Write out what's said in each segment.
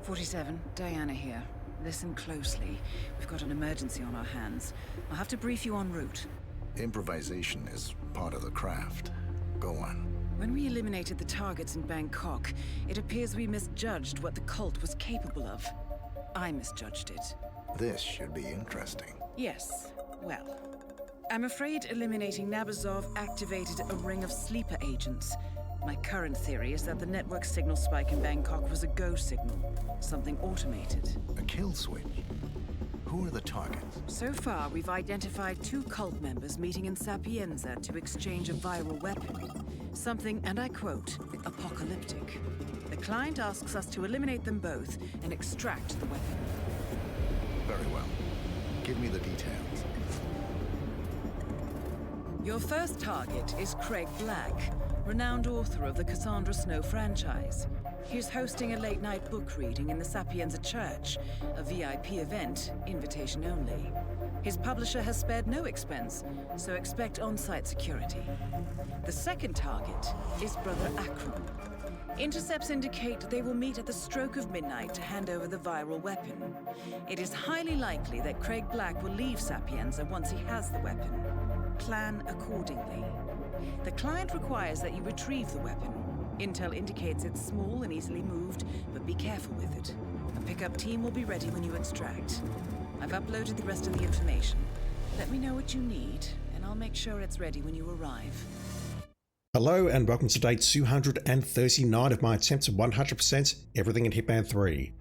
47, Diana here. Listen closely. We've got an emergency on our hands. I'll have to brief you en route. Improvisation is part of the craft. Go on. When we eliminated the targets in Bangkok, it appears we misjudged what the cult was capable of. I misjudged it. This should be interesting. Yes. Well, I'm afraid eliminating Nabazov activated a ring of sleeper agents. My current theory is that the network signal spike in Bangkok was a go signal, something automated. A kill switch? Who are the targets? So far, we've identified 2 cult members meeting in Sapienza to exchange a viral weapon. Something, and I quote, apocalyptic. The client asks us to eliminate them both and extract the weapon. Very well. Give me the details. Your first target is Craig Black, renowned author of the Cassandra Snow franchise. He's hosting a late-night book reading in the Sapienza Church, a VIP event, invitation only. His publisher has spared no expense, so expect on-site security. The second target is Brother Akram. Intercepts indicate they will meet at the stroke of midnight to hand over the viral weapon. It is highly likely that Craig Black will leave Sapienza once he has the weapon. Plan accordingly. The client requires that you retrieve the weapon. Intel indicates it's small and easily moved, but be careful with it. A pickup team will be ready when you extract. I've uploaded the rest of the information. Let me know what you need, and I'll make sure it's ready when you arrive. Hello and welcome to day 239 of my attempt to 100% everything in Hitman 3.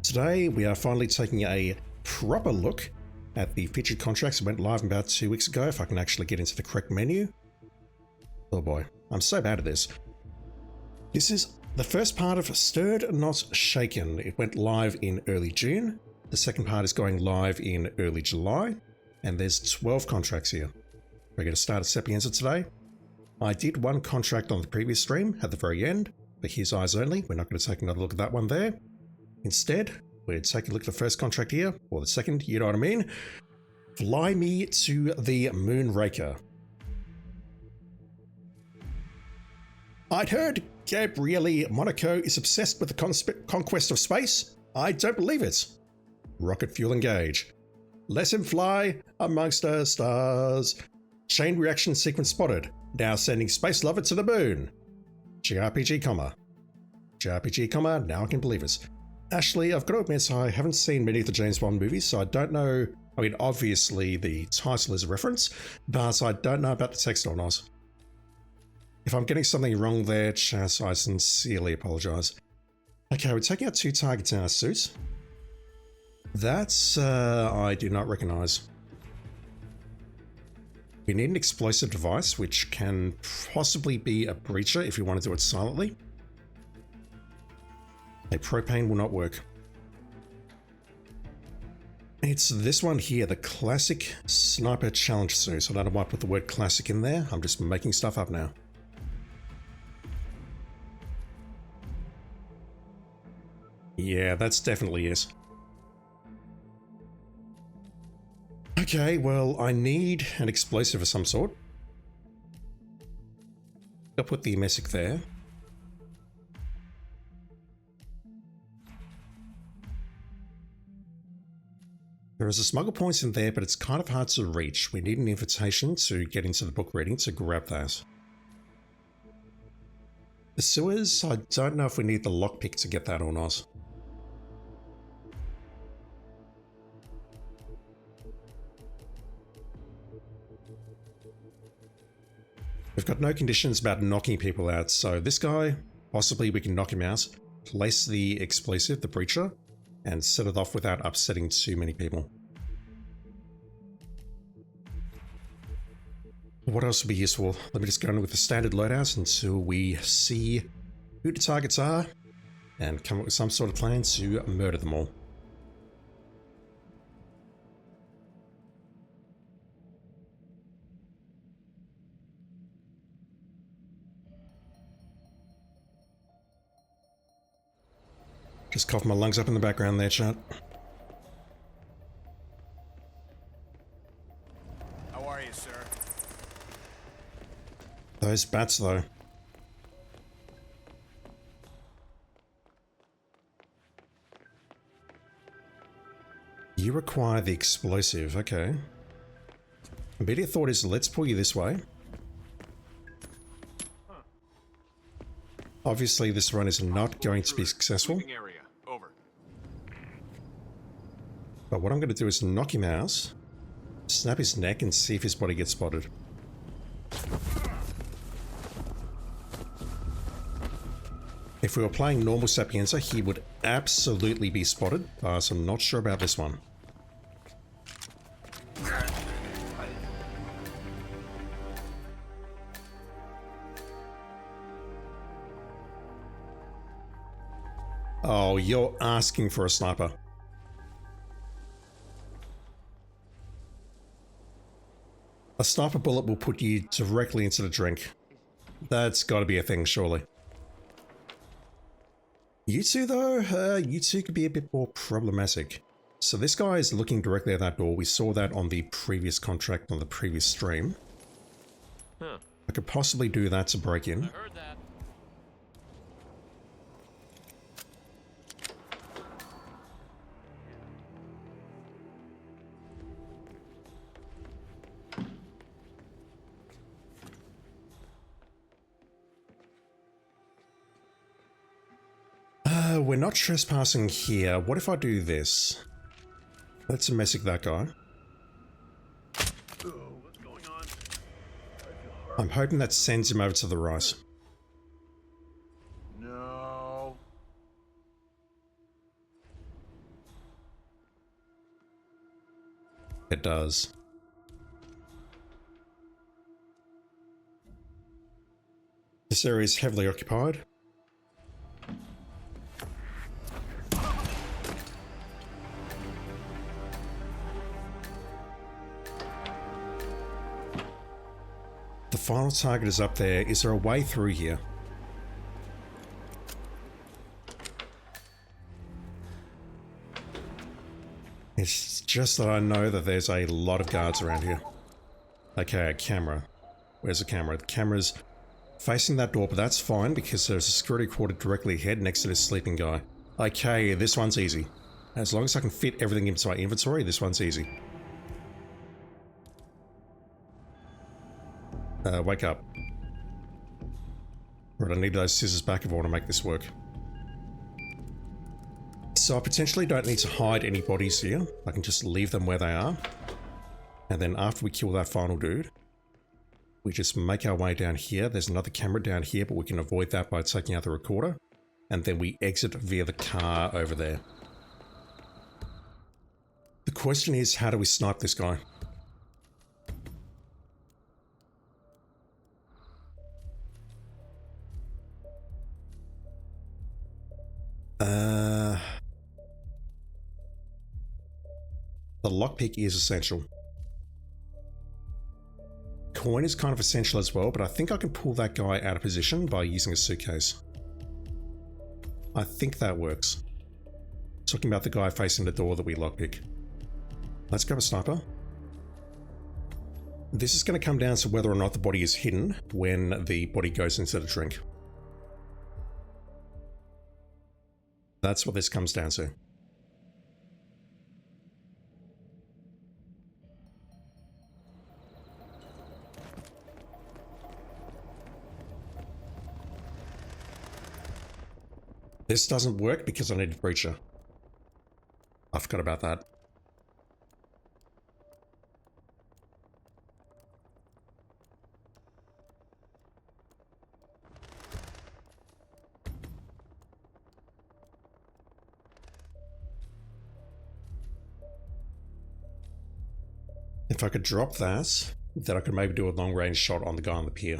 Today we are finally taking a proper look at the featured contracts that went live about 2 weeks ago, if I can actually get into the correct menu. Oh boy, I'm so bad at this. This is the first part of Stirred Not Shaken. It went live in early June. The second part is going live in early July, and there's 12 contracts here. We're going to start at Sapienza today. I did one contract on the previous stream at the very end, for his eyes only. We're not going to take another look at that one there. Instead, we're taking a look at the first contract here, or the second, you know what I mean. Fly me to the Moonraker. I'd heard Gabriele Monaco is obsessed with the conquest of space. I don't believe it. Rocket fuel engage. Let him fly amongst the stars. Chain reaction sequence spotted. Now sending space lover to the moon. JRPG, JRPG, now I can believe it. Ashley, I've got to admit I haven't seen many of the James Bond movies, so I don't know. I mean, obviously the title is a reference, but I don't know about the text or not. If I'm getting something wrong there, Chas, I sincerely apologize. Okay, we're taking out 2 targets in our suit. That's, I do not recognize. We need an explosive device, which can possibly be a breacher if you want to do it silently. A propane will not work. It's this one here, the classic sniper challenge suit. So I don't know why I put the word classic in there. I'm just making stuff up now. Yeah, that's definitely it. Okay, well, I need an explosive of some sort. I'll put the messic there. There is a smuggle point in there, but it's kind of hard to reach. We need an invitation to get into the book reading to grab that. The sewers, I don't know if we need the lockpick to get that or not. We've got no conditions about knocking people out, so this guy, possibly we can knock him out, place the explosive, the breacher, and set it off without upsetting too many people. What else would be useful? Let me just go on with the standard loadout until we see who the targets are and come up with some sort of plan to murder them all. Just cough my lungs up in the background there, chat. How are you, sir? Those bats, though. You require the explosive, okay. Immediate thought is let's pull you this way. Obviously this run is not going to be successful. But what I'm going to do is knock him out, snap his neck and see if his body gets spotted. If we were playing normal Sapienza, he would absolutely be spotted, so I'm not sure about this one. Oh, you're asking for a sniper. A sniper bullet will put you directly into the drink. That's got to be a thing, surely. You two, though, you two could be a bit more problematic. So this guy is looking directly at that door. We saw that on the previous contract on the previous stream. I could possibly do that to break in. I heard that. We're not trespassing here. What if I do this? Let's domestic that guy. What's going on? I'm hoping that sends him over to the right. No. It does. This area is heavily occupied. The final target is up there. Is there a way through here? It's just that I know that there's a lot of guards around here. Okay, a camera. Where's the camera? The camera's facing that door, but that's fine because there's a security quarter directly ahead next to this sleeping guy. Okay, this one's easy. As long as I can fit everything into my inventory, this one's easy. Wake up. Right, I need those scissors back if I want to make this work. So I potentially don't need to hide any bodies here. I can just leave them where they are. And then after we kill that final dude, we just make our way down here. There's another camera down here, but we can avoid that by taking out the recorder. And then we exit via the car over there. The question is, how do we snipe this guy? The lockpick is essential. Coin is kind of essential as well, but I think I can pull that guy out of position by using a suitcase. I think that works. Talking about the guy facing the door that we lockpick. Let's grab a sniper. This is going to come down to whether or not the body is hidden when the body goes into the drink. That's what this comes down to. This doesn't work because I need a breacher. I forgot about that. If I could drop that, then I could maybe do a long-range shot on the guy on the pier.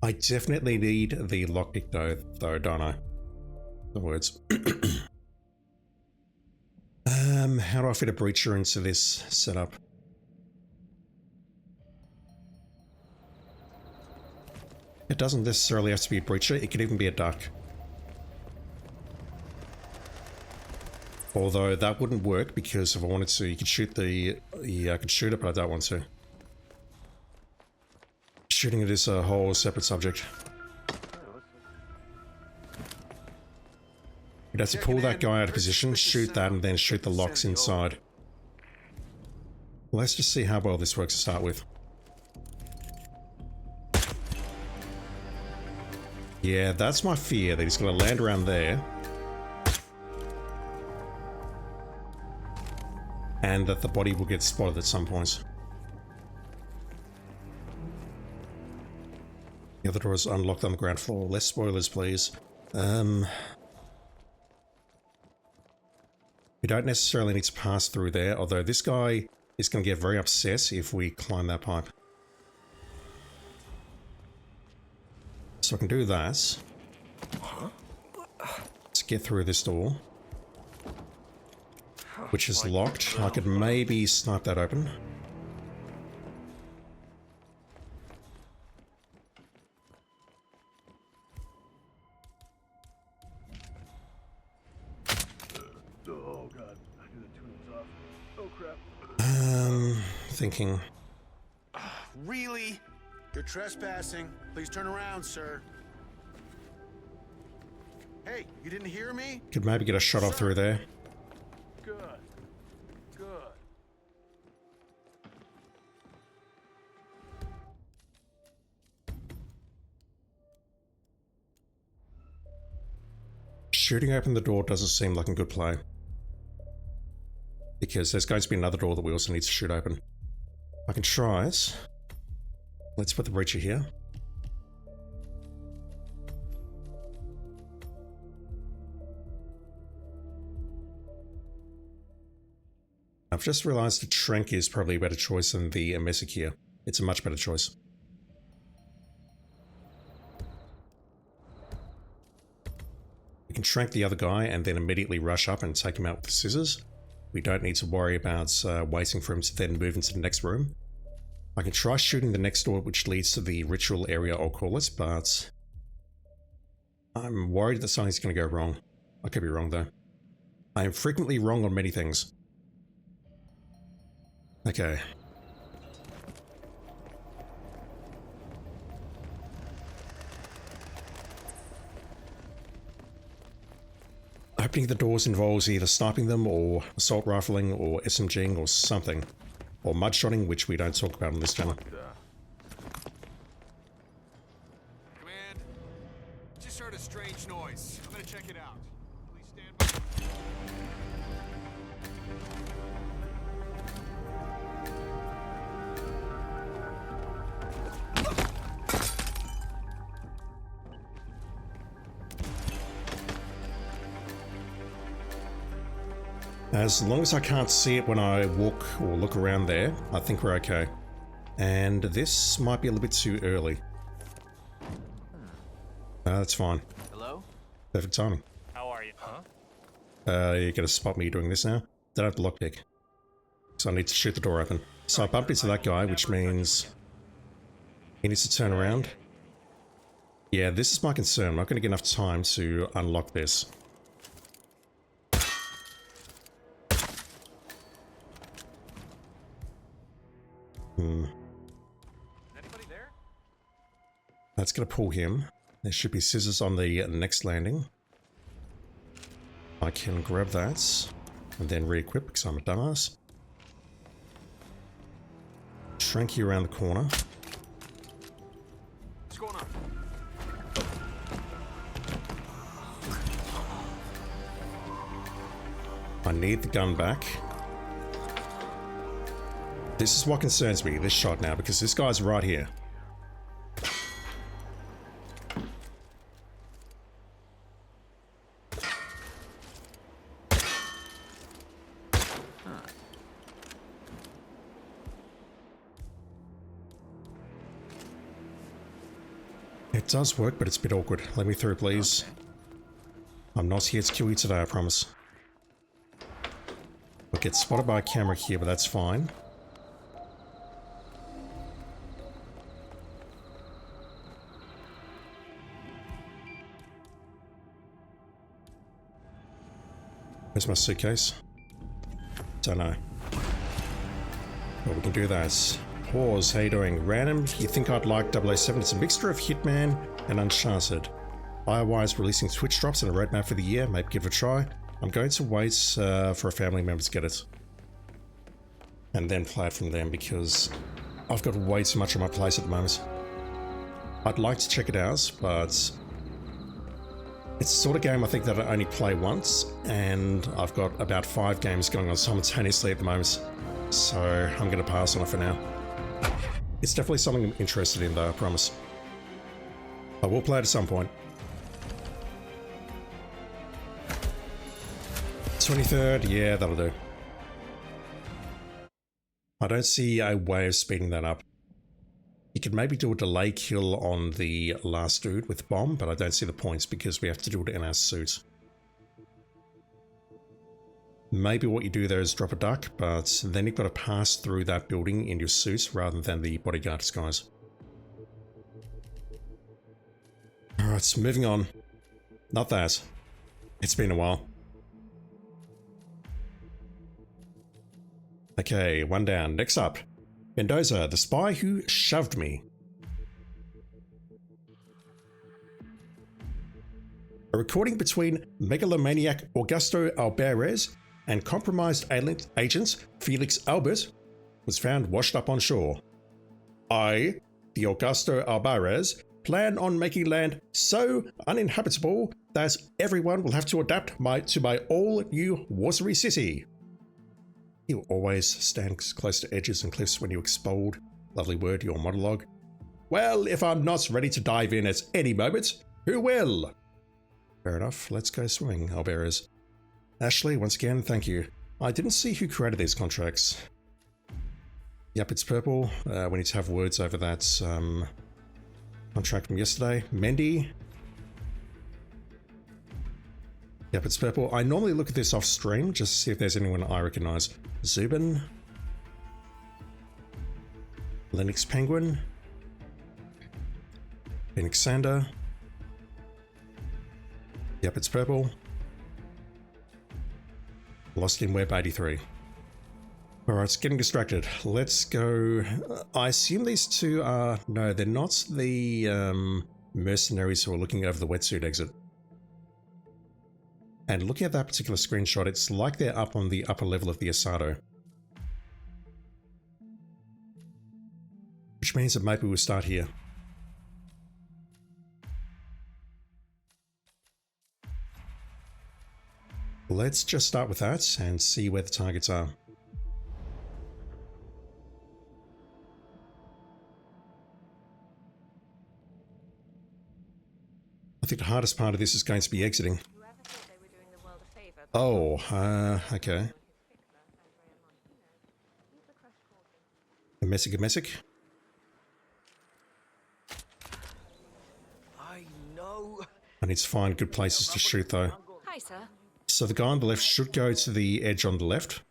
I definitely need the lockpick though, don't I? The words. How do I fit a breacher into this setup? It doesn't necessarily have to be a breacher, it could even be a duck. Although that wouldn't work because if I wanted to, you could shoot the... Yeah, I could shoot it, but I don't want to. Shooting it is a whole separate subject. We'd have to pull that guy out of position, shoot that, and then shoot the locks inside. Let's just see how well this works to start with. Yeah, that's my fear, that he's going to land around there. And that the body will get spotted at some point. The other door is unlocked on the ground floor. Less spoilers, please. We don't necessarily need to pass through there, although this guy is going to get very upset if we climb that pipe. So I can do that. Let's get through this door, which is locked. I could maybe snipe that open. Oh god, I knew the tune was off. Oh crap. Thinking. Really? You're trespassing. Please turn around, sir. Hey, you didn't hear me? Could maybe get a shot off through there. Good. Good. Shooting open the door doesn't seem like a good play, because there's going to be another door that we also need to shoot open. I can try it. Let's put the breacher here. I've just realized the Trank is probably a better choice than the Messick here. It's a much better choice. We can Trank the other guy and then immediately rush up and take him out with the scissors. We don't need to worry about waiting for him to then move into the next room. I can try shooting the next door, which leads to the ritual area, I'll call it, but I'm worried that something's going to go wrong. I could be wrong, though. I am frequently wrong on many things. Okay. Opening the doors involves either sniping them, or assault rifling, or SMGing, or something. Or mudshotting, which we don't talk about on this channel. Command, just heard a strange noise. I'm gonna check it out. Please stand by. As long as I can't see it when I walk or look around there, I think we're okay. And this might be a little bit too early. That's fine. Hello? Perfect timing. How are you? Huh? You're gonna spot me doing this now? Don't have to lockpick. So I need to shoot the door open. So I bumped into that guy, which means he needs to turn around. Yeah, this is my concern. I'm not going to get enough time to unlock this. Anybody there? That's going to pull him. There should be scissors on the next landing. I can grab that and then re-equip because I'm a dumbass. Shrink you around the corner. What's going on? I need the gun back. This is what concerns me, this shot now, because this guy's right here. It does work, but it's a bit awkward. Let me through, please. I'm not here to kill you today, I promise. We'll get spotted by a camera here, but that's fine. Where's my suitcase? Don't know. Well, we can do that. Pause, how you doing? Random, you think I'd like 007? It's a mixture of Hitman and Uncharted. Firewise releasing Twitch drops and a roadmap for the year. Maybe give it a try. I'm going to wait for a family member to get it. And then play it from them because I've got way too much on my plate at the moment. I'd like to check it out, but it's the sort of game I think that I only play once, and I've got about 5 games going on simultaneously at the moment. So I'm going to pass on it for now. It's definitely something I'm interested in though, I promise. I will play it at some point. 23rd, yeah, that'll do. I don't see a way of speeding that up. You could maybe do a delay kill on the last dude with bomb, but I don't see the points because we have to do it in our suit. Maybe what you do there is drop a duck, but then you've got to pass through that building in your suit rather than the bodyguard disguise. Alright, moving on. Not that. It's been a while. Okay, one down. Next up. Mendoza, the spy who shoved me. A recording between megalomaniac Augusto Alvarez and compromised agent Felix Albert was found washed up on shore. I, the Augusto Alvarez, plan on making land so uninhabitable that everyone will have to adapt to my all-new watery city. You always stand close to edges and cliffs when you expound. Lovely word, your monologue. Well, if I'm not ready to dive in at any moment, who will? Fair enough, let's go swimming, Alvarez. Ashley, once again, thank you. I didn't see who created these contracts. Yep, it's purple. We need to have words over that contract from yesterday. Mendy. Yep, it's purple. I normally look at this off stream just to see if there's anyone I recognize. Zubin. Linux Penguin. Phoenix Sander. Yep, it's purple. Lost in Web 83. Alright, it's getting distracted. Let's go. I assume these two are... No, they're not the mercenaries who are looking over the wetsuit exit. And looking at that particular screenshot, it's like they're up on the upper level of the Asado. Which means that maybe we'll start here. Let's just start with that and see where the targets are. I think the hardest part of this is going to be exiting. Oh, okay. A messic. I know. I need to find good places to shoot though. Hi, sir. So the guy on the left should go to the edge on the left.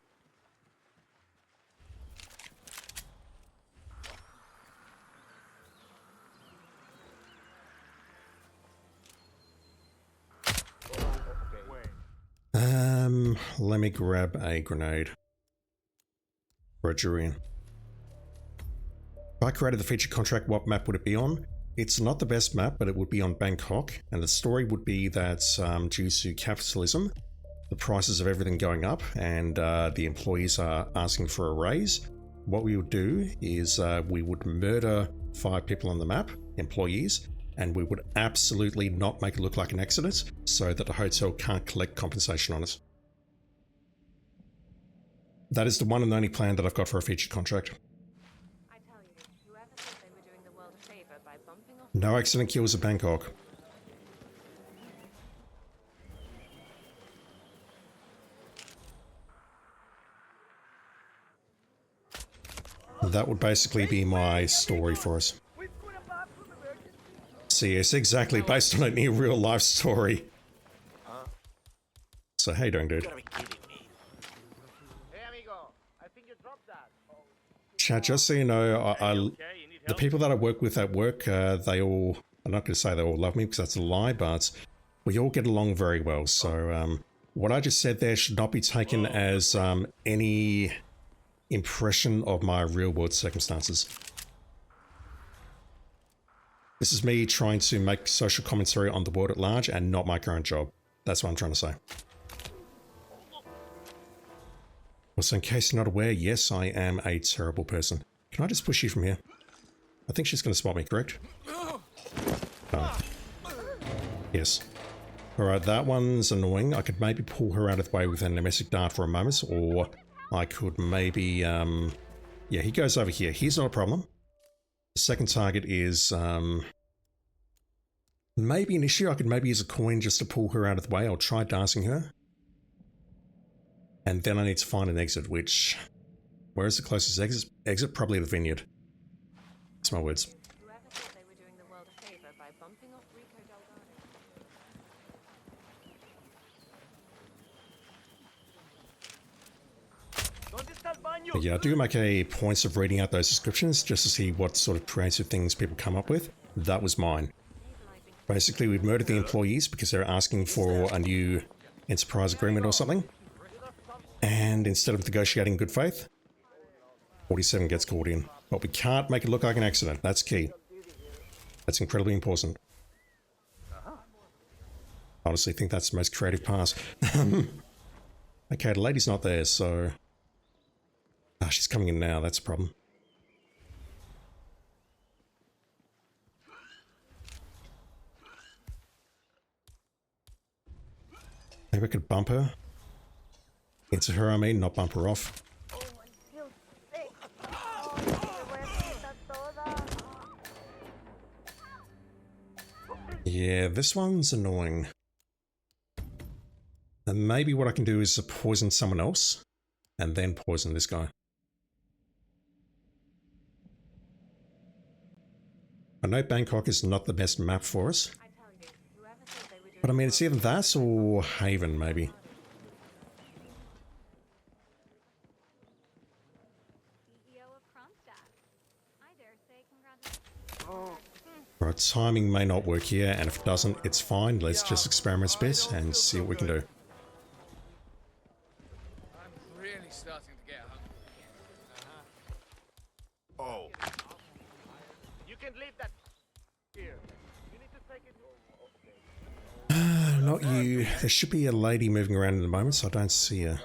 Let me grab a grenade. Or a Jurian. If I created the feature contract, what map would it be on? It's not the best map, but it would be on Bangkok, and the story would be that due to capitalism, the prices of everything going up, and the employees are asking for a raise. What we would do is we would murder 5 people on the map, employees, and we would absolutely not make it look like an accident, so that the hotel can't collect compensation on it. That is the one and only plan that I've got for a featured contract. I tell you, whoever said they were doing the world a favor by bumping off... No accident kills at Bangkok. That would basically be my story for us. See, it's exactly based on a real life story. So how you doing, dude? Chat, just so you know, the people that I work with at work, they all, I'm not going to say they all love me because that's a lie, but we all get along very well. So what I just said there should not be taken as any impression of my real world circumstances. This is me trying to make social commentary on the world at large and not my current job. That's what I'm trying to say. Also, in case you're not aware, yes, I am a terrible person. Can I just push you from here? I think she's going to spot me, correct? Oh. Yes. Alright, that one's annoying. I could maybe pull her out of the way with a domestic dart for a moment, or I could maybe, yeah, he goes over here. He's not a problem. The second target is, maybe an issue. I could maybe use a coin just to pull her out of the way. I'll try dancing her. And then I need to find an exit, which... Where is the closest exit? Exit? Probably the vineyard. That's my words. Whoever thought they were doing the world a favor by bumping off Rico Delgado. But yeah, I do make a point of reading out those descriptions just to see what sort of creative things people come up with. That was mine. Basically, we'd murdered the employees because they're asking for a new enterprise agreement or something. And instead of negotiating good faith, 47 gets caught in. But we can't make it look like an accident. That's key. That's incredibly important. I honestly think that's the most creative pass. Okay, the lady's not there, so... Ah, she's coming in now. That's a problem. Maybe I could bump her. Into her, I mean, not bump her off. Yeah, this one's annoying. And maybe what I can do is poison someone else, and then poison this guy. I know Bangkok is not the best map for us. But I mean, it's either that or Haven, maybe. Right, timing may not work here, and if it doesn't, it's fine. Let's just experiment a bit and see what we can do. I'm really starting to get hungry. Oh. You can leave that here. You need to take it. Not you. There should be a lady moving around in the moment, so I don't see her.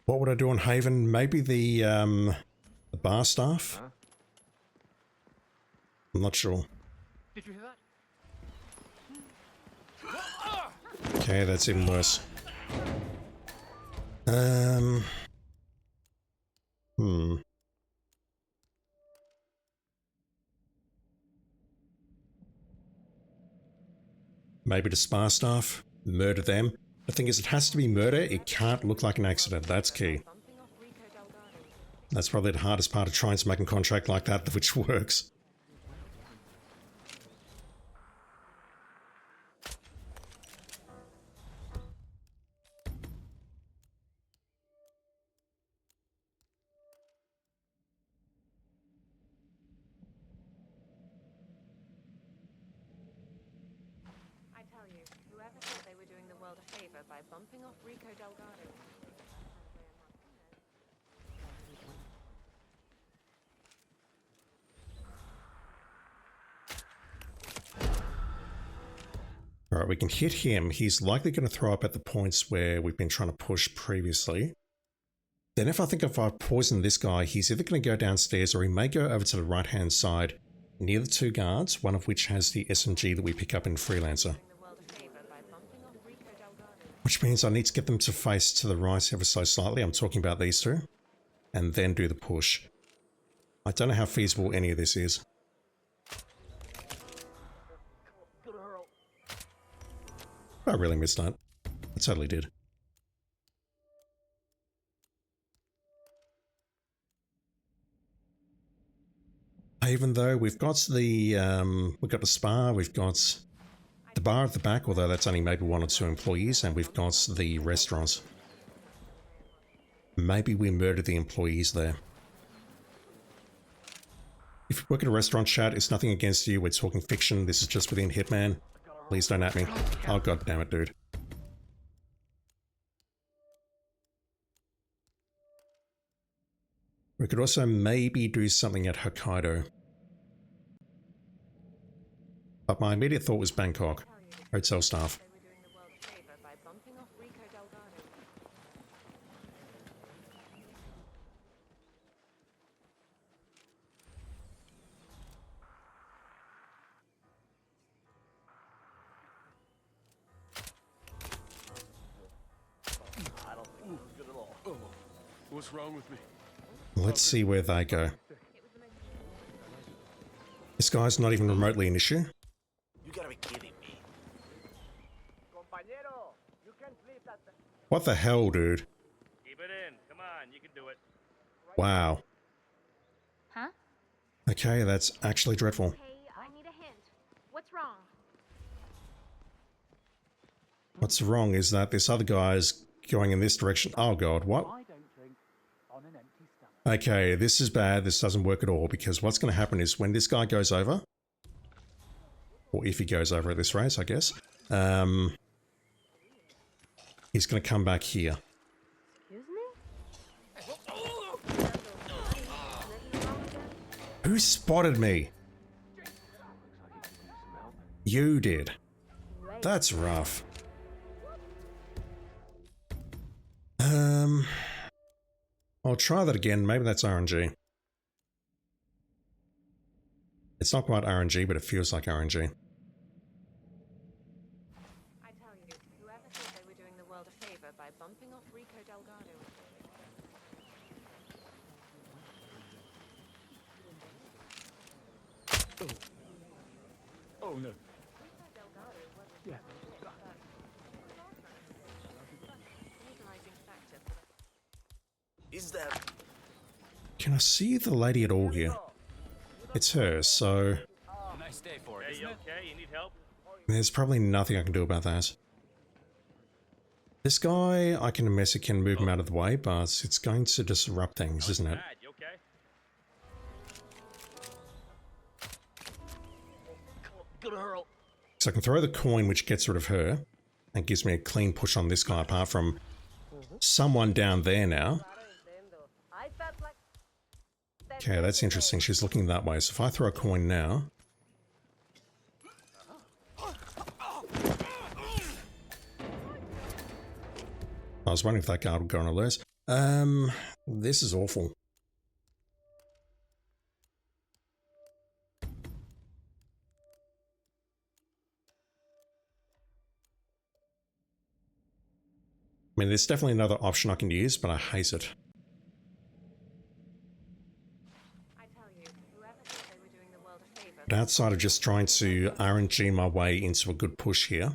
What would I do on Haven? Maybe the bar staff? I'm not sure. Did you hear that? Okay, that's even worse. Maybe the spa staff? Murder them? The thing is, it has to be murder. It can't look like an accident. That's key. That's probably the hardest part of trying to make a contract like that, which works. I tell you, whoever thought they were doing the world a favor by bumping off Rico Delgado. Alright, we can hit him. He's likely going to throw up at the points where we've been trying to push previously. Then if I poison this guy, he's either going to go downstairs or he may go over to the right-hand side near the two guards, one of which has the SMG that we pick up in Freelancer. Which means I need to get them to face to the right ever so slightly. I'm talking about these two. And then do the push. I don't know how feasible any of this is. I really missed that. I totally did. Even though we've got the spa, we've got the bar at the back, although that's only maybe one or two employees, and we've got the restaurants. Maybe we murdered the employees there. If you work at a restaurant, chat, it's nothing against you. We're talking fiction. This is just within Hitman. Please don't at me. Oh, god damn it, dude. We could also maybe do something at Hokkaido. But my immediate thought was Bangkok. Hotel staff. They were doing the world a favor by bumping off Rico Delgado. I don't think this is good at all. What's wrong with me? Let's see where they go. This guy's not even remotely an issue. You gotta be kidding me. Compañero, you can't leave that. What the hell, dude? Keep it in. Come on, you can do it. Wow. Huh? Okay, that's actually dreadful. Hey, I need a hint. What's wrong? What's wrong is that this other guy is going in this direction. Oh god, what? Okay, this is bad. This doesn't work at all, because what's going to happen is when this guy goes over, or if he goes over at this rate, I guess, he's going to come back here. Excuse me? Who spotted me? You did. That's rough. I'll try that again. Maybe that's RNG. It's not quite RNG, but it feels like RNG. I tell you, whoever thought they were doing the world a favor by bumping off Rico Delgado. Oh no. Yeah. Equalizing factor for the Is that? Can I see the lady at all here? It's her, so Nice day for it, Hey, isn't you it? okay? You need help? there's probably nothing I can do about that. This guy, I can mess it, can move him out of the way, but it's going to disrupt things, isn't it? Bad, you okay? Good hurl. So I can throw the coin, which gets rid of her, and gives me a clean push on this guy, apart from someone down there now. I felt like Okay, that's interesting. She's looking that way. So if I throw a coin now... I was wondering if that guard would go on alert. This is awful. I mean, there's definitely another option I can use, but I hate it. I tell you, whoever thought they were doing the world a favor. But outside of just trying to RNG my way into a good push here,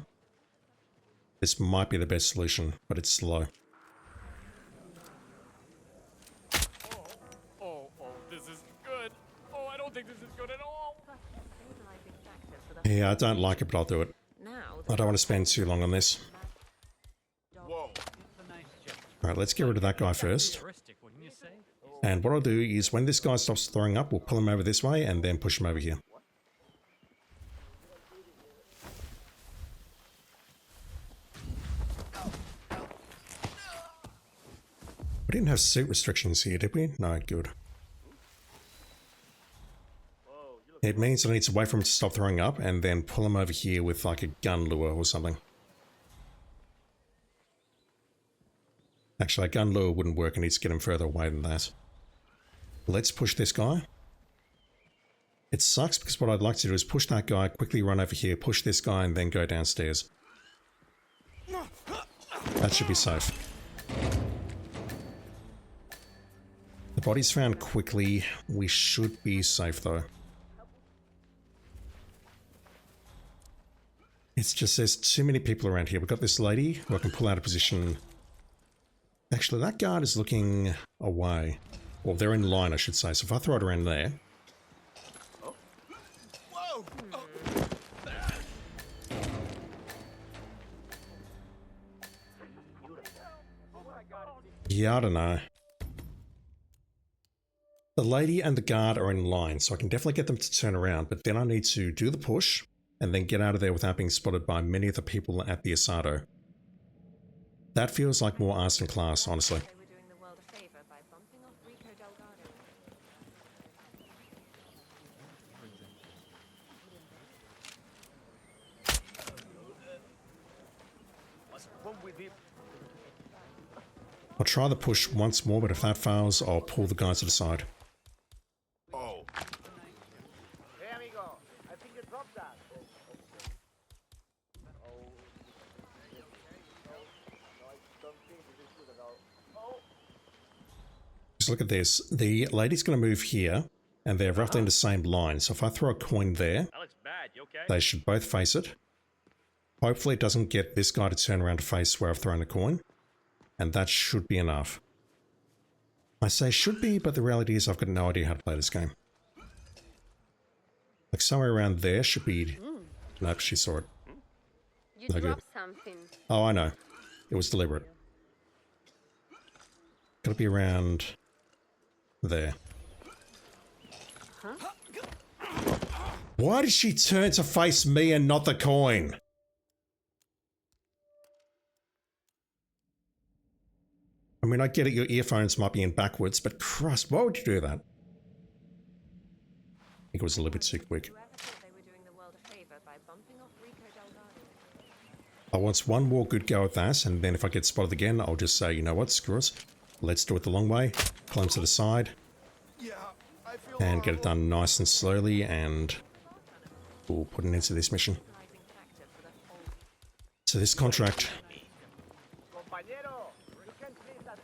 this might be the best solution, but it's slow. Oh, this is good. Oh, I don't think this is good at all. Equalizing factor for the Yeah, I don't like it, but I'll do it. now. I don't want to spend too long on this. Whoa. Alright, let's get rid of that guy first. And what I'll do is when this guy stops throwing up, we'll pull him over this way and then push him over here. We didn't have suit restrictions here, did we? No, good. It means I need to wait for him to stop throwing up and then pull him over here with like a gun lure or something. Actually, a gun lure wouldn't work. I need to get him further away than that. Let's push this guy. It sucks because what I'd like to do is push that guy, quickly run over here, push this guy, and then go downstairs. That should be safe. The body's found quickly. We should be safe though. It's just there's too many people around here. We've got this lady who I can pull out of position. Actually, that guard is looking away. Well, they're in line, I should say. So if I throw it around there... Whoa! Yeah, I don't know. The lady and the guard are in line, so I can definitely get them to turn around, but then I need to do the push and then get out of there without being spotted by many of the people at the Asado. That feels like more arts and class, honestly. They were doing the world a favor by bumping off Rico Delgado. I'll try the push once more, but if that fails, I'll pull the guy to the side. Oh. Hey, amigo. I think you dropped that. Just look at this. The lady's going to move here, and they're roughly in the same line. So if I throw a coin there, That looks bad. You okay? they should both face it. Hopefully it doesn't get this guy to turn around to face where I've thrown the coin. And that should be enough. I say should be, but the reality is I've got no idea how to play this game. Like somewhere around there should be... Nope, she saw it. You No good. dropped something. Oh, I know. It was deliberate. Gotta be around... there. Huh? Why did she turn to face me and not the coin? I mean, I get it, your earphones might be in backwards, but Christ, why would you do that? I think it was a little bit too quick. Whoever thought they were doing the world a favor by bumping off Rico Delgado? I want one more good go at that, and then if I get spotted again, I'll just say, you know what, screw us. Let's do it the long way, climb to the side, Yeah, I feel and get it done nice and slowly, and we'll put an end to this mission. Driving factor for the whole. So this contract, Compañero, you can say that.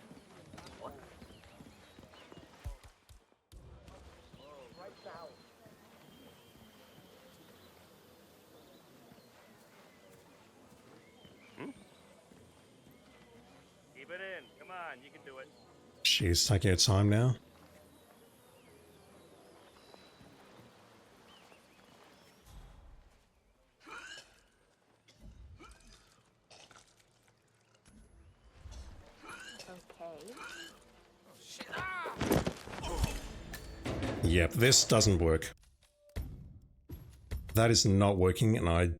Right now. Keep it in. Come on, you can do it. she's taking her time now. Okay. Yep, this doesn't work. That is not working, and I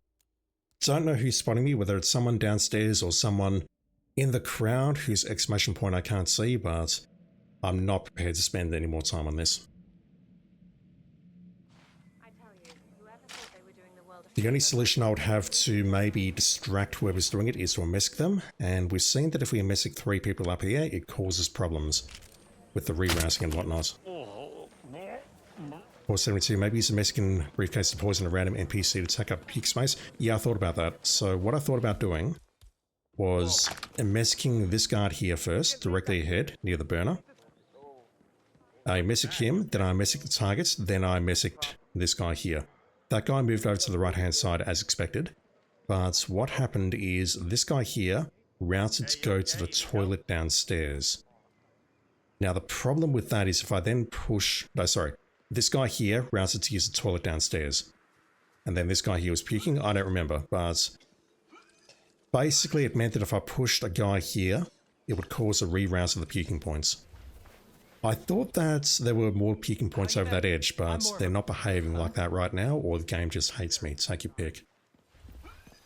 don't know who's spotting me, whether it's someone downstairs or someone in the crowd whose exclamation point I can't see, but I'm not prepared to spend any more time on this. I tell you, whoever thought they were doing the world a The only favor solution I would have to maybe distract whoever's doing it is to unmask them, and we've seen that if we unmask 3 people up here, it causes problems with the re-rousing and whatnot. Or 72, maybe use a Mexican briefcase to poison a random NPC to take up peak space. Yeah, I thought about that. So what I thought about doing was unmasking this guard here first, directly ahead, near the burner. I messicked him, then I messicked the targets, then I messicked this guy here. That guy moved over to the right-hand side as expected. But what happened is this guy here routed to go to the toilet downstairs. Now the problem with that is if I then push... No, sorry. This guy here routed to use the toilet downstairs. And then this guy here was puking. I don't remember, but... basically it meant that if I pushed a guy here, it would cause a re-rouse of the puking points. I thought that there were more puking points over that edge, but they're not behaving like that right now, or the game just hates me. Take your pick.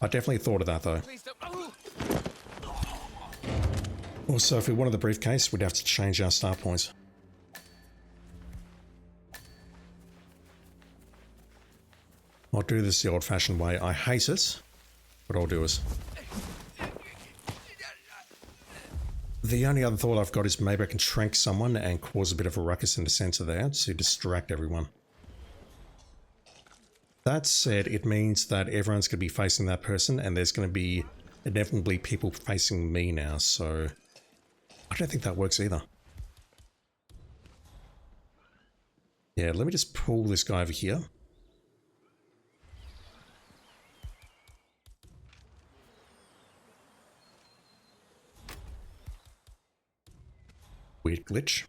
I definitely thought of that, though. Please don't. Also, if we wanted the briefcase, we'd have to change our start points. I'll do this the old-fashioned way. I hate it, but I'll do it. The only other thought I've got is maybe I can trank someone and cause a bit of a ruckus in the center there to distract everyone. That said, it means that everyone's going to be facing that person, and there's going to be inevitably people facing me now, so I don't think that works either. Yeah, let me just pull this guy over here. Weird glitch.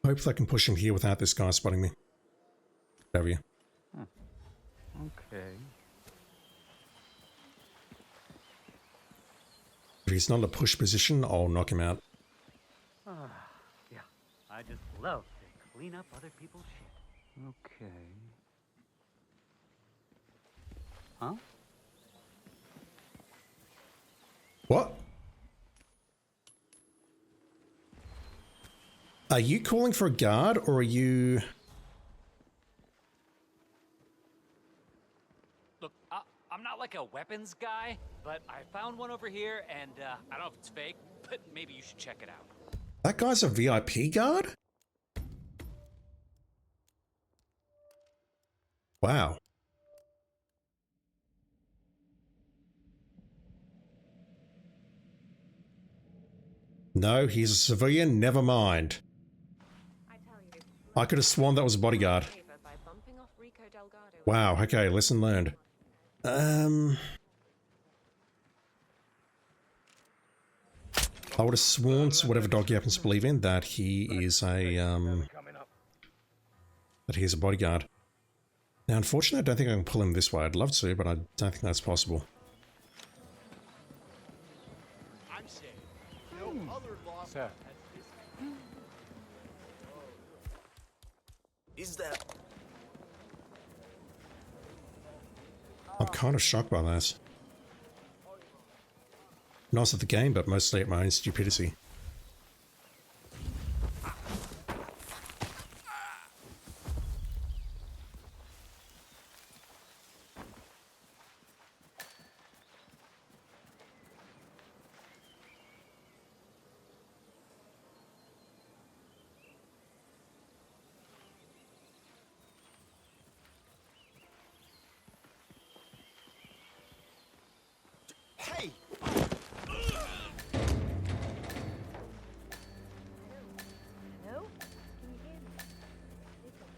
Hopefully I can push him here without this guy spotting me. Over here. Okay. If he's not in a push position, I'll knock him out. Yeah, I just love to clean up other people's shit. Okay. Huh? What? Are you calling for a guard, or are you... Look, I'm not like like a weapons guy, but I found one over here, and I don't know if it's fake, but maybe you should check it out. That guy's a VIP guard? Wow. No, he's a civilian, never mind. I could have sworn that was a bodyguard. Wow, okay, lesson learned. I would have sworn to whatever dog you happen to believe in that he is a, that he's a bodyguard. Now, unfortunately, I don't think I can pull him this way. I'd love to, but I don't think that's possible. I'm safe. No other law. Sir. Is that... I'm kind of shocked by that. Nice at the game, but mostly at my own stupidity. Hey! Hello? Can you hear me? Listen,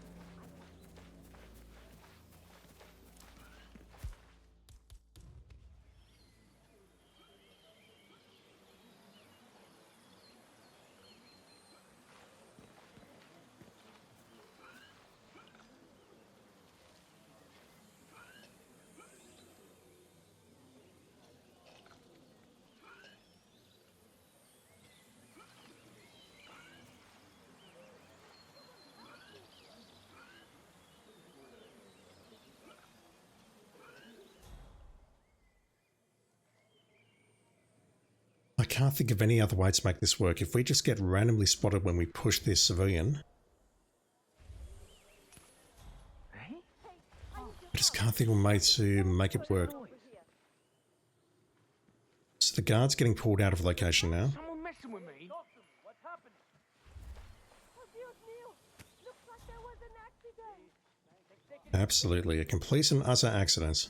I can't think of any other way to make this work. If we just get randomly spotted when we push this civilian, I just can't think of a way to make it work. So the guard's getting pulled out of location now. Someone messing with me. what's happening? Oh, Dios mío! Looks like there was an accident. Absolutely, a complete and utter accident.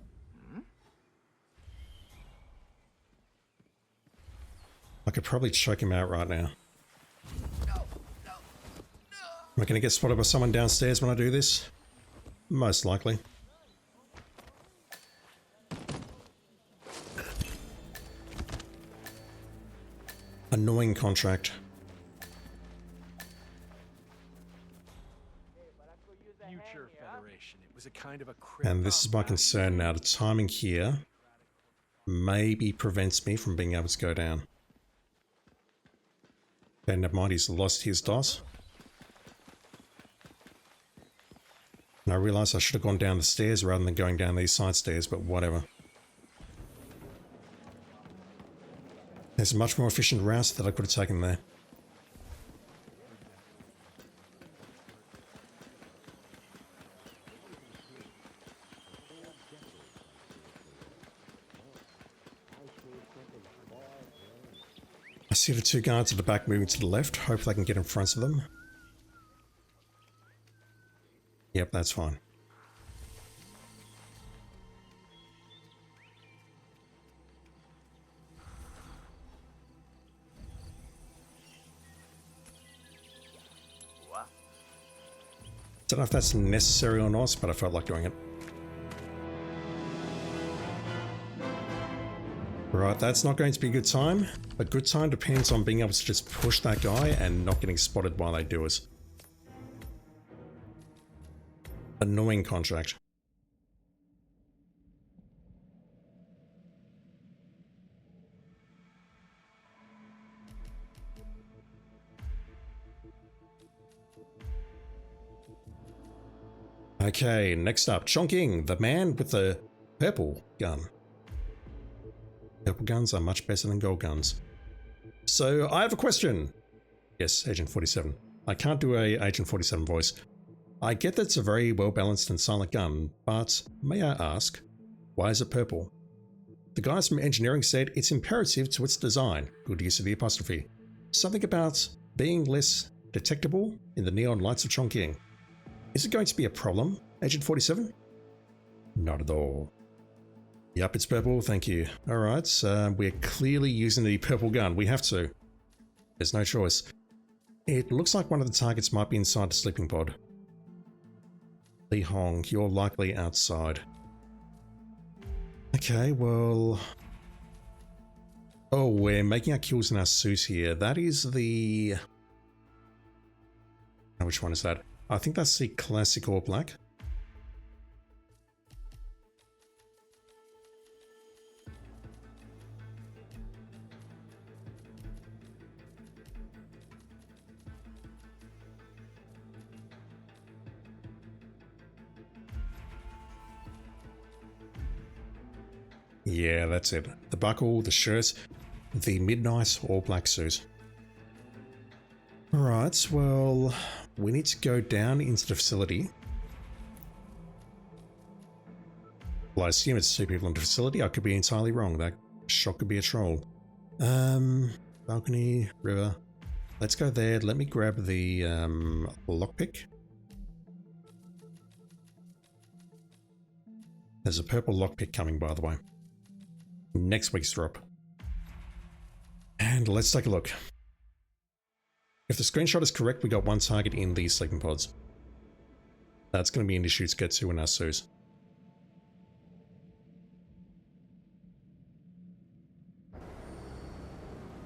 I could probably choke him out right now. Am I going to get spotted by someone downstairs when I do this? Most likely. Annoying contract. Future Federation. It was a kind of a And this is my concern now. The timing here maybe prevents me from being able to go down. Okay, never mind, he's lost his DOS. And I realised I should have gone down the stairs rather than going down these side stairs, but whatever. There's a much more efficient route that I could have taken there. I see the two guards at the back moving to the left. Hopefully I can get in front of them. Yep, that's fine. Don't know if that's necessary or not, but I felt like doing it. Right, that's not going to be a good time. A good time depends on being able to just push that guy and not getting spotted while they do it. Annoying contract. Okay, next up, Chongqing, the man with the purple gun. Purple guns are much better than gold guns. So, I have a question. Yes, Agent 47. I can't do a Agent 47 voice. I get that it's a very well balanced and silent gun, but may I ask, why is it purple? The guys from engineering said it's imperative to its design. Good use of the apostrophe. Something about being less detectable in the neon lights of Chongqing. Is it going to be a problem, Agent 47? Not at all. Yep, it's purple, thank you. Alright, we're clearly using the purple gun. We have to. There's no choice. It looks like one of the targets might be inside the sleeping pod. Li Hong, you're likely outside. Okay, well... Oh, we're making our kills in our suits here. That is the... Now, which one is that? I think that's the classic all black. Yeah, that's it. The buckle, the shirt, the midnight all black suit. Alright, well, we need to go down into the facility. Well, I assume it's 2 people in the facility. I could be entirely wrong. That shot could be a troll. Balcony, river. Let's go there. Let me grab the lockpick. There's a purple lockpick coming, by the way. Next week's drop. And let's take a look. If the screenshot is correct, we got 1 target in these sleeping pods. That's going to be an issue to get to in our suits.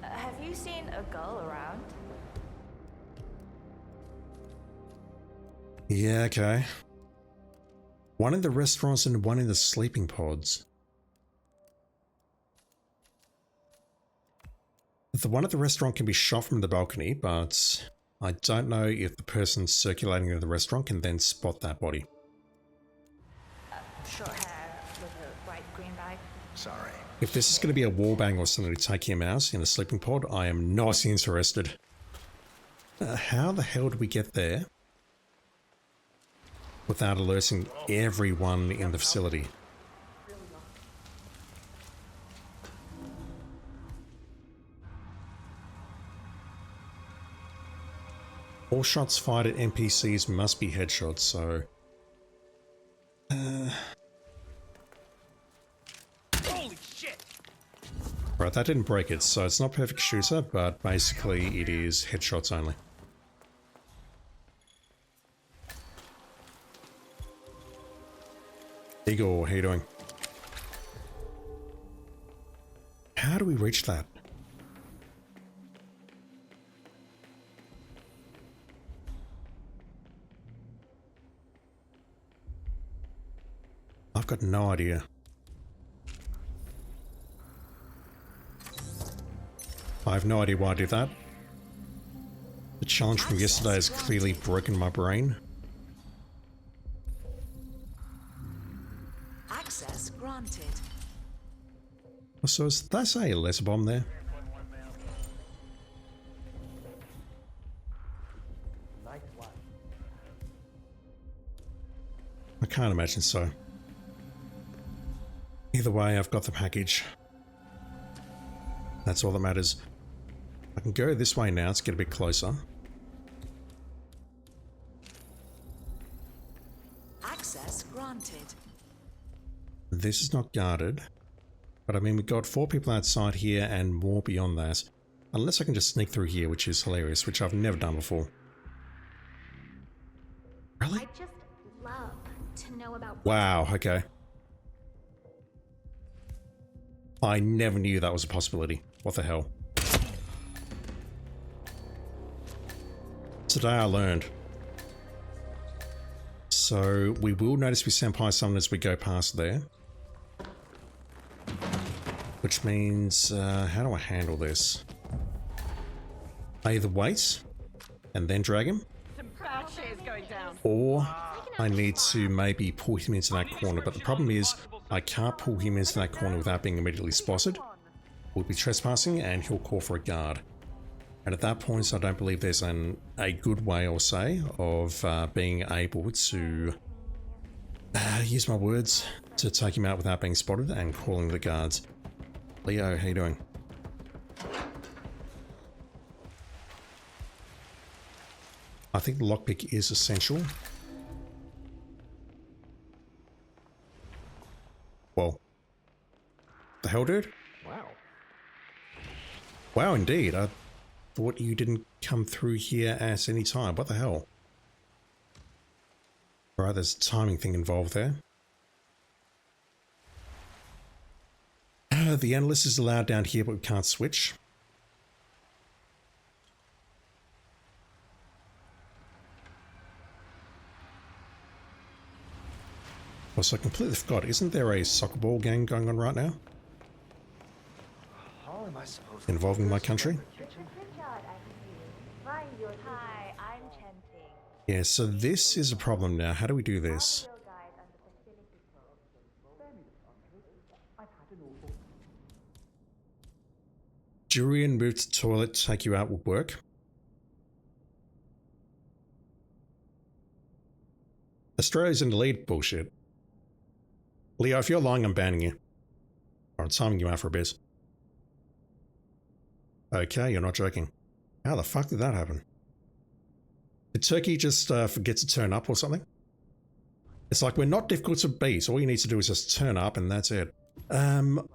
Have you seen a girl around? Yeah, okay. 1 in the restaurants and 1 in the sleeping pods. The one at the restaurant can be shot from the balcony, but I don't know if the person circulating in the restaurant can then spot that body. Short hair with a bright green bag. Sorry. If this is going to be a wallbang or something to take him out in a sleeping pod, I am not interested. How the hell did we get there without alerting everyone in the facility? All shots fired at NPCs must be headshots, so... Holy shit! Right, that didn't break it, so it's not perfect shooter, but basically it is headshots only. Igor, how you doing? How do we reach that? I've got no idea. I have no idea why I did that. The challenge from yesterday has clearly broken my brain. Access granted. So that's a laser bomb there. I can't imagine so. Either way, I've got the package. That's all that matters. I can go this way now to get a bit closer. Access granted. This is not guarded. But I mean, we've got 4 people outside here and more beyond that. Unless I can just sneak through here, which is hilarious, which I've never done before. Really? I just love to know about... Wow, okay. I never knew that was a possibility. What the hell? Today I learned. So we will notice we senpai summon as we go past there. Which means, how do I handle this? I either wait and then drag him, or I need to maybe pull him into that corner, but the problem is I can't pull him into that corner without being immediately spotted. We'll be trespassing and he'll call for a guard. And at that point, I don't believe there's a good way, I'll say, of being able to use my words to take him out without being spotted and calling the guards. Leo, how you doing? I think the lockpick is essential. Well, the hell, dude? Wow. Wow, indeed. I thought you didn't come through here at any time. What the hell? Alright, there's a timing thing involved there. The analyst is allowed down here, but we can't switch. Also, I completely forgot, isn't there a soccer ball game going on right now? How am I supposed to involving my country? Hi, I'm Chongqing. Yeah, so this is a problem now. How do we do this? Jurian move to the toilet, take you out would work. Australia's in the lead. Bullshit. Leo, if you're lying, I'm banning you. Or I'm timing you out for a bit. Okay, you're not joking. How the fuck did that happen? Did Turkey just forget to turn up or something? It's like, we're not difficult to beat. All you need to do is just turn up and that's it. I'm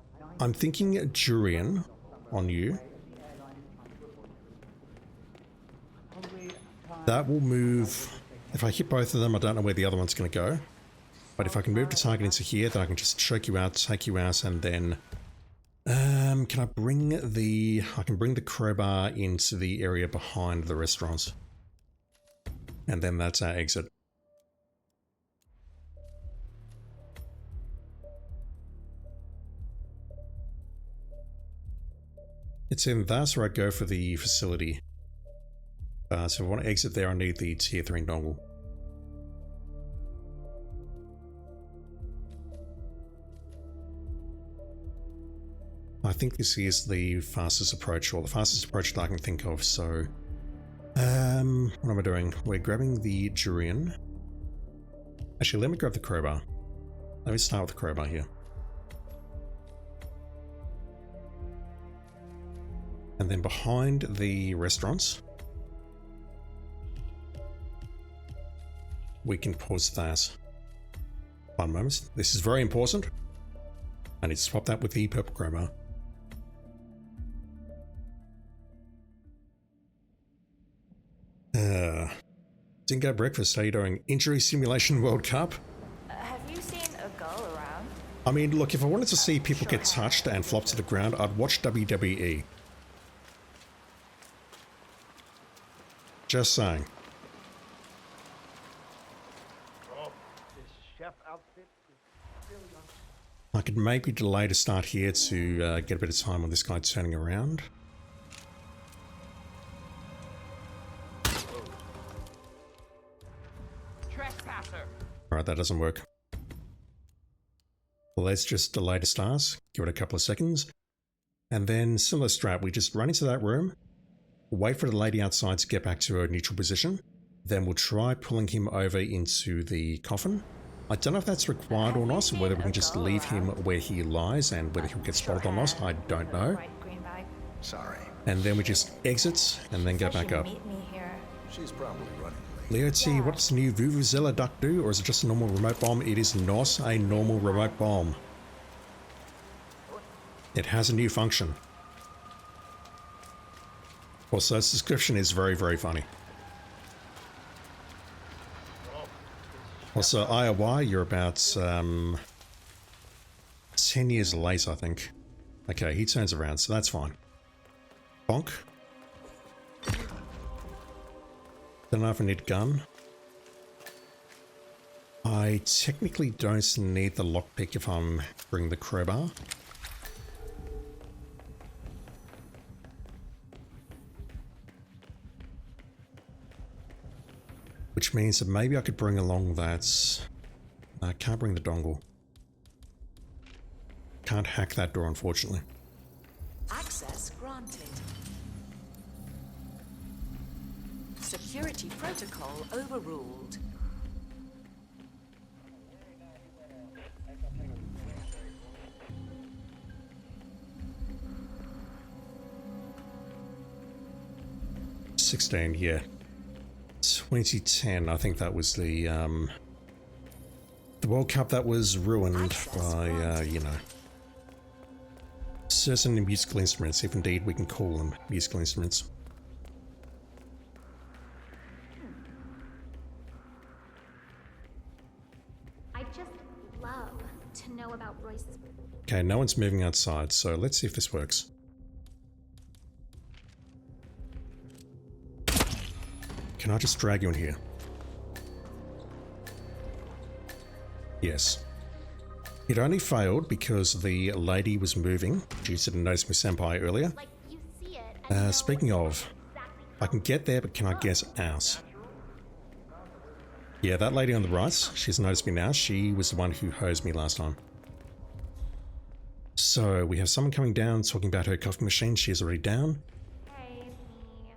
thinking Jurian on you. That will move. If I hit both of them, I don't know where the other one's going to go. But if I can move the target into here, then I can just choke you out, take you out, and then... can I bring the... I can bring the crowbar into the area behind the restaurants. And then that's our exit. It's in that, or I go for the facility. So if I want to exit there, I need the tier 3 dongle. I think this is the fastest approach, or the fastest approach that I can think of, so... what am I doing? We're grabbing the Jurian. Actually, let me grab the crowbar. Let me start with the crowbar here. And then behind the restaurants, we can pause that. 1 moment. This is very important. I need to swap that with the purple crowbar. Dingo Breakfast, how you doing? Injury Simulation World Cup? Have you seen a girl around? I mean, look, if I wanted to see people get touched and flop to the ground, I'd watch WWE. Just saying. Oh, this chef outfit is really nice. I could maybe delay to start here to get a bit of time on this guy turning around. Alright, that doesn't work. Well, let's just delay to start, give it a couple of seconds, and then similar strat, we just run into that room, wait for the lady outside to get back to her neutral position, then we'll try pulling him over into the coffin. I don't know if that's required or not, or whether we can just leave him where he lies and whether he'll get spotted or not, I don't know. Sorry. And then we just exit and then go back up. She's probably running late. Leo T, what does the new Vuvuzela duck do, or is it just a normal remote bomb? It is not a normal remote bomb. It has a new function. Also, its description is very, very funny. Also, IOY, you're about 10 years late, I think. Okay, he turns around, so that's fine. Bonk. Don't know if I need a gun. I technically don't need the lockpick if I'm bringing the crowbar. Which means that maybe I could bring along that... I can't bring the dongle. Can't hack that door, unfortunately. Access granted. Security protocol overruled. 16, yeah. 2010, I think that was the World Cup that was ruined by, you know, certain musical instruments, if indeed we can call them musical instruments. I just love to know about Royce's. Okay, no one's moving outside, so let's see if this works. Can I just drag you in here? Yes. It only failed because the lady was moving. She didn't notice my senpai earlier. Like you see it. And Speaking of, exactly I can get there, but can I guess ours? Yeah, that lady on the right, she's noticed me now. She was the one who hosed me last time. So, we have someone coming down talking about her coffee machine. She is already down.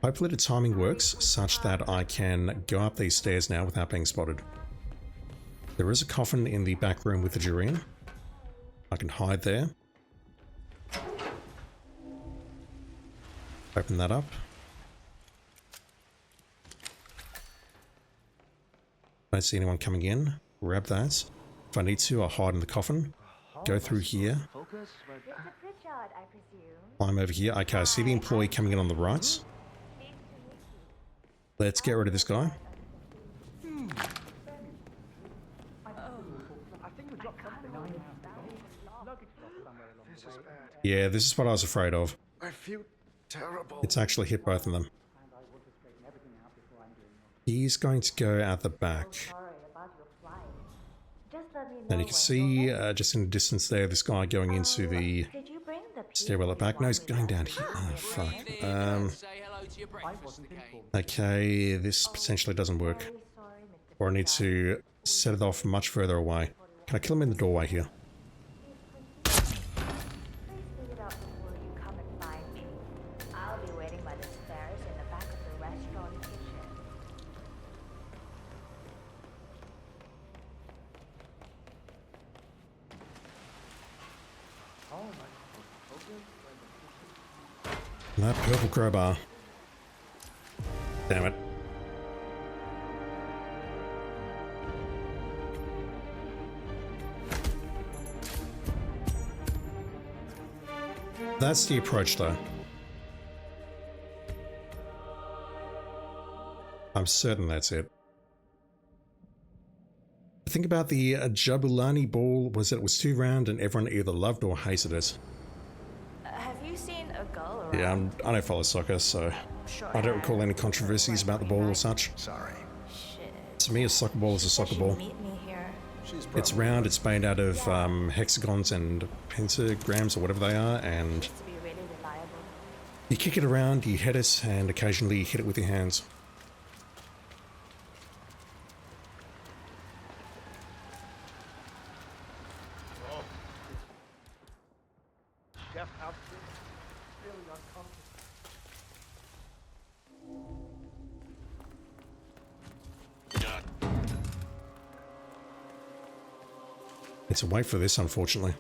Hopefully the timing works such that I can go up these stairs now without being spotted. There is a coffin in the back room with the Jurian. I can hide there. Open that up. Don't see anyone coming in. Grab that. If I need to, I'll hide in the coffin. Go through here. Climb over here. Okay, I see the employee coming in on the right. Let's get rid of this guy. Yeah, this is what I was afraid of. I feel terrible. It's actually hit both of them. He's going to go out the back. And you can see, just in the distance there, this guy going into the stairwell at the back. No, he's going down here. Oh, fuck. Okay, this potentially doesn't work. Or I need to set it off much further away. Can I kill him in the doorway here? That purple crowbar. Damn it. That's the approach though. I'm certain that's it. The thing about the Jabulani ball was that it was too round and everyone either loved or hated it. Have you seen a gull around? Yeah, I don't follow soccer, so I don't recall any controversies about the ball or such. Sorry. Shit. To me, a soccer ball is a soccer ball. Meet me here. It's round, it's made out of hexagons and pentagrams or whatever they are, and To be really reliable. you kick it around, you hit it, and occasionally you hit it with your hands. Jeff out there, feeling uncomfortable. It's a wait for this, unfortunately.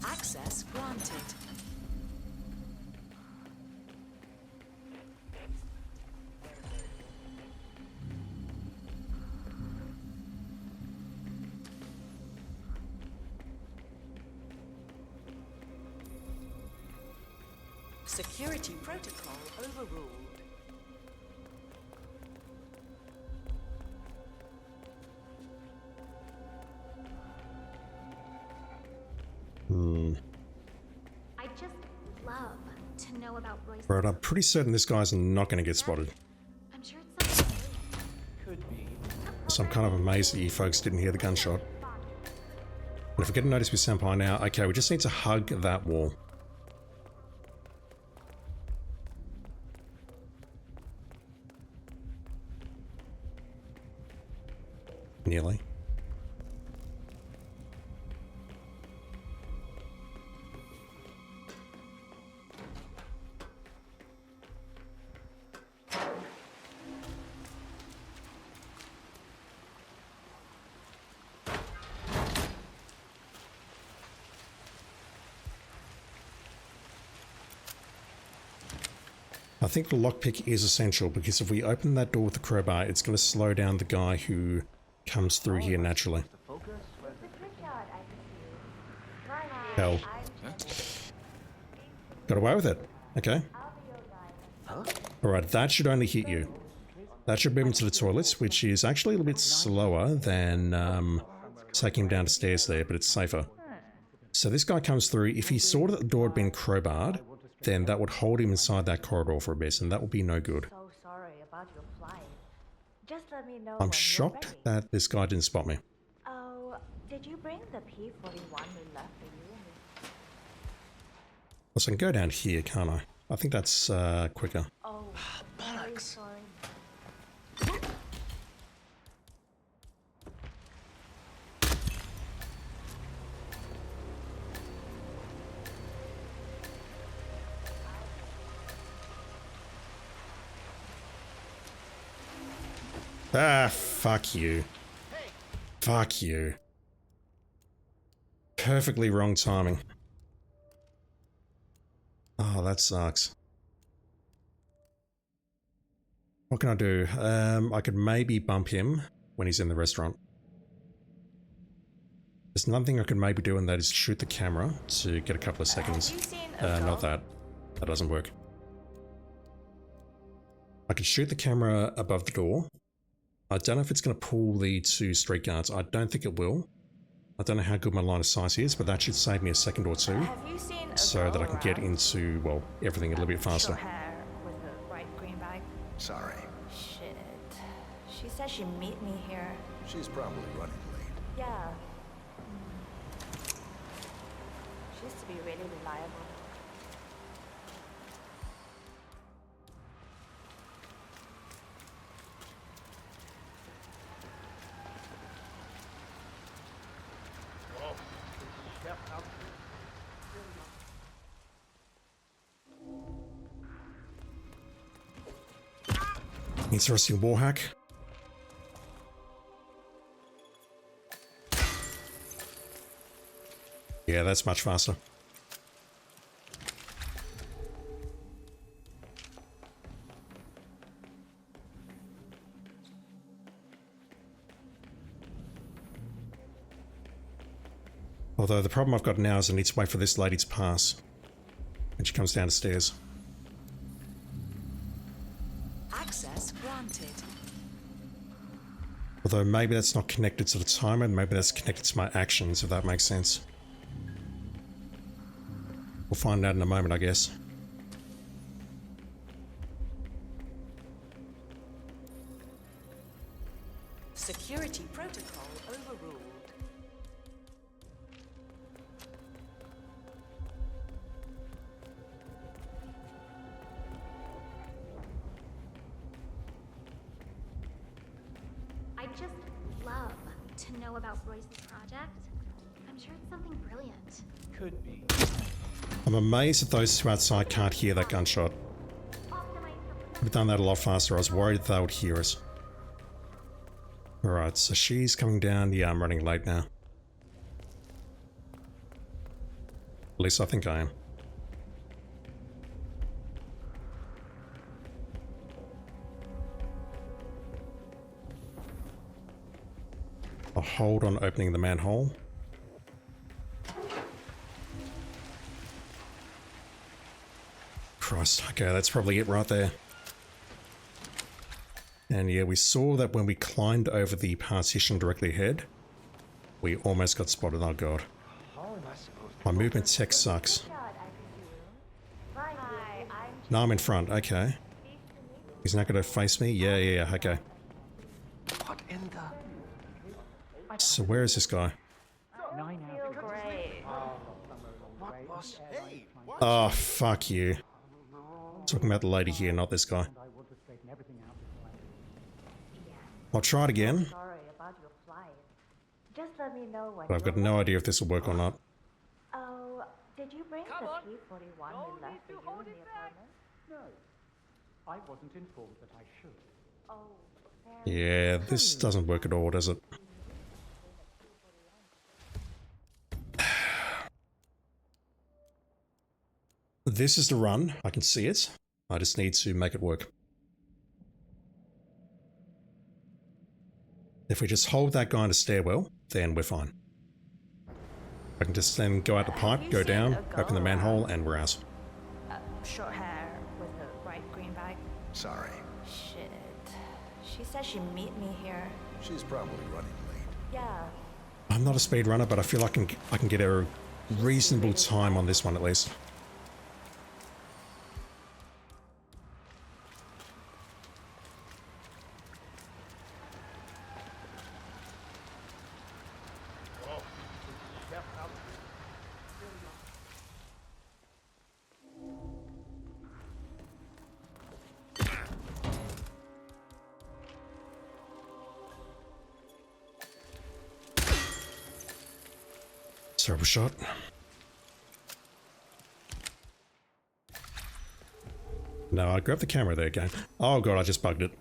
Access granted. Security protocol overruled. I just love to know about Royce. Right, I'm pretty certain this guy's not going to get spotted. I'm sure it's something. So I'm kind of amazed that you folks didn't hear the gunshot. And if we get a notice with Senpai now, okay, we just need to hug that wall. Nearly. think the lockpick is essential because if we open that door with the crowbar, it's going to slow down the guy who comes through here naturally. Hell. Got away with it. Okay. Alright, that should only hit you. That should move him to the toilets, which is actually a little bit slower than taking him down the stairs there, but it's safer. So this guy comes through. If he saw that the door had been crowbarred, then that would hold him inside that corridor for a bit, and that would be no good. So sorry about your flight. Just let me know I'm shocked that this guy didn't spot me. Oh, did you bring the P-41 we left for you? So I can go down here, can't I? I think that's quicker. Oh, very sorry. Ah, fuck you. Fuck you. Perfectly wrong timing. Oh, that sucks. What can I do? I could maybe bump him when he's in the restaurant. There's nothing I could maybe do, and that is shoot the camera to get a couple of seconds. Not that. That doesn't work. I can shoot the camera above the door. I don't know if it's going to pull the two street guards. I don't think it will. I don't know how good my line of sight is, but that should save me a second or two so that I can get into, well, everything a little bit faster. Hair with a bright green bag. Sorry. Shit. She said she'd meet me here. She's probably running late. Yeah. She used to be really reliable. Interesting wall hack. Yeah, that's much faster. Although the problem I've got now is I need to wait for this lady to pass when she comes down the stairs. Access granted. Although maybe that's not connected to the timer, maybe that's connected to my actions, if that makes sense. We'll find out in a moment, I guess. Security protocol overruled. I just love to know about Royce's project. I'm sure it's something brilliant. Could be. I'm amazed that those two outside can't hear that gunshot. Could have done that a lot faster. I was worried that they would hear us. Alright, so she's coming down. Yeah, I'm running late now. At least I think I am. I'll hold on opening the manhole. Christ, okay, that's probably it right there. And yeah, we saw that when we climbed over the partition directly ahead, we almost got spotted. Oh god. My movement tech sucks. No, I'm in front, okay. He's not gonna face me? Yeah, okay. What in the... So where is this guy? What was... Hey! Oh, fuck you. Talking about the lady here, not this guy. I'll try it again, Sorry about your flight. Just let me know when but I've got no idea if this will work or not. Oh, did you bring the P-41 we left for you in the apartment? No, I wasn't informed that I should. Oh, Yeah, this doesn't work at all, does it? This is the run. I can see it. I just need to make it work. If we just hold that guy in the stairwell, then we're fine. I can just then go out the pipe, go down, open the manhole, and we're out. Short hair with a bright green bag. Sorry. Shit. She said she'd meet me here. She's probably running late. Yeah. I'm not a speedrunner, but I feel like I can get a reasonable time on this one at least. Terrible shot. No, I grabbed the camera there again. Oh god, I just bugged it.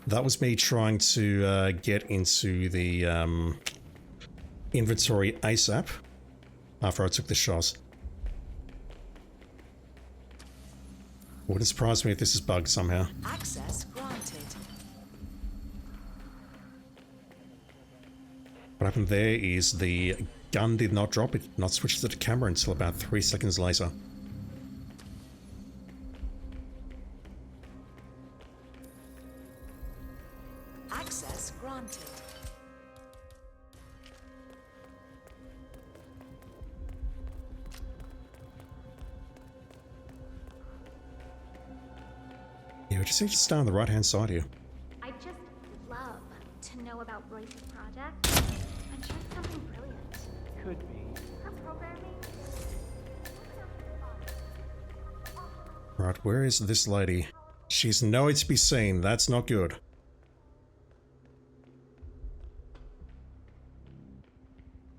That was me trying to get into the inventory ASAP after I took the shot. Wouldn't surprise me if this is bugged somehow. Access granted. What happened there is the gun did not drop, it did not switch to the camera until about 3 seconds later. Access granted. Yeah, we just need to stay on the right hand side here. I just love to know about Royce's project. I'm sure it's something brilliant. Could be. Her programming. Right, where is this lady? She's nowhere to be seen. That's not good.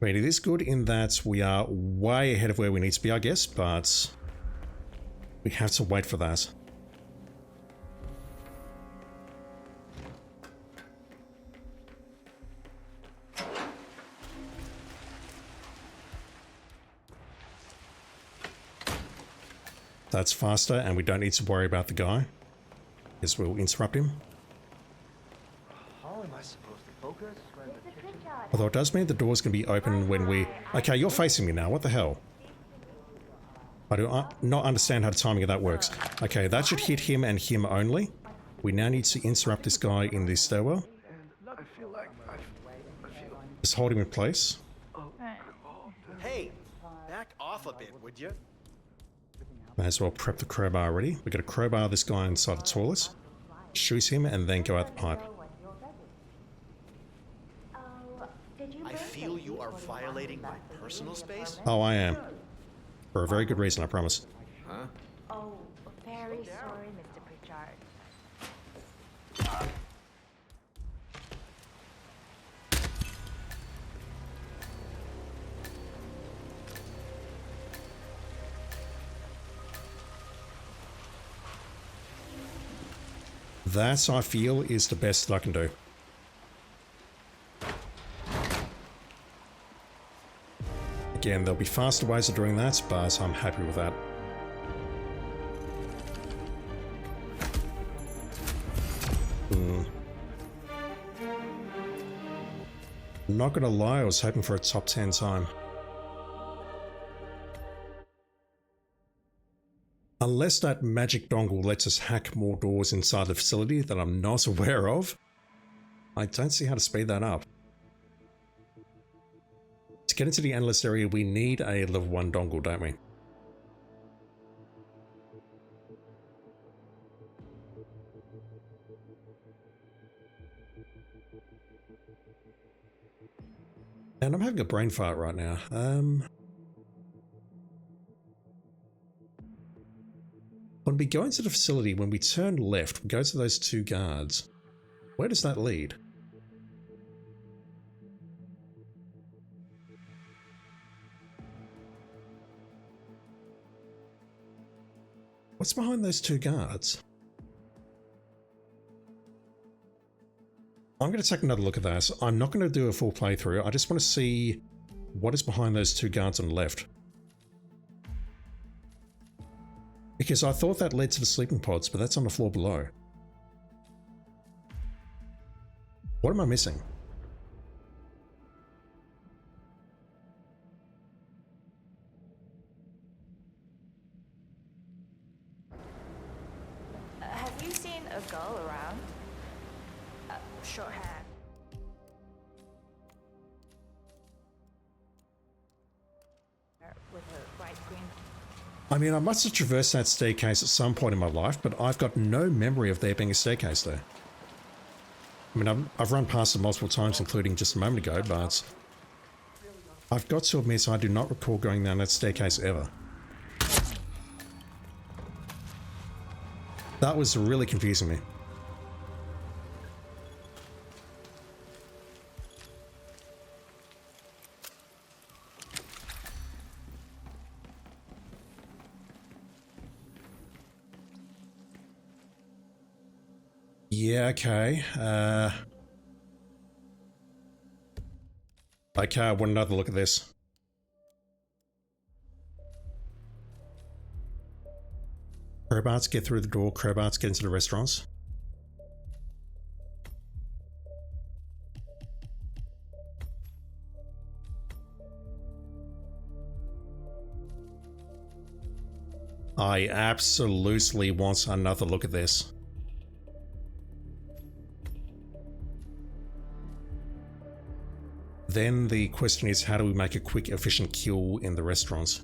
I mean, it is good in that we are way ahead of where we need to be, I guess, but we have to wait for that. That's faster, and we don't need to worry about the guy, because we'll interrupt him. How am I supposed to focus when the kitchen... Although it does mean the door's going to be open when we... Okay, you're facing me now. What the hell? I do not understand how the timing of that works. Okay, that should hit him and him only. We now need to interrupt this guy in the stairwell. I feel like I feel... Just hold him in place. Hey, back off a bit, would you? May as well prep the crowbar already. We're going to crowbar this guy inside the toilet, shoot him, and then go out the pipe. I feel you are violating my personal space. Oh, I am. For a very good reason, I promise. Huh? Oh, very sorry, Mr. Pritchard. That, I feel, is the best that I can do. Again, there'll be faster ways of doing that, but I'm happy with that. Not gonna lie, I was hoping for a top 10 time. Unless that magic dongle lets us hack more doors inside the facility that I'm not aware of, I don't see how to speed that up. To get into the endless area, we need a level 1 dongle, don't we? And I'm having a brain fart right now. When we go into the facility, when we turn left, we go to those 2 guards. Where does that lead? What's behind those 2 guards? I'm going to take another look at that. I'm not going to do a full playthrough. I just want to see what is behind those 2 guards on the left. Because I thought that led to the sleeping pods, but that's on the floor below. What am I missing? Have you seen a girl around? Short hair. With a bright green. I mean, I must have traversed that staircase at some point in my life, but I've got no memory of there being a staircase there. I mean, I've run past it multiple times, including just a moment ago, but I've got to admit I do not recall going down that staircase ever. That was really confusing me. Yeah, okay. Okay, I want another look at this. Crowbar to get through the door, crowbar to get into the restaurants. I absolutely want another look at this. Then the question is, how do we make a quick, efficient kill in the restaurants?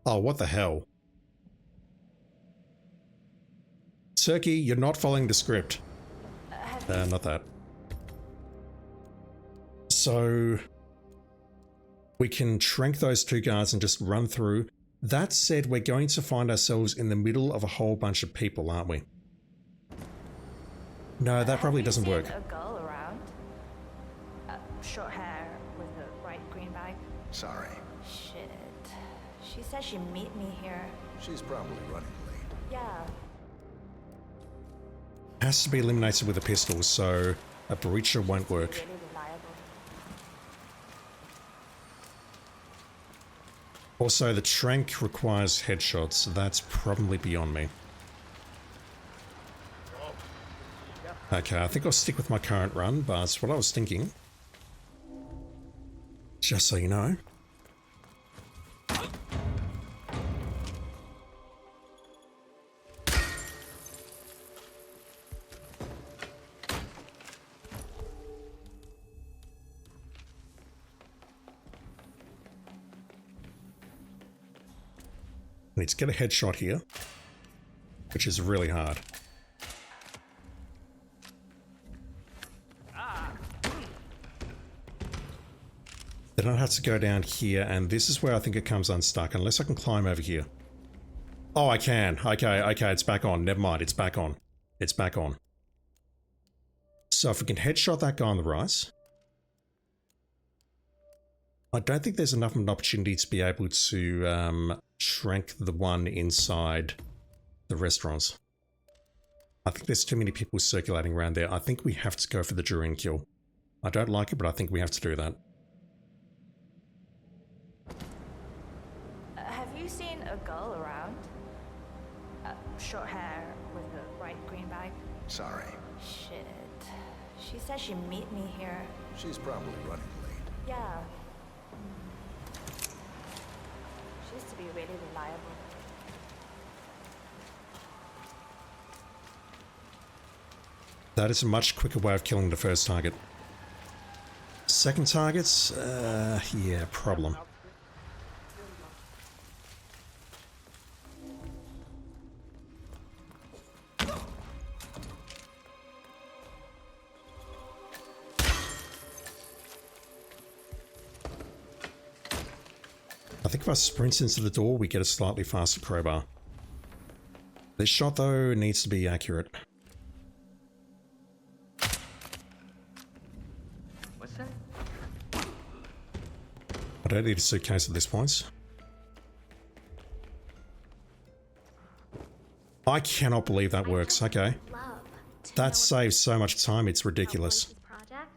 Oh, what the hell? Turkey, you're not following the script. Not that. So we can trank those two guards and just run through. That said, we're going to find ourselves in the middle of a whole bunch of people, aren't we? No, that probably doesn't work. A girl around? Short hair with a bright green bag. Sorry. Shit. She said she'd meet me here. She's probably running late. Yeah. Has to be eliminated with a pistol, so a breacher won't work. Really reliable. Also, the trank requires headshots, so that's probably beyond me. Okay, I think I'll stick with my current run, but it's what I was thinking. Just so you know. I need to get a headshot here, which is really hard. Then I'll have to go down here, and this is where I think it comes unstuck, unless I can climb over here. Oh, I can. Okay, it's back on. Never mind, it's back on. It's back on. So if we can headshot that guy on the right. I don't think there's enough of an opportunity to be able to trank the one inside the restaurants. I think there's too many people circulating around there. I think we have to go for the Durin kill. I don't like it, but I think we have to do that. Have you seen a girl around? Short hair with a bright green bag. Sorry. Shit. She said she'd meet me here. She's probably running late. Yeah. She used to be really reliable. That is a much quicker way of killing the first target. Second targets? Yeah, problem. I think if I sprint into the door, we get a slightly faster crowbar. This shot, though, needs to be accurate. What's that? I don't need a suitcase at this point. I cannot believe that works. Okay. That saves so much time, it's ridiculous. Project.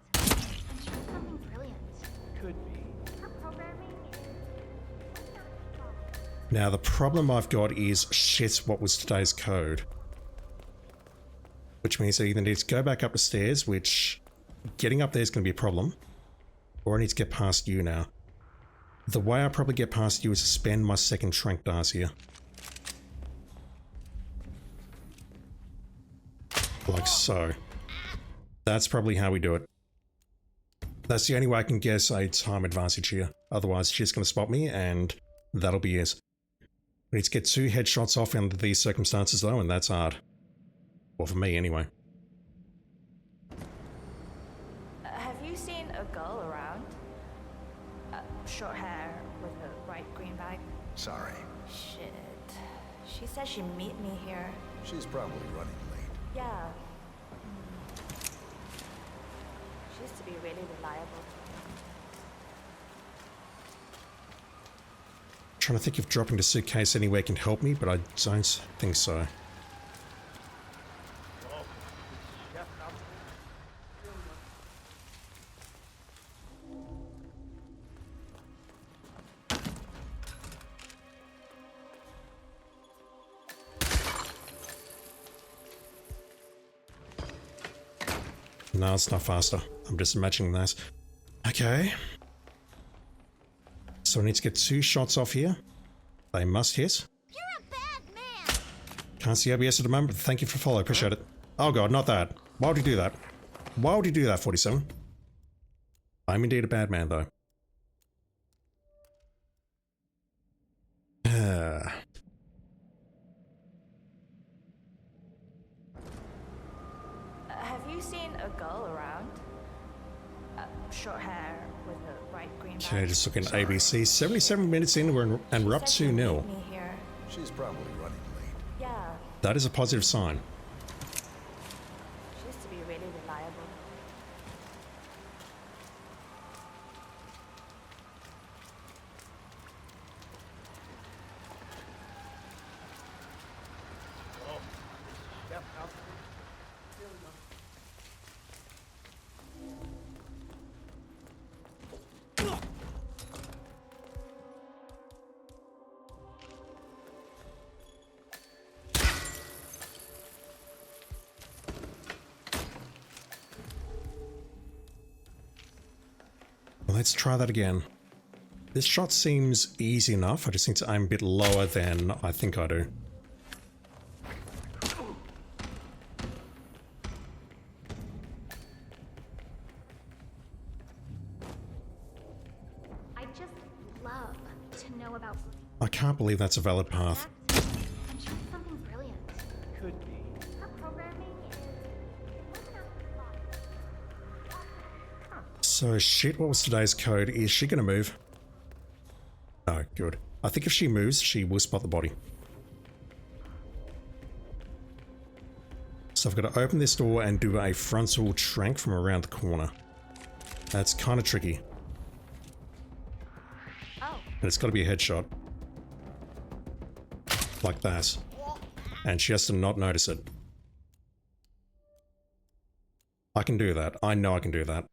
Now the problem I've got is, shit, what was today's code? Which means I either need to go back up the stairs, which getting up there is going to be a problem, or I need to get past you now. The way I probably get past you is to spend my second trank dice here. Like so. That's probably how we do it. That's the only way I can guess a time advantage here. Otherwise she's going to spot me and that'll be it. We need to get 2 headshots off under these circumstances though, and that's hard. Well, for me anyway. Have you seen a girl around? Short hair with a bright green bag? Sorry. Shit. She said she'd meet me here. She's probably running late. Yeah. She used to be really reliable. Trying to think if dropping the suitcase anywhere can help me, but I don't think so. No, it's not faster. I'm just imagining that. Okay. So I need to get 2 shots off here. They must hit. You're a bad man. Can't see OBS at the moment, but thank you for follow. Appreciate it. Oh god, not that. Why would you do that? Why would you do that, 47? I'm indeed a bad man, though. Have you seen a girl around? Short hair with a bright green bag. Okay, just looking at ABC. 77 minutes in, and we're up 2-0. She's probably running late. Yeah. That is a positive sign. She used to be really reliable. Let's try that again. This shot seems easy enough. I just need to aim a bit lower than I think I do. I just love to know about. I can't believe that's a valid path. I'm sure it's something brilliant. Could be. Her programming is. It wasn't afterthought. So shit, what was today's code? Is she gonna move? No, good. I think if she moves, she will spot the body. So I've got to open this door and do a frontal trank from around the corner. That's kind of tricky. Oh. And it's got to be a headshot. Like that. And she has to not notice it. I can do that. I know I can do that.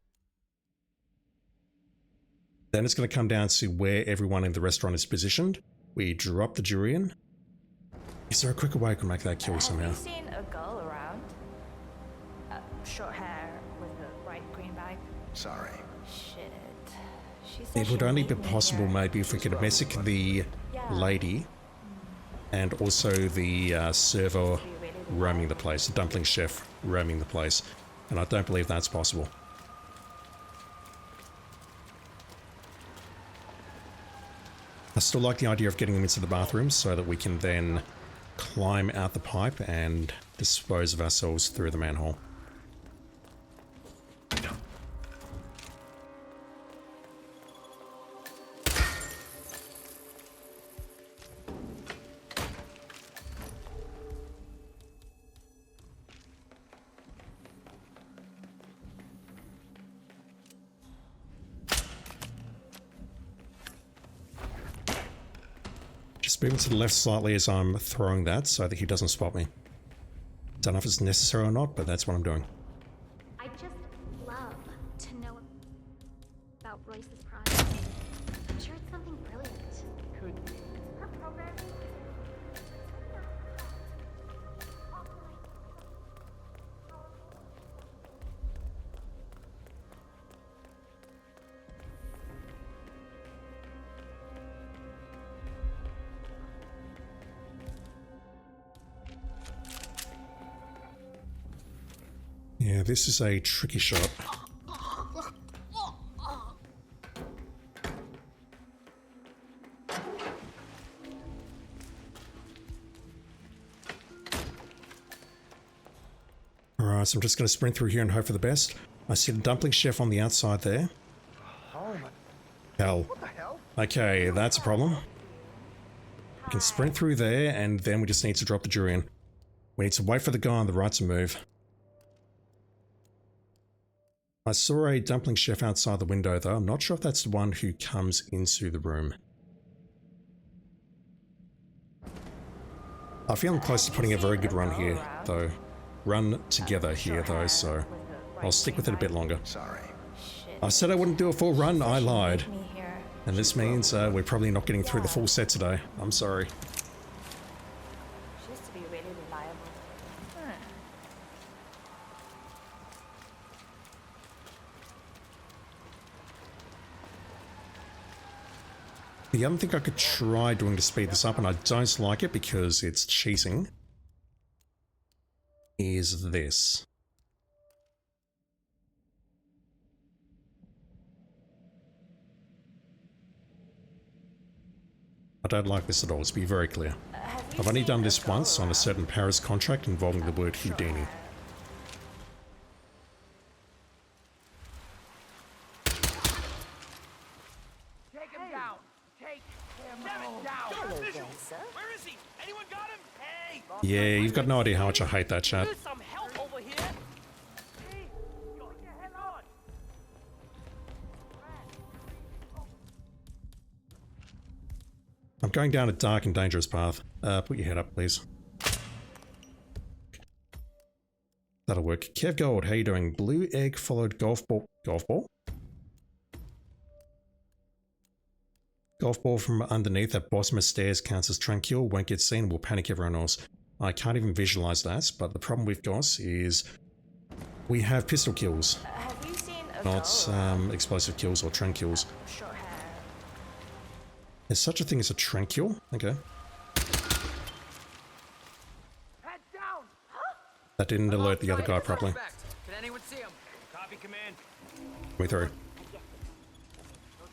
Then it's going to come down to where everyone in the restaurant is positioned. We drop the durian. Is there a quicker way I can make that kill somehow? Have you seen a girl around? Short hair with a bright green bag? Sorry. Shit. She said It would she'd only be meet me possible here. maybe if we could messic the lady and also the server roaming the place, the dumpling chef roaming the place. And I don't believe that's possible. I still like the idea of getting them into the bathroom so that we can then climb out the pipe and dispose of ourselves through the manhole. Just moving to the left slightly as I'm throwing that so that he doesn't spot me. Don't know if it's necessary or not, but that's what I'm doing. I just love to know about Royce's project. I'm sure it's something brilliant. Could be. Her programming Yeah, this is a tricky shot. Alright, so I'm just going to sprint through here and hope for the best. I see the dumpling chef on the outside there. Hell. Okay, that's a problem. We can sprint through there, and then we just need to drop the durian. We need to wait for the guy on the right to move. I saw a dumpling chef outside the window, though. I'm not sure if that's the one who comes into the room. I feel I'm close to putting a very good run here, though. Run together here, though, so I'll stick with it a bit longer. Sorry. I said I wouldn't do a full run, I lied. And this means we're probably not getting through the full set today. I'm sorry. She used to be really reliable. The other thing I could try doing to speed this up, and I don't like it because it's cheating, is this. I don't like this at all, to be very clear. I've only done this once on a certain Paris contract involving the word Houdini. Take him down. Take him down. Where is he? Anyone got him? Hey. Yeah, you've got no idea how much I hate that chat. Some help over here. Hey, put your head on. I'm going down a dark and dangerous path. Put your head up, please. That'll work. Kev Gold, how you doing? Blue egg followed golf ball. Golf ball? Golf ball from underneath that bottom of stairs counts as tranquil, won't get seen, will panic everyone else. I can't even visualize that, but the problem we've got is we have pistol kills, Have you seen a not explosive kills or trank kills. short hair? There's such a thing as a trank kill? Okay. Head down. That didn't alert the other guy properly. Can anyone see him? Copy, command. Way through. No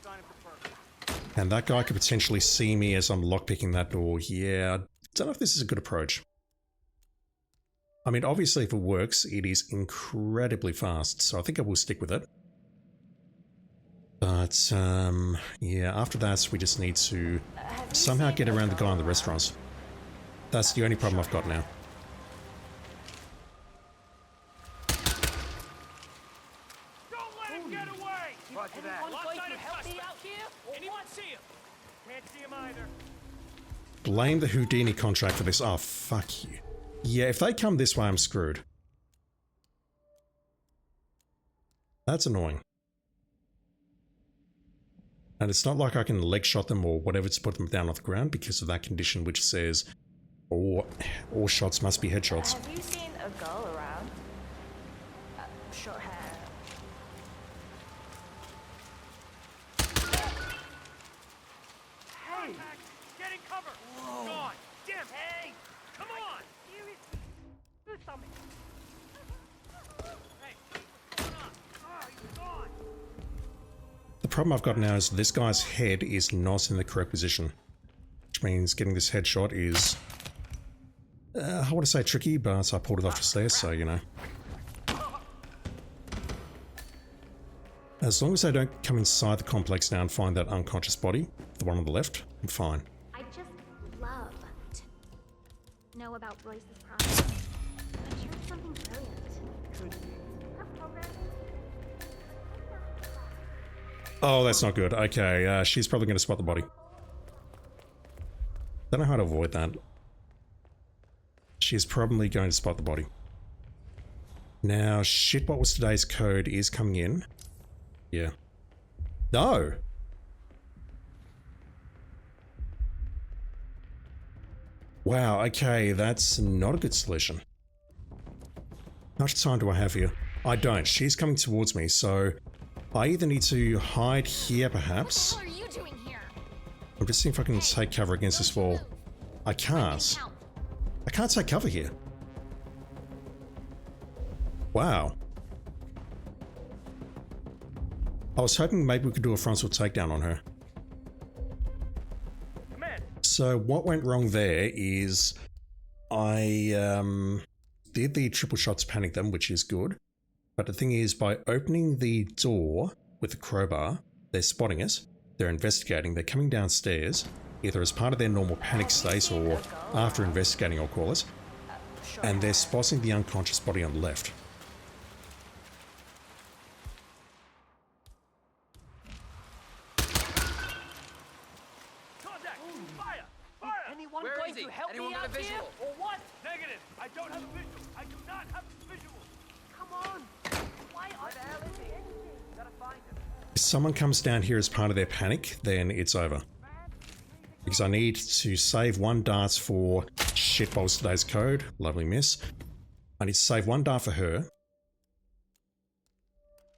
sign of the perk. And that guy could potentially see me as I'm lockpicking that door. Yeah, I don't know if this is a good approach. I mean, obviously if it works, it is incredibly fast, so I think I will stick with it. But, yeah, after that, we just need to somehow get around the guy in the restaurants. That's the only problem I've got now. Don't let him get away. Roger that. Lost sight of suspect. Anyone see him? Can't see him either. Blame the Houdini contract for this. Oh, fuck you. Yeah, if they come this way, I'm screwed. That's annoying. And it's not like I can leg shot them or whatever to put them down off the ground because of that condition which says all shots must be headshots. Have you seen a girl around? Short hair. Hey! Getting cover! Gone! Damn! Hey! Come on! Seriously! Do something! Hey! What's going on? Oh, he's gone! The problem I've got now is this guy's head is not in the correct position. Which means getting this headshot is... I want to say tricky, but I pulled it off just there, so you know. As long as they don't come inside the complex now and find that unconscious body, the one on the left, I'm fine. I just love to know about Royce's project. I'm sure it's something brilliant. Oh, that's not good. Okay, she's probably going to spot the body. Don't know how to avoid that. She's probably going to spot the body. Now, shit, what was today's code is coming in. Yeah. No! Wow, okay, that's not a good solution. How much time do I have here? I don't. She's coming towards me, so I either need to hide here, perhaps. What the hell are you doing here? I'm just seeing if I can take cover against this wall. I can't. I can't take cover here. Wow. I was hoping maybe we could do a frontal takedown on her. So what went wrong there is I did the triple shots panic them, which is good. But the thing is, by opening the door with the crowbar, they're spotting us, they're investigating, they're coming downstairs, either as part of their normal panic state or after investigating, I'll call it, and they're spotting the unconscious body on the left. Anyone going to help me out here? Or what? Negative. I don't have a visual. I do not have a visual. Come on. Why are the hell is he? Gotta find him. If someone comes down here as part of their panic, then it's over. Because I need to save 1 dart for shitballs today's code. Lovely miss. I need to save 1 dart for her.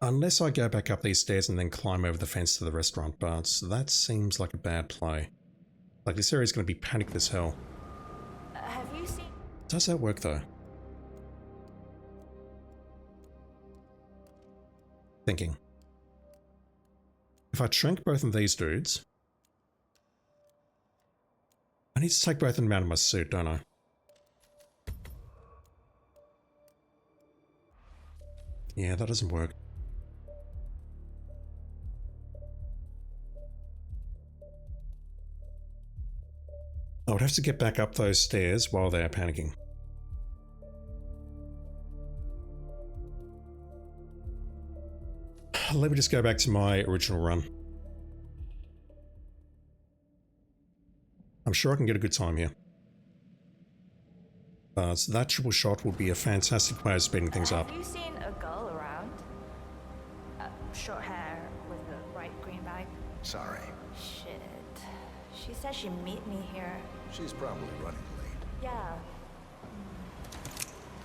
Unless I go back up these stairs and then climb over the fence to the restaurant, but that seems like a bad play. Like, this area is going to be panicked as hell. Have you seen... Does that work though? Thinking. If I shrink both of these dudes... I need to take both of them out of my suit, don't I? Yeah, that doesn't work. I would have to get back up those stairs while they are panicking. Let me just go back to my original run. I'm sure I can get a good time here. But that triple shot would be a fantastic way of speeding things up. Have you seen a girl around? Short hair with a bright green bag? Sorry. Shit. She said she'd meet me here. She's probably running late. Yeah.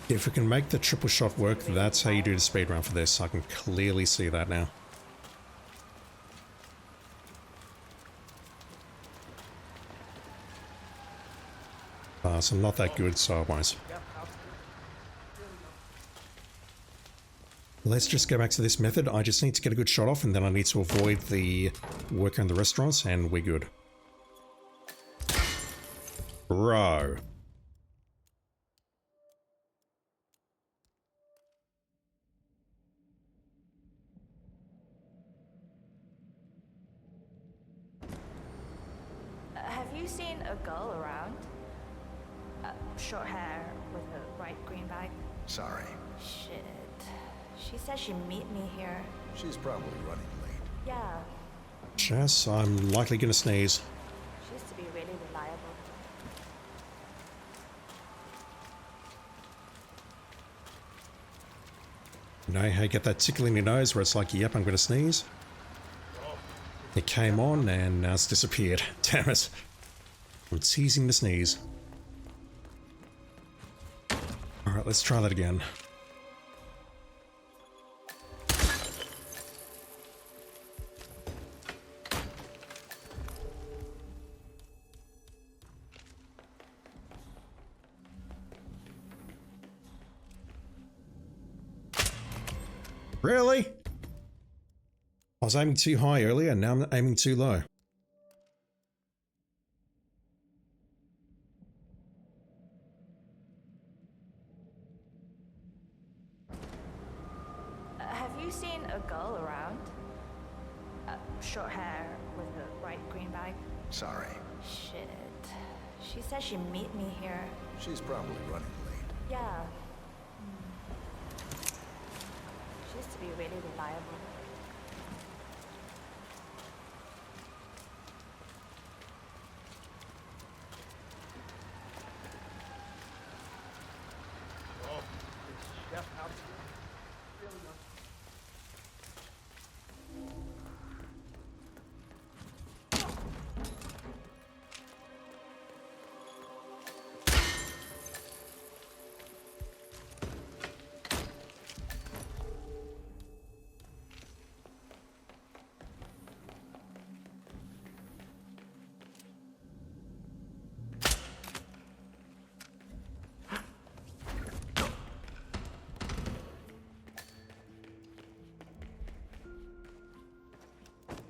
If we can make the triple shot work, that's how you do the speed run for this. I can clearly see that now. So I'm not that good, so I won't. Let's just go back to this method. I just need to get a good shot off, and then I need to avoid the worker in the restaurants, and we're good. Bro. Have you seen a girl around? Short hair with a bright green bag? Sorry. Shit. She said she'd meet me here. She's probably running late. Yeah. Jess, I'm likely gonna sneeze. She used to be really reliable. You know how you get that tickle in your nose where it's like, yep, I'm gonna sneeze? It came on and now it's disappeared. Damn it. I'm teasing the sneeze. Alright, let's try that again. Really? I was aiming too high earlier and now I'm aiming too low. Have you seen a girl around? Short hair with a bright green bag? Sorry. Shit. She said she'd meet me here. She's probably running late. Yeah. She used to be really reliable.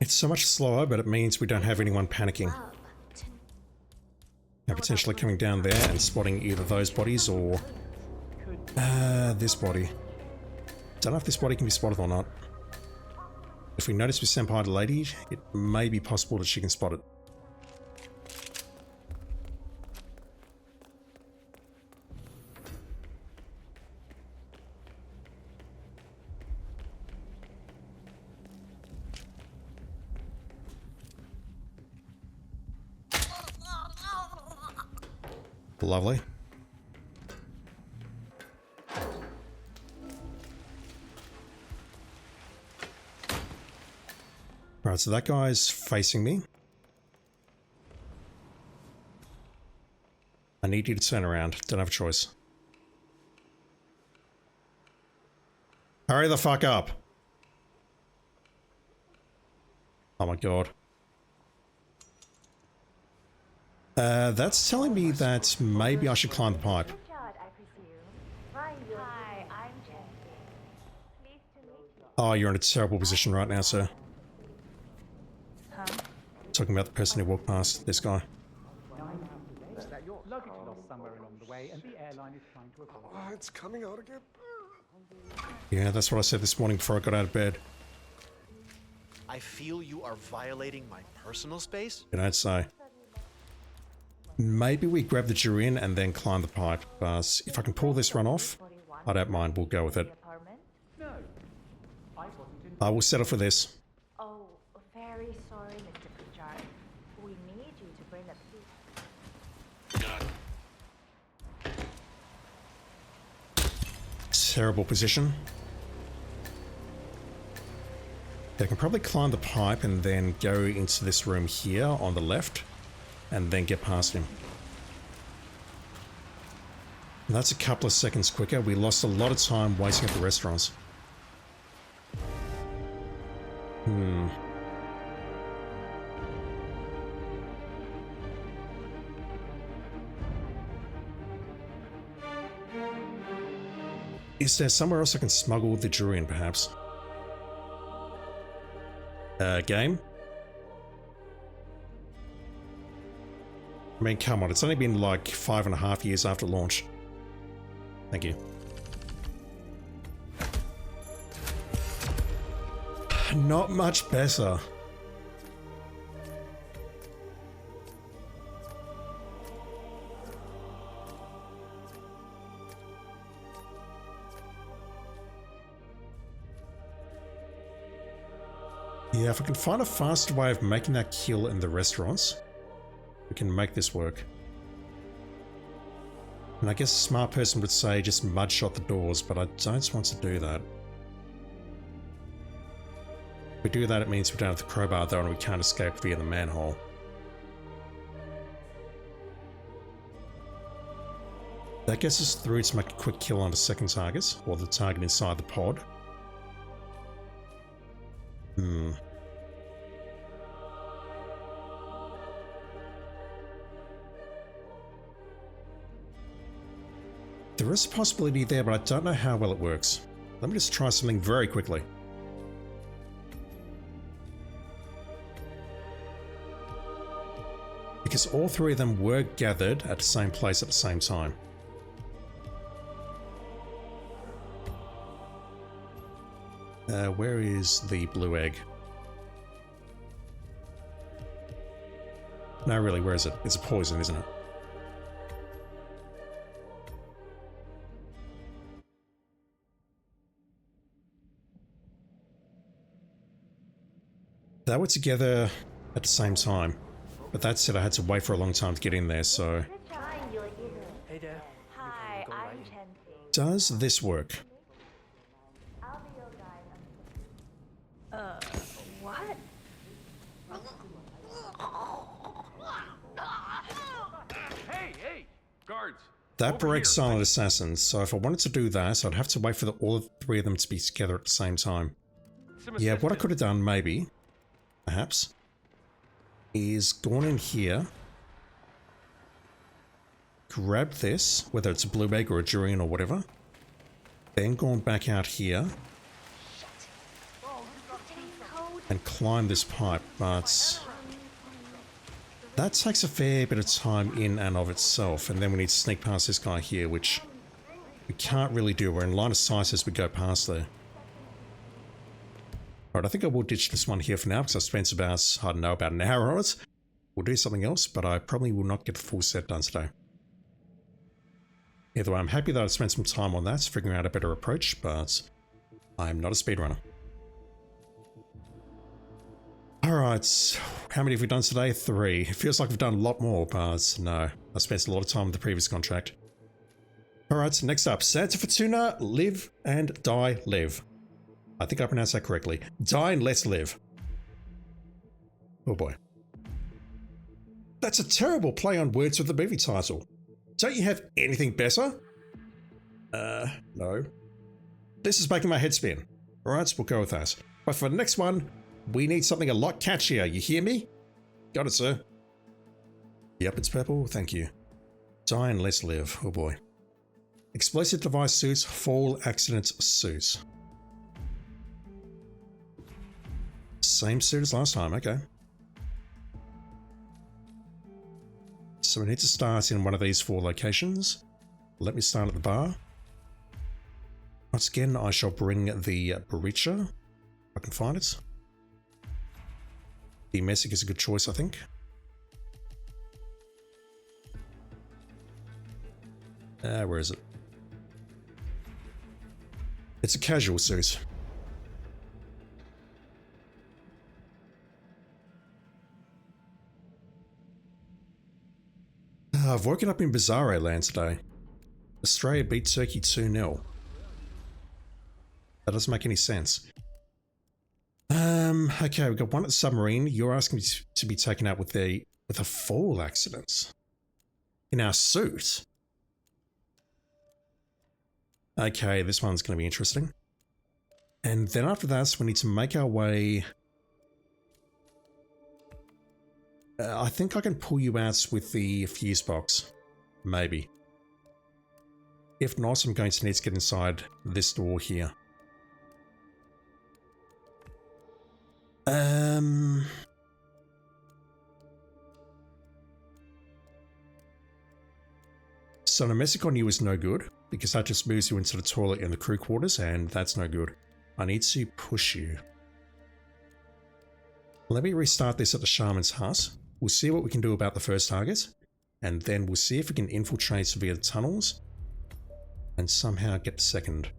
It's so much slower, but it means we don't have anyone panicking. Now potentially coming down there and spotting either those bodies or this body. Don't know if this body can be spotted or not. If we notice with Senpai the lady, it may be possible that she can spot it. Lovely. Right, so that guy's facing me. I need you to turn around. Don't have a choice. Hurry the fuck up. Oh my god. That's telling me that maybe I should climb the pipe. Oh, you're in a terrible position right now, sir. Talking about the person who walked past this guy. Oh, it's coming out again. Yeah, that's what I said this morning before I got out of bed. I feel you are violating my personal space. You don't say. Maybe we grab the durian and then climb the pipe, but if I can pull this run off, I don't mind, we'll go with it. I will settle for this. Oh, very sorry, Mr. Pritchard. We need you to bring a Terrible position. I can probably climb the pipe and then go into this room here on the left and then get past him. And that's a couple of seconds quicker. We lost a lot of time waiting at the restaurants. Is there somewhere else I can smuggle the durian, perhaps? Game? I mean, come on, it's only been like 5.5 years after launch. Thank you. Not much better. Yeah, if I can find a faster way of making that kill in the restaurants, we can make this work. And I guess a smart person would say just mudshot the doors, but I don't want to do that. If we do that, it means we're down at the crowbar though and we can't escape via the manhole. That gets us through to make a quick kill on the second target, or the target inside the pod. There is a possibility there, but I don't know how well it works. Let me just try something very quickly. Because all three of them were gathered at the same place at the same time. Where is the blue egg? No, really, where is it? It's a poison, isn't it? They were together at the same time, but that said I had to wait for a long time to get in there, so... Hey there. Hi, I'm Chongqing. Does this work? I'll be your guide. What? Hey, guards. That breaks silent assassins, so if I wanted to do that, I'd have to wait for all three of them to be together at the same time. Yeah, what I could have done, maybe, perhaps, is gone in here, grabbed this, whether it's a blue egg or a durian or whatever, then gone back out here. Code and climb this pipe, but that takes a fair bit of time in and of itself, and then we need to sneak past this guy here, which we can't really do. We're in line of sight as we go past there. Alright, I think I will ditch this one here for now, because I've spent about, I don't know, about an hour on it. We'll do something else, but I probably will not get the full set done today. Either way, I'm happy that I spent some time on that, figuring out a better approach, but I'm not a speedrunner. Alright, how many have we done today? 3. It feels like we've done a lot more, but no. I spent a lot of time with the previous contract. Alright, so next up, Santa Fortuna, live and die, live. I think I pronounced that correctly. Die and let's live. Oh boy. That's a terrible play on words with the movie title. Don't you have anything better? No. This is making my head spin. Alright, we'll go with that. But for the next one, we need something a lot catchier, you hear me? Got it, sir. Yep, it's purple, thank you. Die and let's live, oh boy. Explosive device suits, fall accident suits. Same suit as last time, okay. So we need to start in one of these 4 locations. Let me start at the bar. Once again, I shall bring the Breacher, if I can find it. The Messick is a good choice, I think. Where is it? It's a casual suit. I've woken up in Bizarro land today. Australia beat Turkey 2-0. That doesn't make any sense. Okay, we've got one at the submarine. You're asking me to be taken out with a fall accident. In our suit? Okay, this one's going to be interesting. And then after that, we need to make our way... I think I can pull you out with the fuse box. Maybe. If not, I'm going to need to get inside this door here. So the message on you is no good, because that just moves you into the toilet in the crew quarters, and that's no good. I need to push you. Let me restart this at the Shaman's hut. We'll see what we can do about the first target, and then we'll see if we can infiltrate via the tunnels and somehow get the second.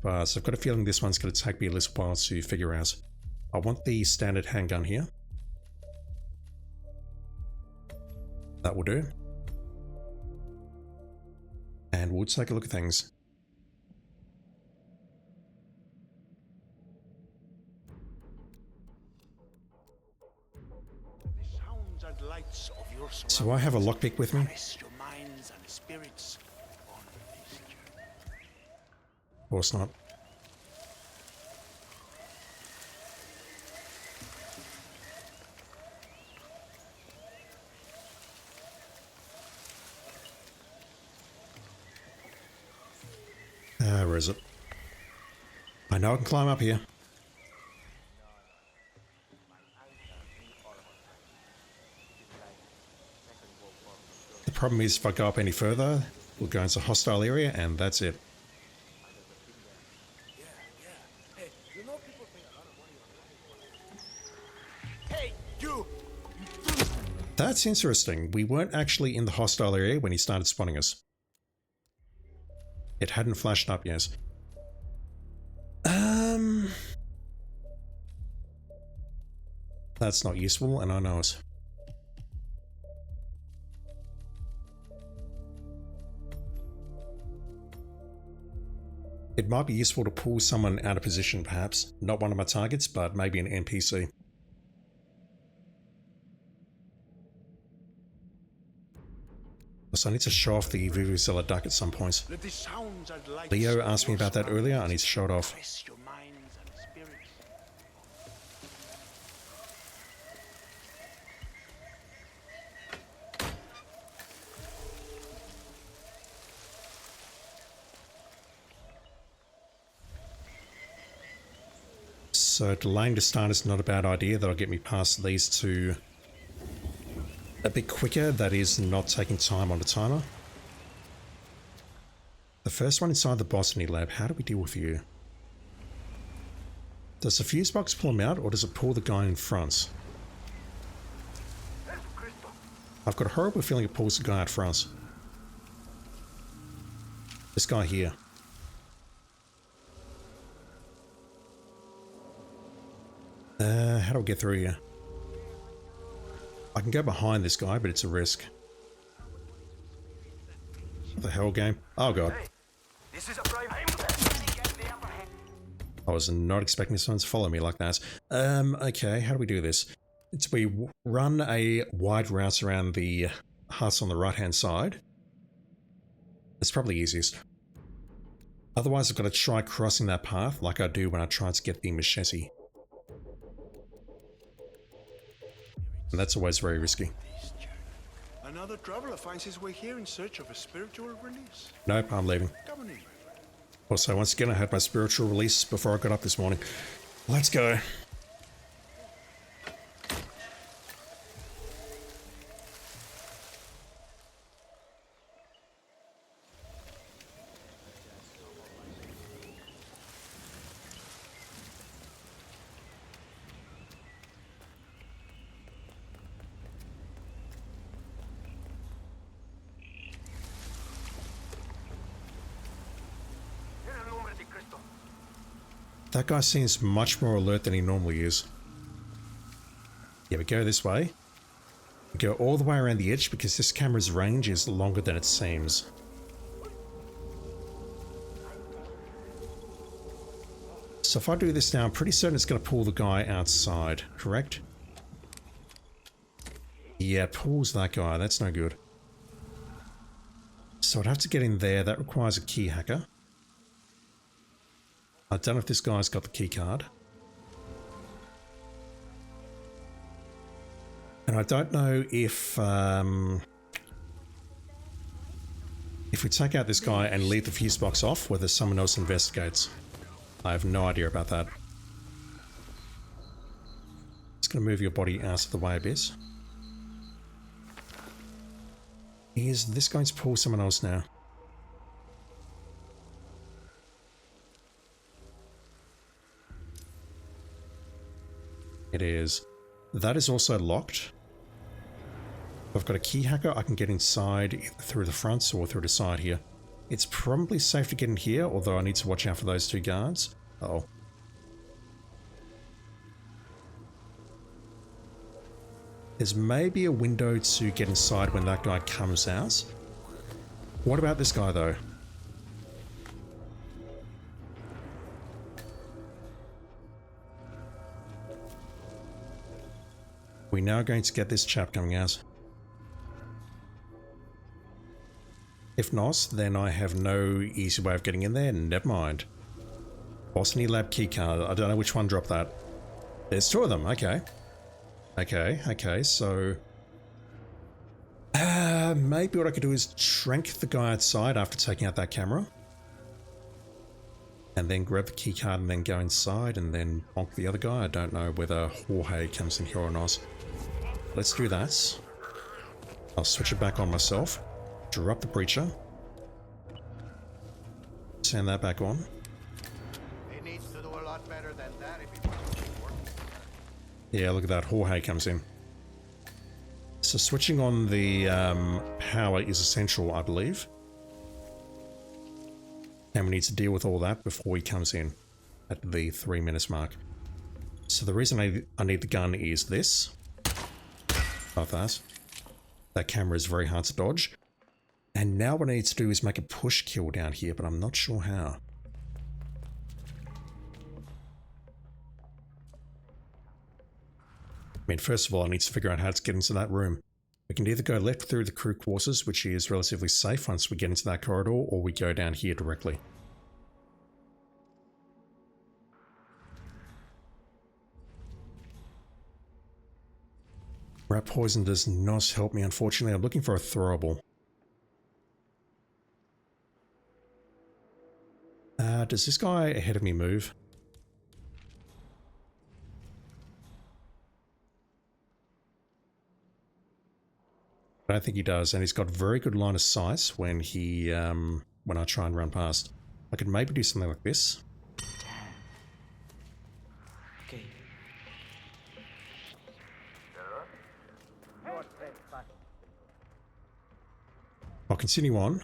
But I've got a feeling this one's going to take me a little while to figure out. I want the standard handgun here. That will do. And we'll take a look at things. So I have a lockpick with me. Of course not. Where is it? I know I can climb up here. The problem is if I go up any further, we'll go into a hostile area and that's it. That's interesting. We weren't actually in the hostile area when he started spawning us. It hadn't flashed up yet. That's not useful, and I know it. It might be useful to pull someone out of position, perhaps. Not one of my targets, but maybe an NPC. So I need to show off the Vuvuzela duck at some point. Leo asked me about that earlier, I need to show it off. So delaying the start is not a bad idea. That'll get me past these two a bit quicker. That is not taking time on the timer. The first one inside the botany lab, how do we deal with you? Does the fuse box pull him out, or does it pull the guy in front? I've got a horrible feeling it pulls the guy out front. This guy here. How do I get through here? I can go behind this guy, but it's a risk. What the hell, game? Oh god. I was not expecting someone to follow me like that. Okay, how do we do this? It's we run a wide route around the huts on the right-hand side. It's probably easiest. Otherwise, I've got to try crossing that path like I do when I try to get the machete. And that's always very risky. Another traveler finds his way here in search of a spiritual release. Nope, I'm leaving. Also, once again, I had my spiritual release before I got up this morning. Let's go. That guy seems much more alert than he normally is. Yeah, we go this way. We go all the way around the edge because this camera's range is longer than it seems. So if I do this now, I'm pretty certain it's going to pull the guy outside, correct? Yeah, it pulls that guy. That's no good. So I'd have to get in there. That requires a key hacker. I don't know if this guy's got the key card. And I don't know if we take out this guy and leave the fuse box off, whether someone else investigates. I have no idea about that. Just going to move your body out of the way a bit. Is this going to pull someone else now? It is. That is also locked. If I've got a key hacker, I can get inside either through the front or through the side here. It's probably safe to get in here, although I need to watch out for those two guards. Uh-oh. There's maybe a window to get inside when that guy comes out. What about this guy, though? We're now going to get this chap coming out. If not, then I have no easy way of getting in there. Never mind. Botany Lab keycard. I don't know which one dropped that. There's two of them. Okay. Okay, so... maybe what I could do is trank the guy outside after taking out that camera. And then grab the keycard and then go inside and then bonk the other guy. I don't know whether Jorge comes in here or not. Let's do that. I'll switch it back on myself. Drop the breacher. Turn that back on. It needs to do a lot better than that if it wants to work. Yeah, look at that. Jorge comes in. So switching on the power is essential, I believe. And we need to deal with all that before he comes in at the 3 minutes mark. So the reason I need the gun is this. Not that. That camera is very hard to dodge. And now what I need to do is make a push kill down here, but I'm not sure how. I mean, first of all, I need to figure out how to get into that room. We can either go left through the crew quarters, which is relatively safe once we get into that corridor, or we go down here directly. Rat poison does not help me, unfortunately. I'm looking for a throwable. Does this guy ahead of me move? I don't think he does, and he's got very good line of sight when he when I try and run past. I could maybe do something like this. Okay. I'll continue on.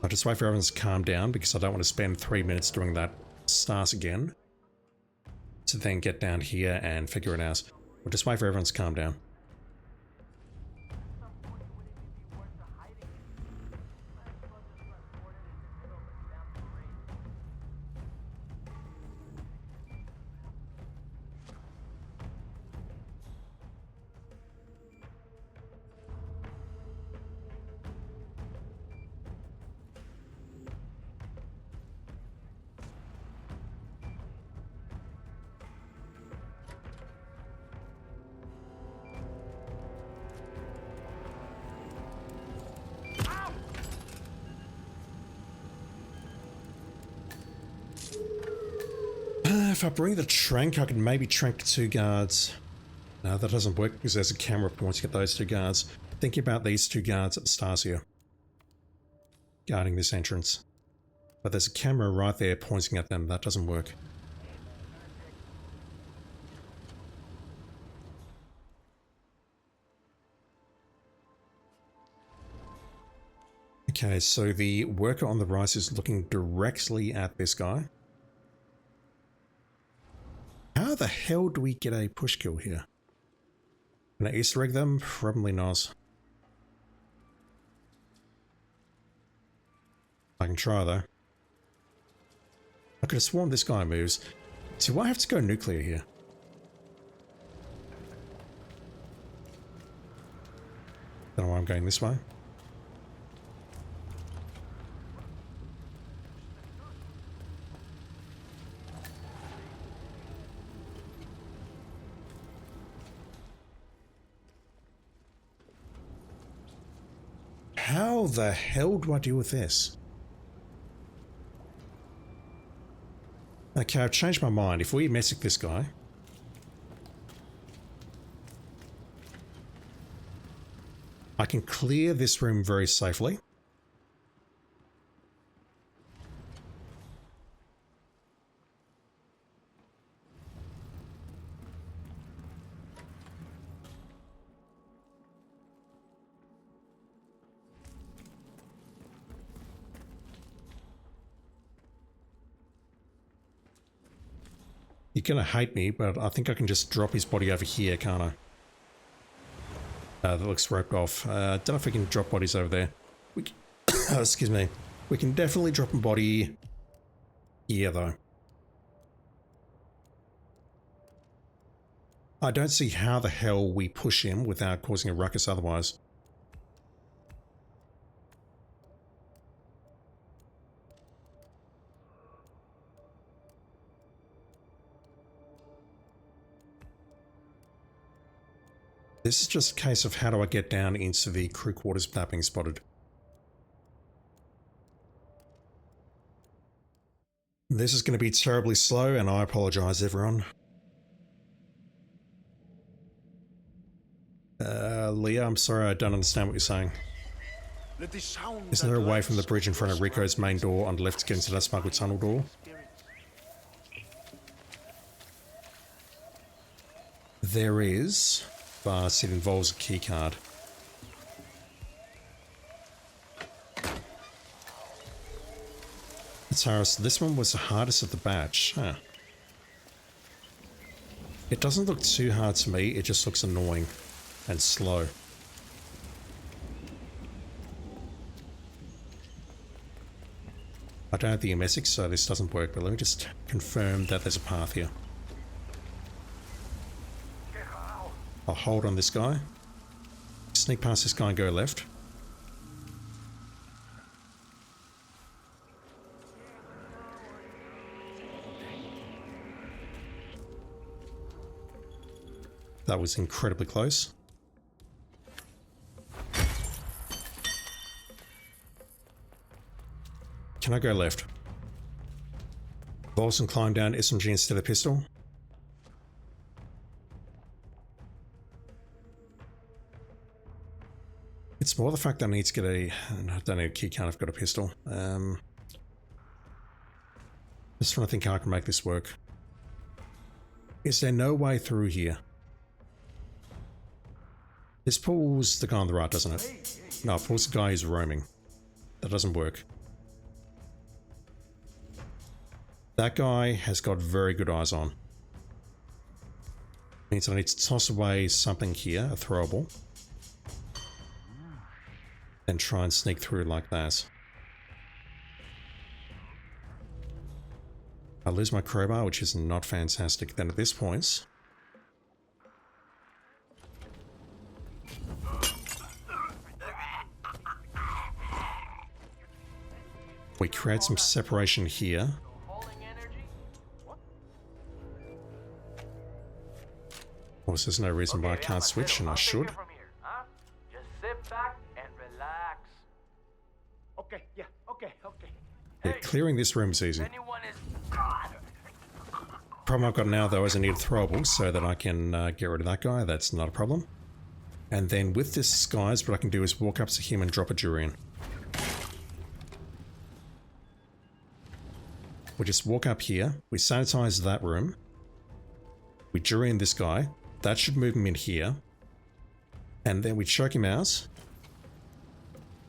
I'll just wait for everyone to calm down because I don't want to spend 3 minutes doing that start again. To then get down here and figure it out. We'll just wait for everyone to calm down. If I bring the trank, I can maybe trank 2 guards. No, that doesn't work because there's a camera pointing at those 2 guards. Thinking about these 2 guards at the stars here. Guarding this entrance. But there's a camera right there pointing at them. That doesn't work. Okay, so the worker on the right is looking directly at this guy. How the hell do we get a push kill here? Can I Easter egg them? Probably not. I can try though. I could have sworn this guy moves. Do I have to go nuclear here? Don't know why I'm going this way. How the hell do I deal with this? Okay, I've changed my mind. If we messick this guy... I can clear this room very safely. You're gonna hate me, but I think I can just drop his body over here, can't I? That looks roped off. Don't know if we can drop bodies over there. We can excuse me. We can definitely drop a body here, though. I don't see how the hell we push him without causing a ruckus otherwise. This is just a case of how do I get down into the crew quarters without being spotted. This is going to be terribly slow, and I apologize, everyone. Leah, I'm sorry, I don't understand what you're saying. Isn't there a way from the bridge in front of Rico's main door on the left to get into that smuggled tunnel door? There is, but it involves a keycard. Taurus, this one was the hardest of the batch. Huh. It doesn't look too hard to me, it just looks annoying and slow. I don't have the MSX, so this doesn't work, but let me just confirm that there's a path here. I'll hold on this guy, sneak past this guy and go left. That was incredibly close. Can I go left? Bolson climb down SMG instead of pistol. It's more the fact that I need to get a... I don't need a key card, I've got a pistol. Just trying to think how I can make this work. Is there no way through here? This pulls the guy on the right, doesn't it? No, it pulls the guy who's roaming. That doesn't work. That guy has got very good eyes on. Means I need to toss away something here, a throwable. And try and sneak through like that. I lose my crowbar, which is not fantastic. Then at this point, we create some separation here. Of course, there's no reason why I can't switch, and I should. Just sit back and relax. Okay, yeah, okay. Yeah, clearing this room is easy. Problem I've got now, though, is I need a throwable so that I can get rid of that guy. That's not a problem. And then with this disguise, what I can do is walk up to him and drop a durian. We just walk up here, we sanitize that room, we durian this guy, that should move him in here, and then we choke him out,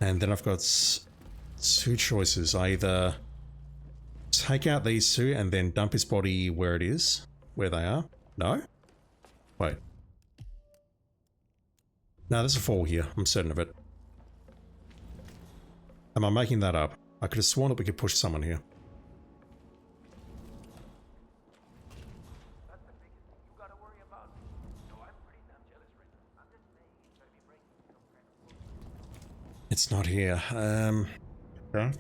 and then I've got two choices. I either take out these two and then dump his body where it is, where they are. No? Wait. No, there's a fall here, I'm certain of it. Am I making that up? I could have sworn that we could push someone here. It's not here. Okay.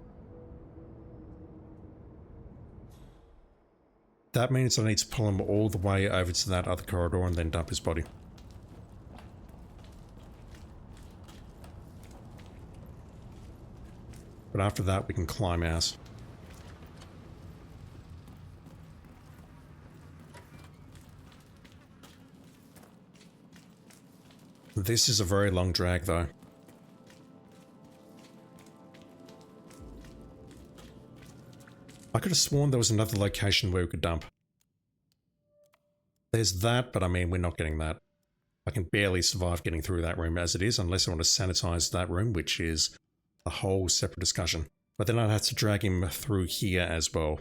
That means I need to pull him all the way over to that other corridor and then dump his body. But after that, we can climb out. This is a very long drag, though. I could have sworn there was another location where we could dump. There's that, but I mean, we're not getting that. I can barely survive getting through that room as it is, unless I want to sanitize that room, which is a whole separate discussion. But then I'd have to drag him through here as well,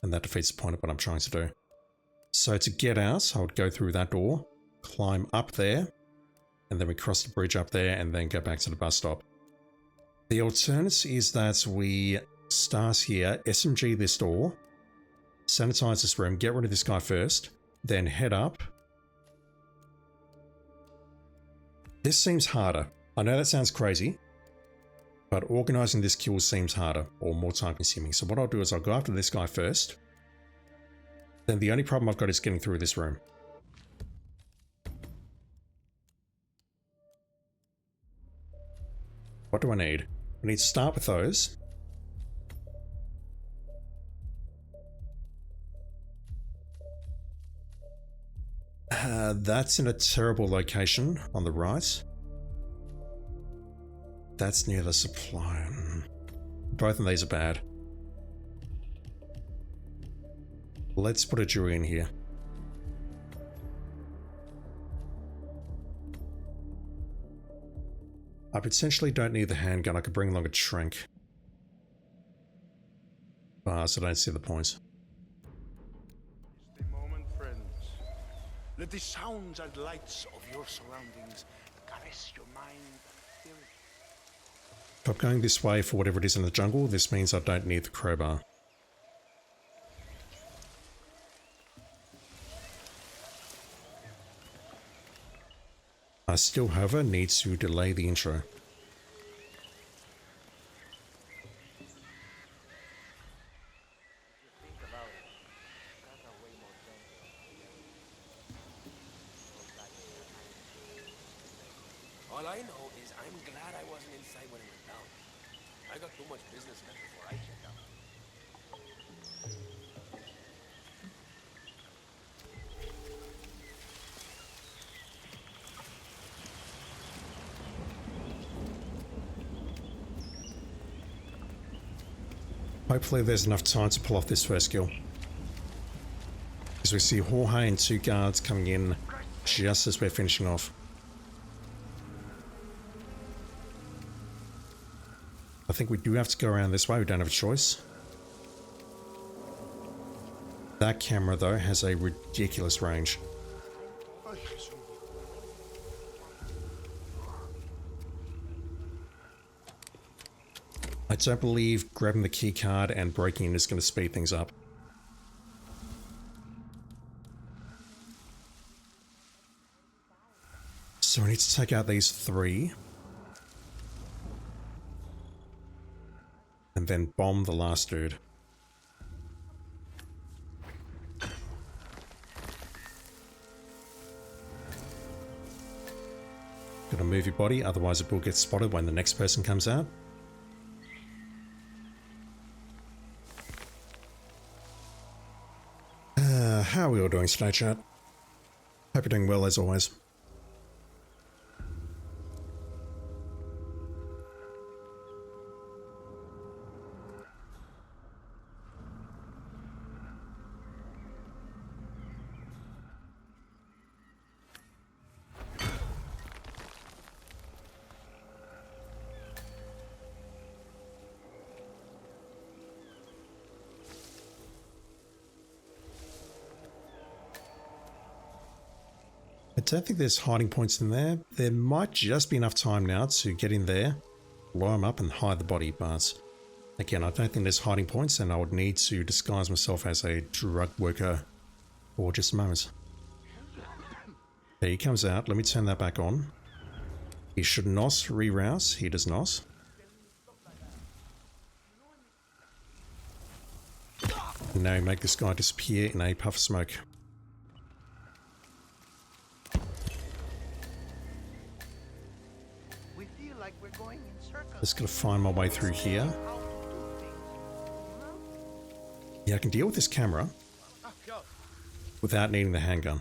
and that defeats the point of what I'm trying to do. So to get out, I would go through that door, climb up there, and then we cross the bridge up there, and then go back to the bus stop. The alternative is that we start here, SMG this door, sanitize this room, get rid of this guy first, then head up. This seems harder. I know that sounds crazy, but organizing this kill seems harder or more time consuming. So what I'll do is I'll go after this guy first. Then the only problem I've got is getting through this room. What do I need? I need to start with those. That's in a terrible location on the right. That's near the supply. Both of these are bad. Let's put a jury in here. I potentially don't need the handgun. I could bring along a trank. So I don't see the point. Let the sounds and lights of your surroundings caress your mind. If I'm going this way for whatever it is in the jungle, this means I don't need the crowbar. I still, however, need to delay the intro. All I know is I'm glad I wasn't inside when it went down. I got too much business left before I checked out. Hopefully there's enough time to pull off this first kill. As we see Jorge and 2 guards coming in just as we're finishing off. I think we do have to go around this way, we don't have a choice. That camera though has a ridiculous range. I don't believe grabbing the key card and breaking in is going to speed things up. So we need to take out these 3. And then bomb the last dude. Gotta move your body, otherwise it will get spotted when the next person comes out. How are we all doing today, chat? Hope you're doing well as always. I don't think there's hiding points in there. There might just be enough time now to get in there, blow him up and hide the body, but again, I don't think there's hiding points and I would need to disguise myself as a drug worker for just a moment. There he comes out. Let me turn that back on. He should not re-rouse. He does not. And now make this guy disappear in a puff of smoke. Just gotta find my way through here. Yeah, I can deal with this camera without needing the handgun.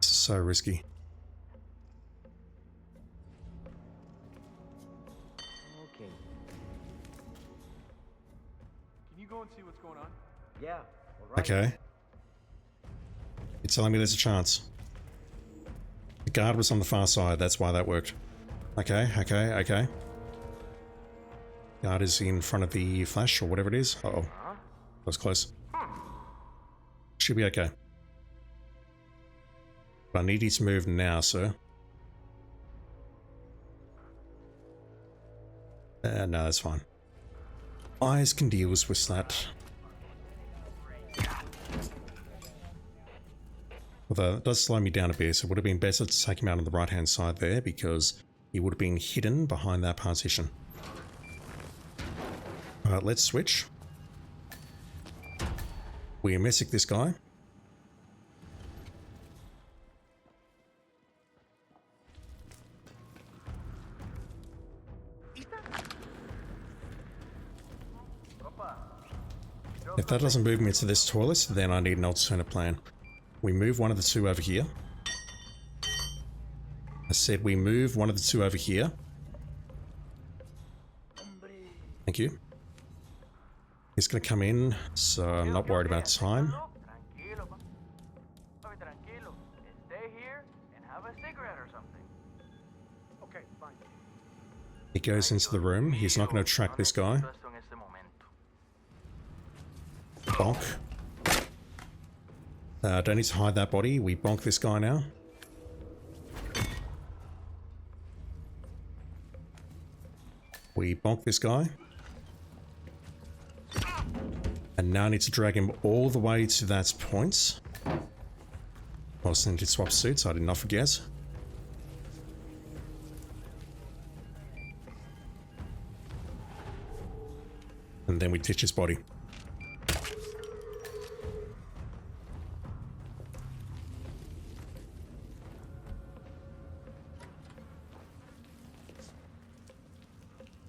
So risky. Okay. Can you go and see what's going on? Yeah. All right. Okay. You're telling me there's a chance. The guard was on the far side, that's why that worked. Okay. Guard is in front of the flash or whatever it is. Uh-oh. That was close. Should be okay. But I need you to move now, sir. No, that's fine. Eyes can deal with that. Although it does slow me down a bit, so it would have been better to take him out on the right-hand side there because he would have been hidden behind that partition. Alright, let's switch. We messick this guy. If that doesn't move me into this toilet, then I need an alternate plan. We move one of the 2 over here. I said we move one of the 2 over here. Thank you. He's going to come in, so I'm not worried about time. He goes into the room. He's not going to track this guy. Bonk. Don't need to hide that body. We bonk this guy now. We bonk this guy. And now I need to drag him all the way to that point. Also need to swap suits, I did not forget. And then we ditch his body.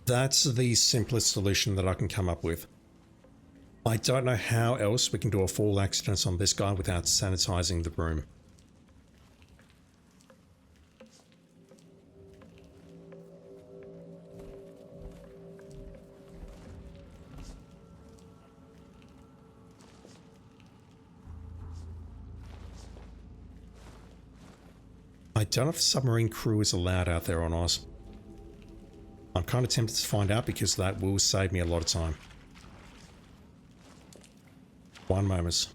That's the simplest solution that I can come up with. I don't know how else we can do a fall accident on this guy without sanitizing the room. I don't know if the submarine crew is allowed out there on Oz. I'm kind of tempted to find out because that will save me a lot of time. One moment.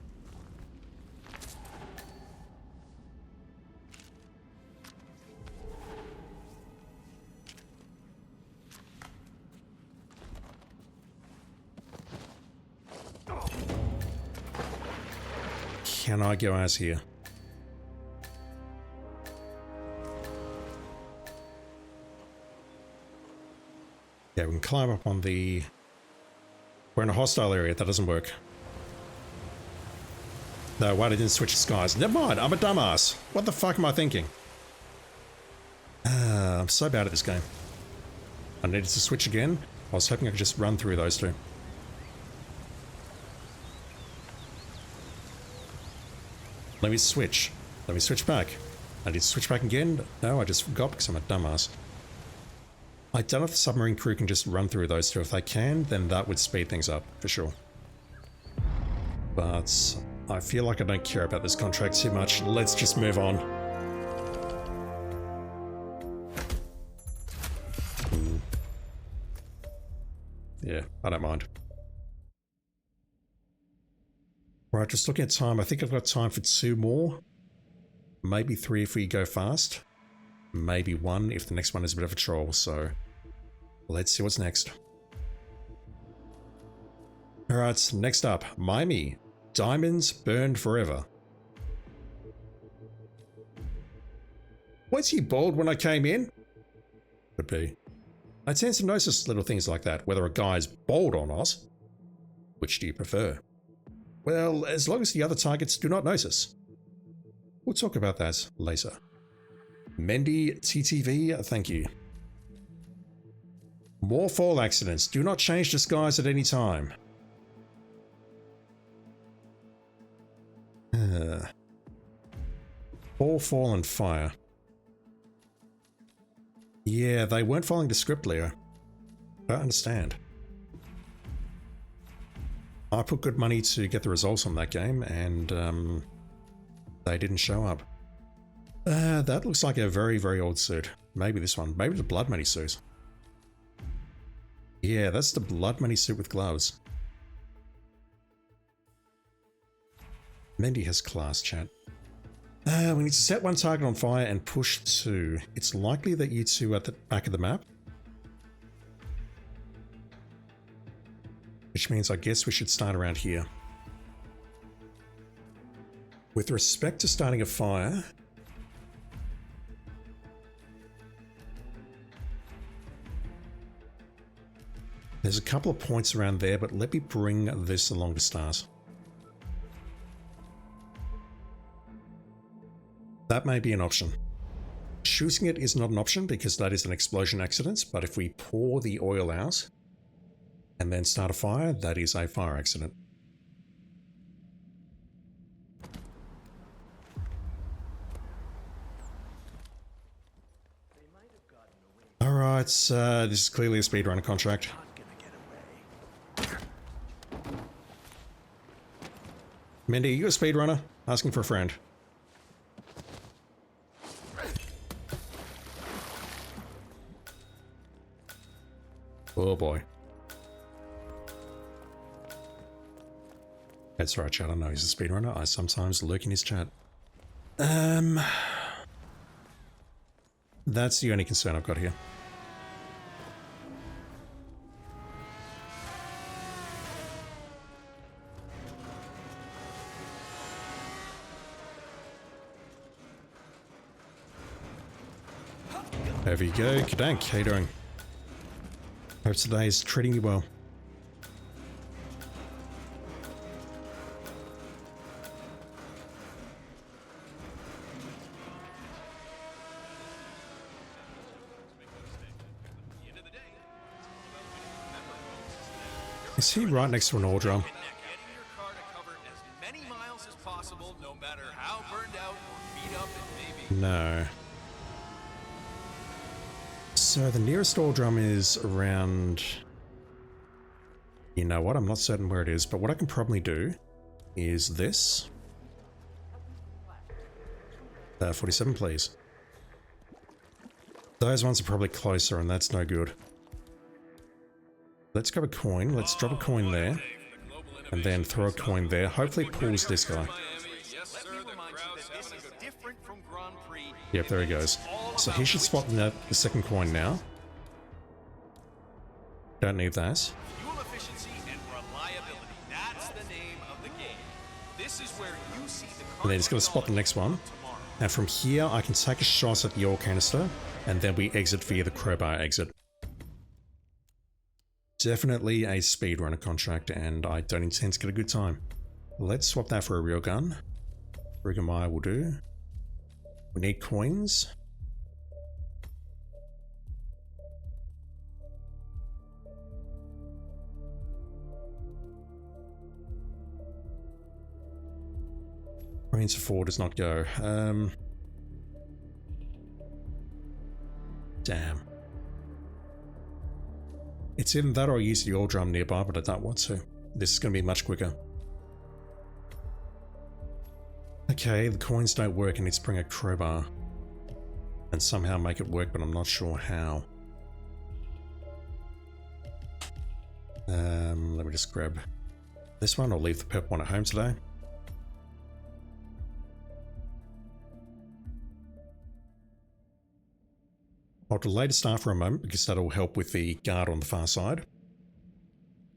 Can I go as here? Yeah, we can climb up on the... We're in a hostile area, that doesn't work. No, why didn't switch skies? Never mind, I'm a dumbass. What the fuck am I thinking? I'm so bad at this game. I needed to switch again. I was hoping I could just run through those two. Let me switch. Let me switch back. I need to switch back again. No, I just forgot because I'm a dumbass. I don't know if the submarine crew can just run through those two. If they can, then that would speed things up, for sure. But I feel like I don't care about this contract too much. Let's just move on. Yeah, I don't mind. Right, just looking at time. I think I've got time for 2 more. Maybe 3 if we go fast. Maybe 1 if the next one is a bit of a troll, so let's see what's next. Alright, next up, Miami. Diamonds burned forever. Was he bald when I came in? Could be. I tend to notice little things like that, whether a guy's bald or not. Which do you prefer? Well, as long as the other targets do not notice. We'll talk about that later. Mendy TTV, thank you. More fall accidents. Do not change disguise at any time. Fall and fire. Yeah, they weren't following the script, Leo. I don't understand. I put good money to get the results on that game, and they didn't show up. That looks like a very, very old suit. Maybe this one. Maybe the Blood Money suit. Yeah, that's the Blood Money suit with gloves. Mendy has class, chat. We need to set 1 target on fire and push 2. It's likely that you 2 are at the back of the map. Which means I guess we should start around here. With respect to starting a fire... There's a couple of points around there, but let me bring this along to start. That may be an option. Shooting it is not an option because that is an explosion accident, but if we pour the oil out and then start a fire, that is a fire accident. Alright, this is clearly a speedrunner contract. Mindy, you a speedrunner? Asking for a friend. Oh boy. That's right, chat. I know he's a speedrunner. I sometimes lurk in his chat. That's the only concern I've got here. Over you go, Kadank. How you doing? Hope today is treating you well. Is he right next to an ore drum? Getting your car to cover as many miles as possible, no matter how burned out or beat up it may be. No. So the nearest ore drum is around... You know what? I'm not certain where it is, but what I can probably do is this. 47, please. Those ones are probably closer, and that's no good. Let's grab a coin. Let's drop a coin there. And then throw a coin there. Hopefully it pulls this guy. Yep, there he goes. So he should spot the second coin now. Don't need that. Fuel efficiency and reliability. That's the name of the game. This is where you see the And then he's going to spot the next one. And from here, I can take a shot at the ore canister, and then we exit via the crowbar exit. Definitely a speedrunner contract, and I don't intend to get a good time. Let's swap that for a real gun. Rigamire will do. We need coins. Coins for 4 does not go. Damn. It's either that or I use the ore drum nearby, but I don't want to. This is going to be much quicker. Okay, the coins don't work. I need to bring a crowbar and somehow make it work, but I'm not sure how. Let me just grab this one. I'll leave the purple one at home today. I'll delay the start for a moment because that'll help with the guard on the far side.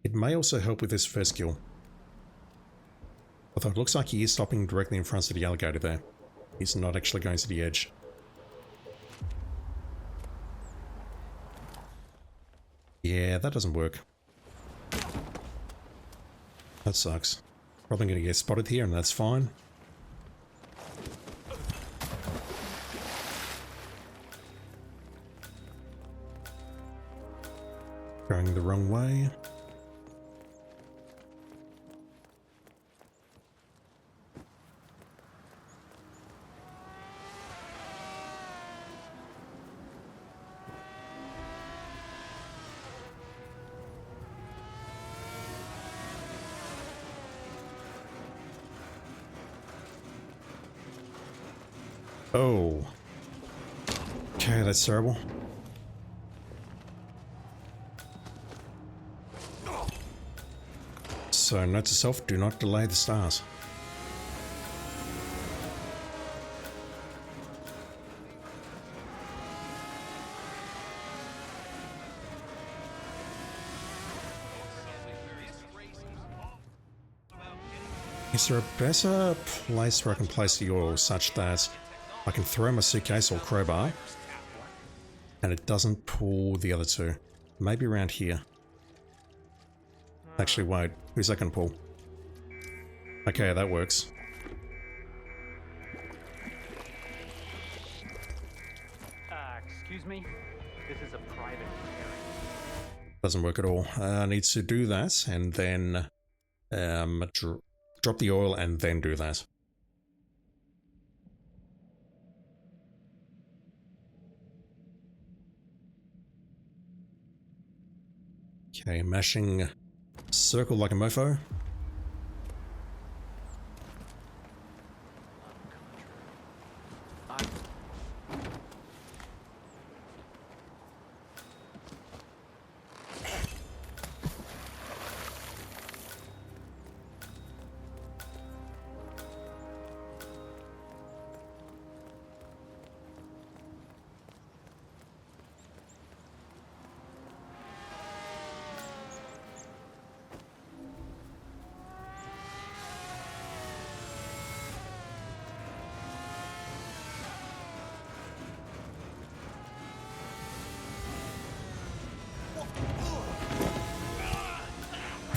It may also help with this first kill. Although it looks like he is stopping directly in front of the alligator there. He's not actually going to the edge. Yeah, that doesn't work. That sucks. Probably going to get spotted here, and that's fine. Going the wrong way. Oh. Okay, that's terrible. So note to self, do not delay the stars. Is there a better place where I can place the oil such that I can throw my suitcase or crowbar and it doesn't pull the other two? Maybe around here. Actually, wait. Who's that going to pull? Okay, that works. Excuse me? This is a private area. Doesn't work at all. I need to do that and then drop the oil and then do that. Okay, mashing circle like a mofo.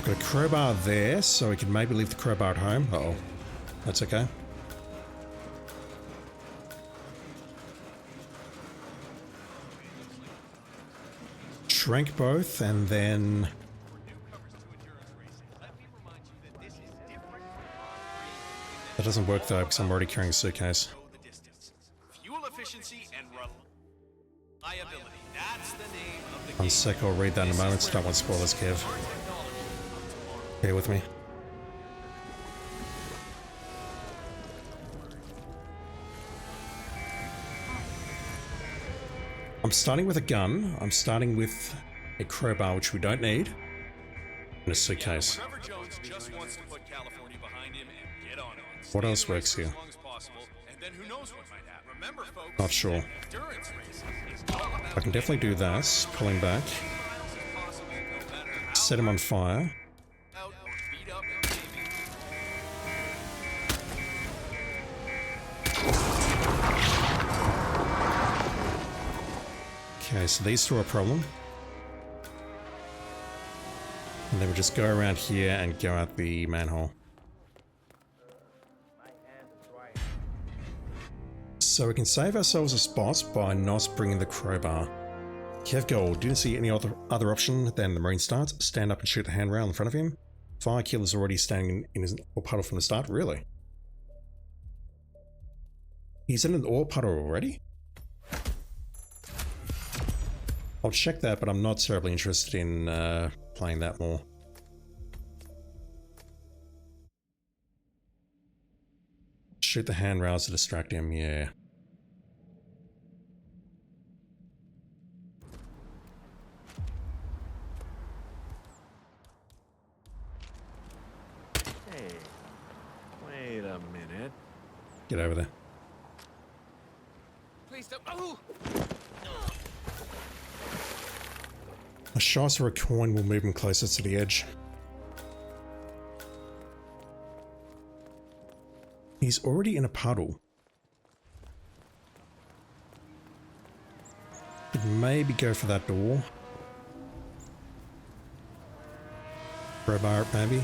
Got a crowbar there, so we can maybe leave the crowbar at home. Uh-oh. That's okay. Shrink both, and then doesn't work though because I'm already carrying a suitcase. Fuel efficiency and reliability. That's the name of the One sec, I'll read that in a moment, so don't want spoilers, Kev. Bear with me. I'm starting with a gun, I'm starting with a crowbar, which we don't need, and a suitcase. What else works here? Not sure. I can definitely do that. Pull him back. Set him on fire. Okay, so these two are a problem. And then we just go around here and go out the manhole. So we can save ourselves a spot by not bringing the crowbar. Kev Gold, didn't see any other option than the Marine start. Stand up and shoot the handrail in front of him. Fire killer's already standing in his ore puddle from the start, really? He's in an ore puddle already? I'll check that, but I'm not terribly interested in playing that more. Shoot the handrails to distract him, yeah. Hey, wait a minute. Get over there. Please don't. Oh! A shot or a coin will move him closer to the edge. He's already in a puddle. Could maybe go for that door. Crowbar it maybe.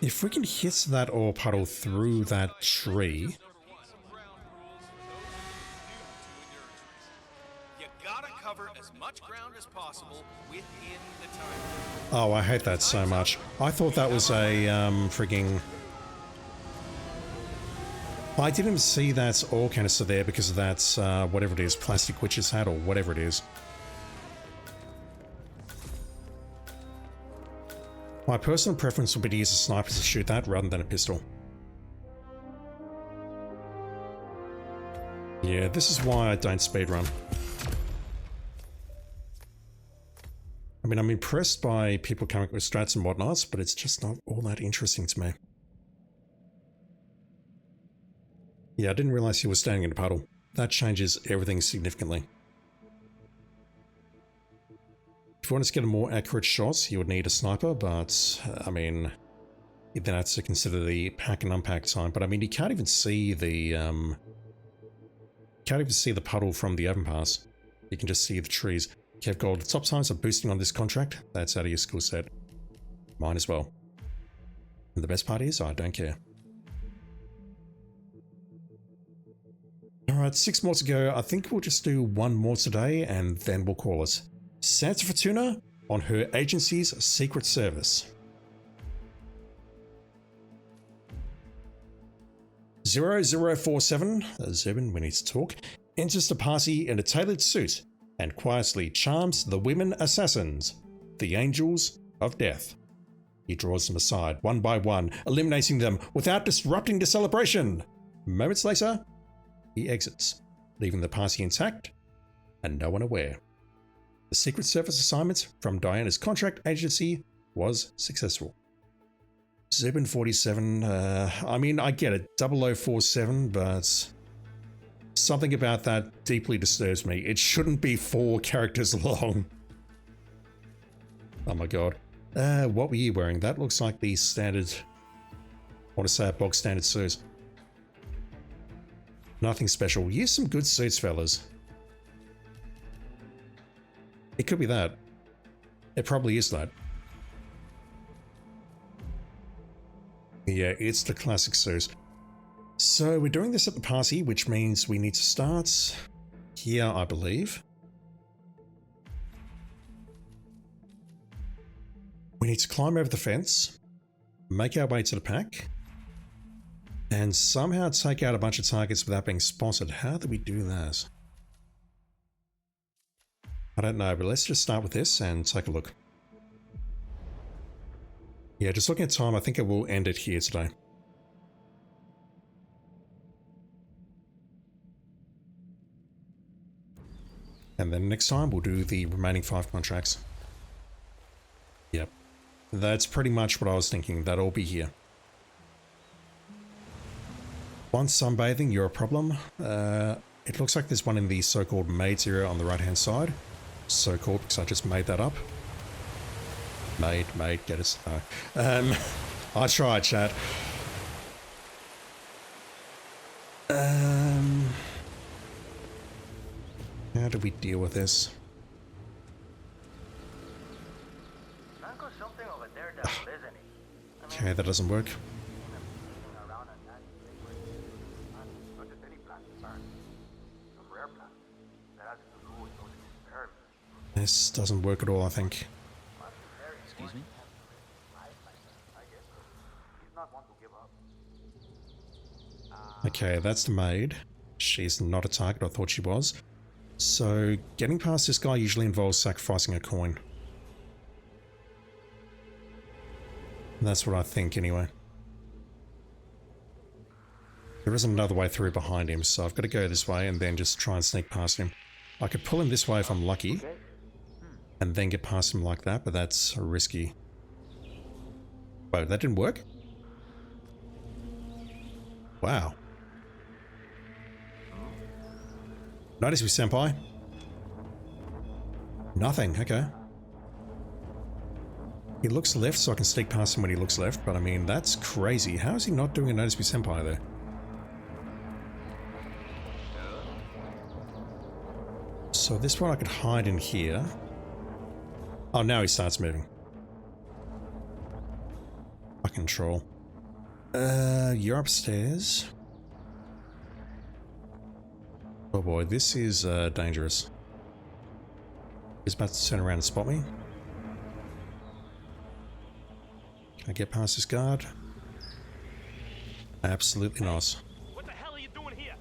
If we can hit that ore puddle through that tree... You gotta cover as much ground as possible within the time. Oh, I hate that so much. I thought that was a, frigging... I didn't see that ore canister there because of that, whatever it is, plastic witch's hat or whatever it is. My personal preference would be to use a sniper to shoot that rather than a pistol. Yeah, this is why I don't speedrun. I mean, I'm impressed by people coming up with strats and whatnots, but it's just not all that interesting to me. Yeah, I didn't realize he was standing in a puddle. That changes everything significantly. If you want to get a more accurate shot, you would need a sniper, but, I mean, you then have to consider the pack and unpack time. But I mean, you can't even see the, puddle from the overpass. You can just see the trees. Kev Gold, the top times are boosting on this contract. That's out of your skill set. Mine as well. And the best part is, I don't care. Alright, 6 more to go. I think we'll just do 1 more today, and then we'll call it. Santa Fortuna on her agency's secret service. 0047, Zubin, we need to talk, enters the party in a tailored suit and quietly charms the women assassins, the Angels of Death. He draws them aside one by one, eliminating them without disrupting the celebration. Moments later, he exits, leaving the party intact and no one aware. The Secret Service assignment from Diana's contract agency was successful. Zubin 47, I mean, I get it, 0047, but something about that deeply disturbs me. It shouldn't be 4 characters long. Oh my god. What were you wearing? That looks like the standard, I want to say a bog standard suit. Nothing special. Use some good suits, fellas. It could be that. It probably is that. Yeah, it's the classic Suze. So we're doing this at the party, which means we need to start here, I believe. We need to climb over the fence, make our way to the pack, and somehow take out a bunch of targets without being spotted. How do we do that? I don't know, but let's just start with this and take a look. Yeah, just looking at time, I think I will end it here today. And then next time we'll do the remaining 5 contracts. Yep. That's pretty much what I was thinking. That'll all be here. One sunbathing, you're a problem. It looks like there's one in the so-called maids area on the right-hand side. So-called because I just made that up. Maid, get us. No. I tried, chat. How do we deal with this? Okay, that doesn't work. This doesn't work at all, I think. Excuse me? Okay, that's the maid. She's not a target, I thought she was. So, getting past this guy usually involves sacrificing a coin. That's what I think, anyway. There isn't another way through behind him, so I've got to go this way and then just try and sneak past him. I could pull him this way if I'm lucky, and then get past him like that, but that's risky. Whoa, that didn't work? Wow. Notice me, senpai. Nothing, okay. He looks left, so I can sneak past him when he looks left, but I mean, that's crazy. How is he not doing a notice me, senpai there? So this one I could hide in here. Oh, now he starts moving. I control. You're upstairs. Oh boy, this is dangerous. He's about to turn around and spot me. Can I get past this guard? Absolutely not. What the hell are you doing here?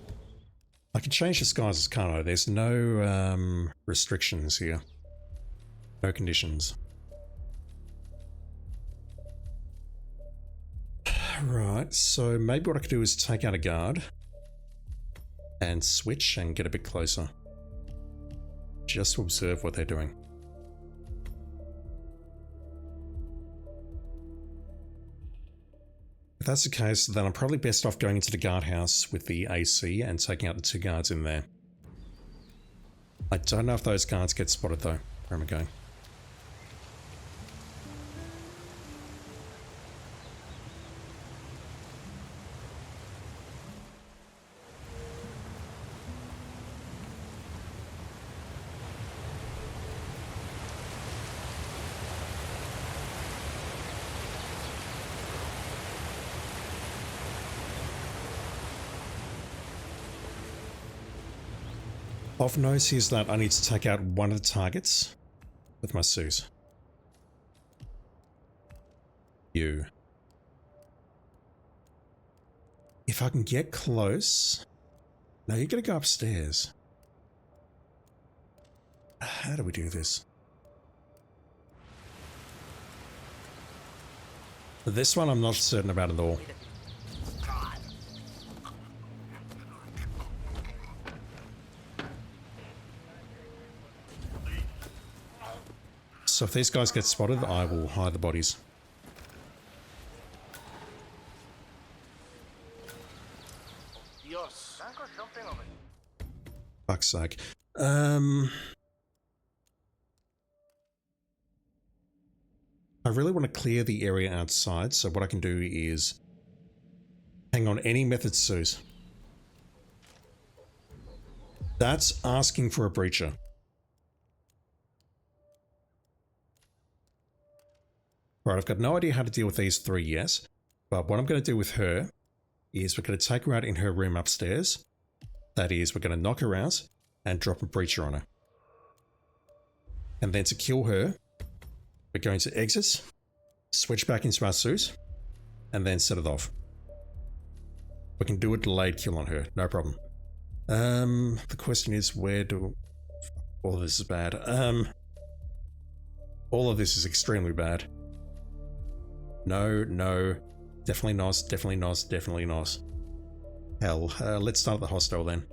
I can change disguises, can't I? There's no restrictions here. No conditions. Right, so maybe what I could do is take out a guard and switch and get a bit closer. Just to observe what they're doing. If that's the case, then I'm probably best off going into the guardhouse with the AC and taking out the 2 guards in there. I don't know if those guards get spotted though. Where am I going? I've noticed that I need to take out one of the targets with my Suze. You. If I can get close... No, you're gonna go upstairs. How do we do this? This one I'm not certain about at all. So if these guys get spotted, I will hide the bodies. Fuck's sake. I really want to clear the area outside, so what I can do is... Hang on, any method, Suze. That's asking for a breacher. Right, I've got no idea how to deal with these three yet, but what I'm going to do with her is we're going to take her out in her room upstairs. That is, we're going to knock her out and drop a breacher on her. And then to kill her, we're going to exit, switch back into our suit, and then set it off. We can do a delayed kill on her, no problem. The question is, where do... All of this is bad. All of this is extremely bad. No, no. Definitely not, definitely not, definitely not. Hell, let's start at the hostel then.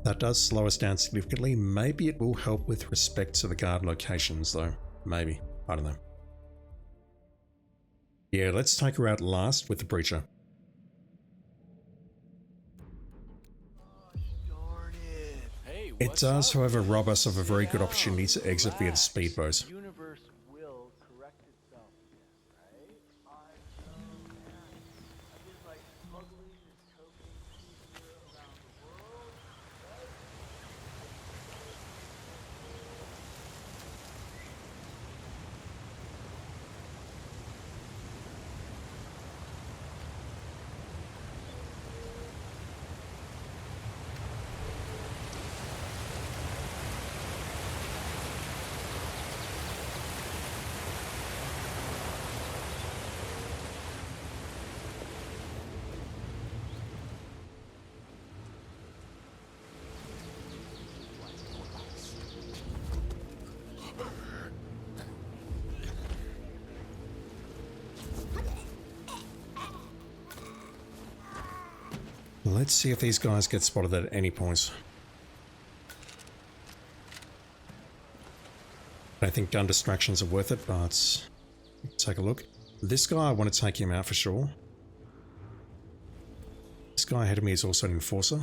That does slow us down significantly. Maybe it will help with respect to the guard locations though. Maybe. I don't know. Yeah, let's take her out last with the breacher. It does, however, rob us of a very good opportunity to exit via the speedboat. Universe will correct itself again, right? I just like smuggling and choking here around the world, right? Let's see if these guys get spotted at any point. I don't think gun distractions are worth it, but take a look. This guy, I want to take him out for sure. This guy ahead of me is also an enforcer.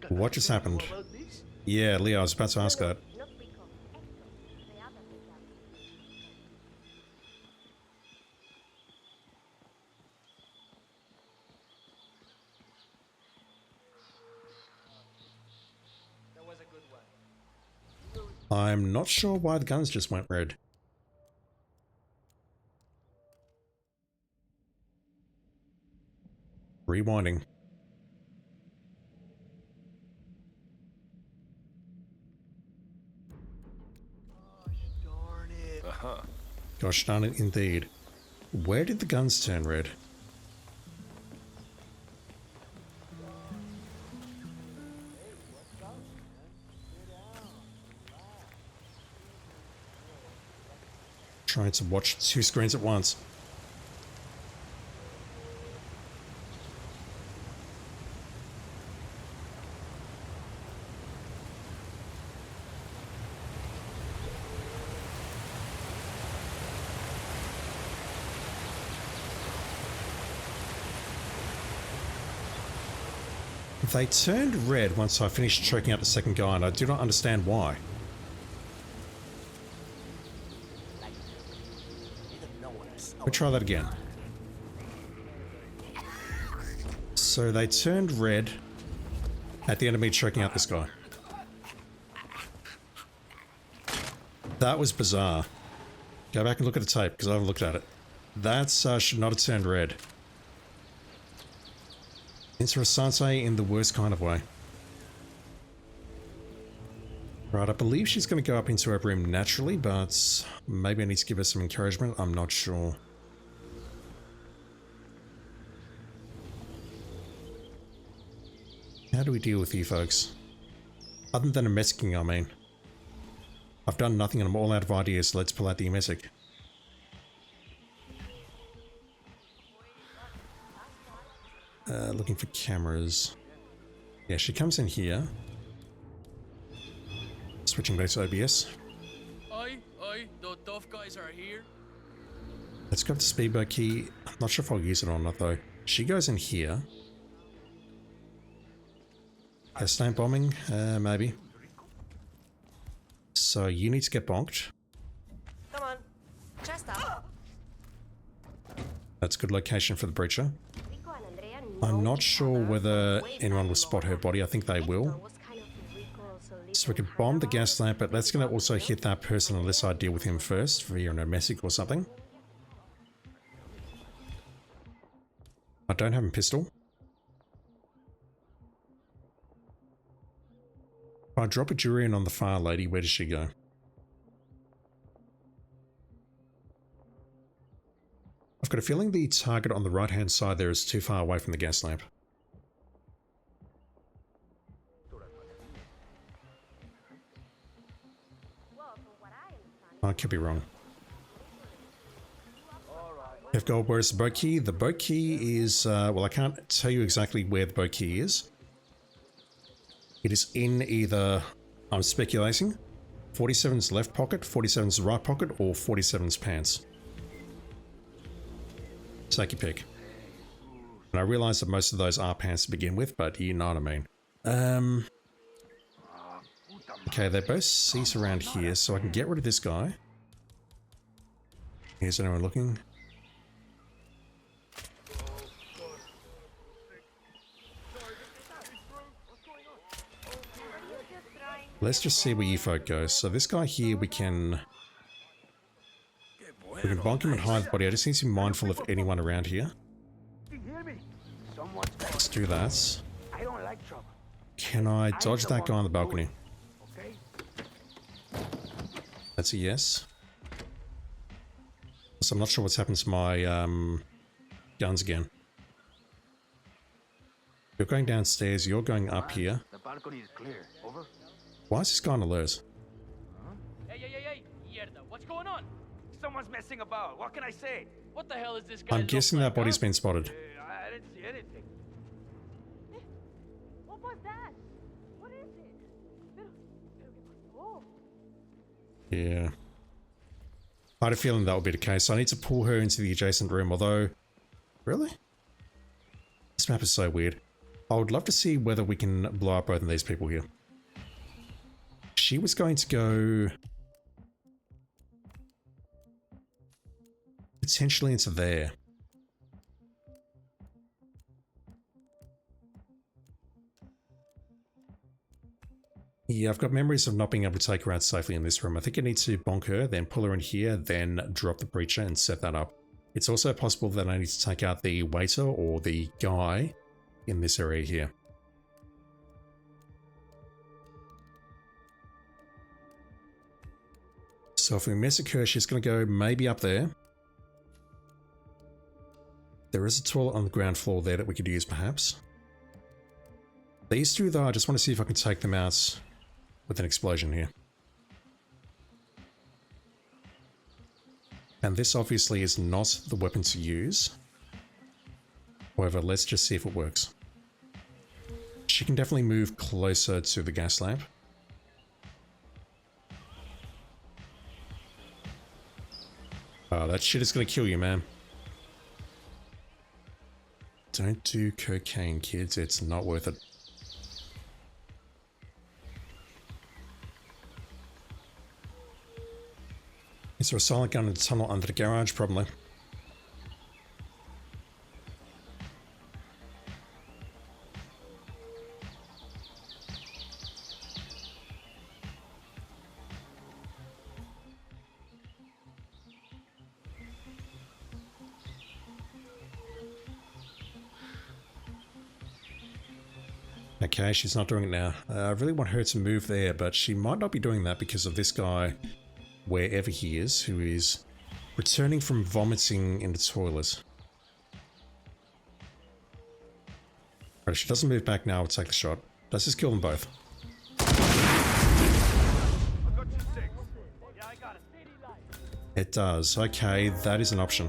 What just happened? Yeah, Leo, I was about to ask that. I'm not sure why the guns just went red. Rewinding. Gosh darn it, indeed. Where did the guns turn red? Trying to watch two screens at once. They turned red once I finished choking out the second guy, and I do not understand why. Let me try that again. So they turned red at the end of me choking out this guy. That was bizarre. Go back and look at the tape, because I haven't looked at it. That should not have turned red. Interessante in the worst kind of way. Right, I believe she's going to go up into her room naturally, but maybe I need to give her some encouragement. I'm not sure. How do we deal with you folks? Other than a messaging, I mean. I've done nothing and I'm all out of ideas, so let's pull out the emetic. Looking for cameras. Yeah, she comes in here. Switching back to OBS. Aye, the tough guys are here. Let's grab the speedboat key. I'm not sure if I'll use it or not though. She goes in here. Stamp bombing? Maybe. So you need to get bonked. Come on. Chest up. That's a good location for the breacher. I'm not sure whether anyone will spot her body. I think they will. So we can bomb the gas lamp, but that's going to also hit that person unless I deal with him first via a domestic or something. I don't have a pistol. If I drop a durian on the fire lady, where does she go? I've got a feeling the target on the right hand side there is too far away from the gas lamp. I could be wrong. If gold, where's the boat key? The boat key is, well, I can't tell you exactly where the boat key is. It is in either, I'm speculating, 47's left pocket, 47's right pocket, or 47's pants. Take your pick. And I realize that most of those are pants to begin with, but you know what I mean. Okay, they both cease around here, so I can get rid of this guy. Is anyone looking? Let's just see where you folk go. So this guy here, we can bonk him and hide the body. I just need to be mindful of anyone around here. Let's do that. Can I dodge that guy on the balcony? That's a yes. So I'm not sure what's happened to my guns again. You're going downstairs, you're going up here. The balcony is clear. Over. Why is this guy on alerts? Hey, mierda, what's going on? Someone's messing about. What can I say? What the hell is this guy? I'm guessing that body's been spotted. I didn't see anything. What was that? What is it? Oh. Yeah. I had a feeling that would be the case. I need to pull her into the adjacent room, although... Really? This map is so weird. I would love to see whether we can blow up both of these people here. She was going to go... potentially into there. Yeah, I've got memories of not being able to take her out safely in this room. I think I need to bonk her, then pull her in here, then drop the breacher and set that up. It's also possible that I need to take out the waiter or the guy in this area here. So if we massacre her, she's going to go maybe up there. There is a toilet on the ground floor there that we could use perhaps. These two though, I just want to see if I can take them out with an explosion here. And this obviously is not the weapon to use. However, let's just see if it works. She can definitely move closer to the gas lamp. Oh, that shit is gonna kill you, man. Don't do cocaine, kids. It's not worth it. Is there a silent gun in the tunnel under the garage? Probably. Okay, she's not doing it now. I really want her to move there, but she might not be doing that because of this guy, wherever he is, who is returning from vomiting in the toilet. Alright, if she doesn't move back now, I'll take the shot. Let's just kill them both. It does. Okay, that is an option.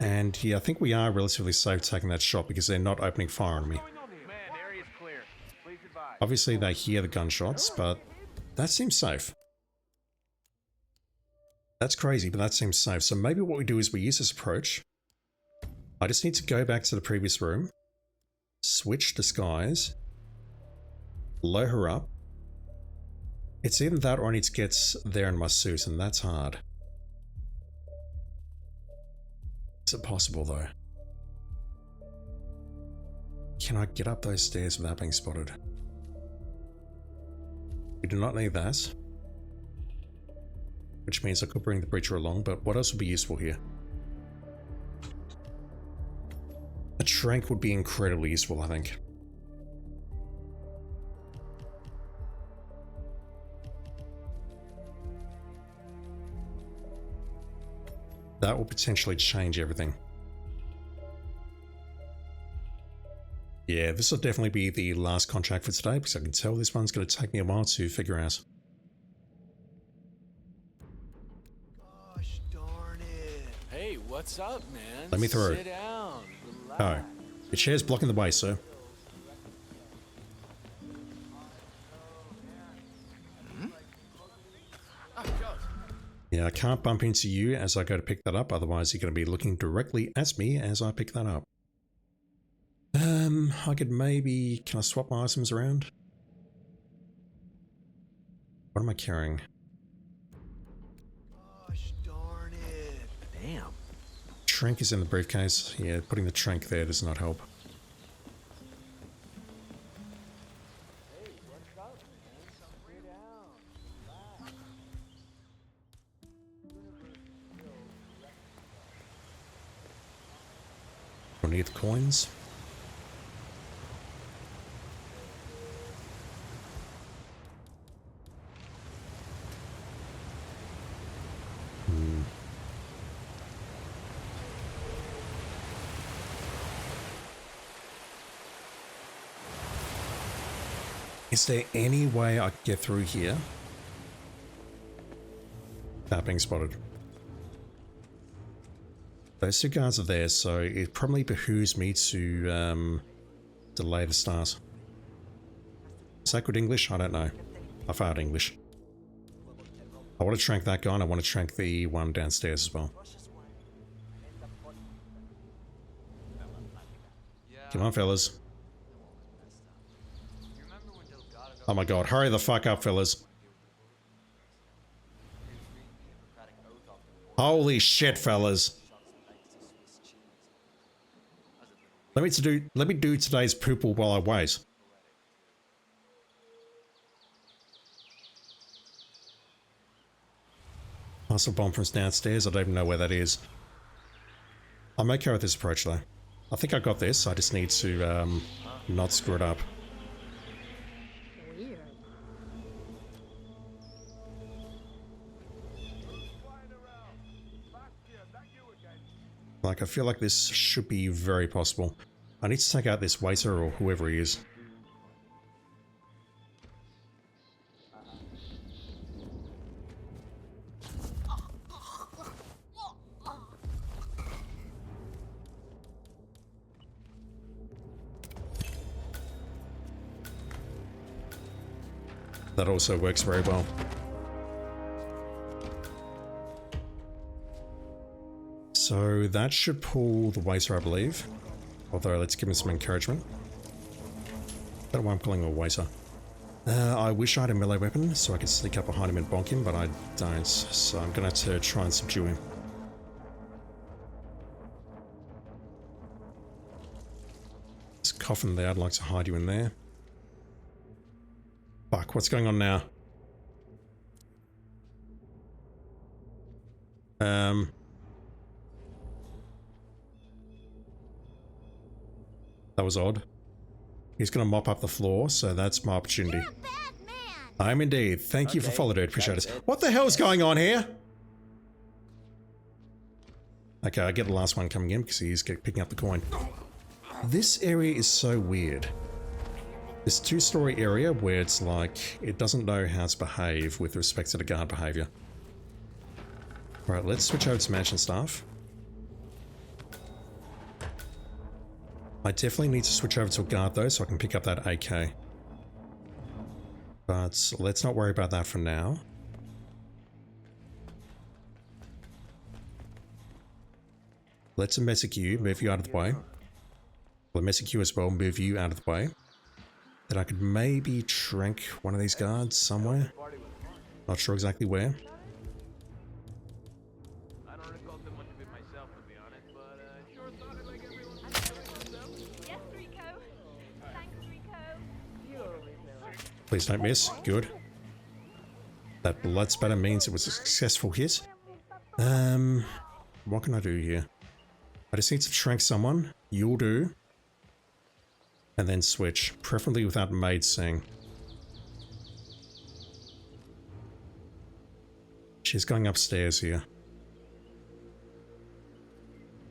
And yeah, I think we are relatively safe taking that shot because they're not opening fire on me. Man, the area's clear. Obviously they hear the gunshots, but that seems safe. That's crazy, but that seems safe. So maybe what we do is we use this approach. I just need to go back to the previous room, switch disguise, blow her up. It's either that or I need to get there in my suit, and that's hard. Is it possible though? Can I get up those stairs without being spotted? We do not need that. Which means I could bring the breacher along, but what else would be useful here? A trank would be incredibly useful, I think. That will potentially change everything. Yeah, this will definitely be the last contract for today, because I can tell this one's going to take me a while to figure out. Gosh darn it. Hey, what's up, man? Let me through. Sit down. Oh, the chair's blocking the way, sir. Yeah, I can't bump into you as I go to pick that up, otherwise you're going to be looking directly at me as I pick that up. I could maybe... Can I swap my items around? What am I carrying? Gosh darn it. Damn. Trank is in the briefcase. Yeah, putting the trank there does not help. We'll need the coins. Is there any way I can get through here without being spotted? Those two guards are there, so it probably behooves me to delay the start. Is that good English? I don't know. I failed English. I want to trank that guy and I want to trank the one downstairs as well. Come on, fellas. Oh my god, hurry the fuck up, fellas. Holy shit, fellas. Let me do today's poople while I wait. Muscle bomb from downstairs, I don't even know where that is. I'm okay with this approach though. I think I got this, I just need to not screw it up. Like, I feel like this should be very possible. I need to take out this waiter or whoever he is. That also works very well. So that should pull the waiter, I believe. Although, let's give him some encouragement. I don't know why I'm calling him a waiter. I wish I had a melee weapon so I could sneak up behind him and bonk him, but I don't. So I'm going to have to try and subdue him. There's a coffin there. I'd like to hide you in there. Fuck, what's going on now? That was odd. He's going to mop up the floor, so that's my opportunity. I am indeed. Thank you for following, dude. Appreciate it. What the hell's going on here? Okay, I get the last one coming in because he's picking up the coin. This area is so weird. This two-story area where it's like, it doesn't know how to behave with respect to the guard behavior. Alright, let's switch over to mansion staff. I definitely need to switch over to a guard though, so I can pick up that AK. But let's not worry about that for now. Let's message you, move you out of the way. Well, message you as well, move you out of the way. Then I could maybe trank one of these guards somewhere. Not sure exactly where. I don't recall too much of it myself, to be honest, but sure thought it like everyone. Yes, Rico. Thanks, Rico. Please don't miss. Good. That blood spatter means it was a successful hit. What can I do here? I just need to trank someone. You'll do. And then switch. Preferably without maid seeing. She's going upstairs here.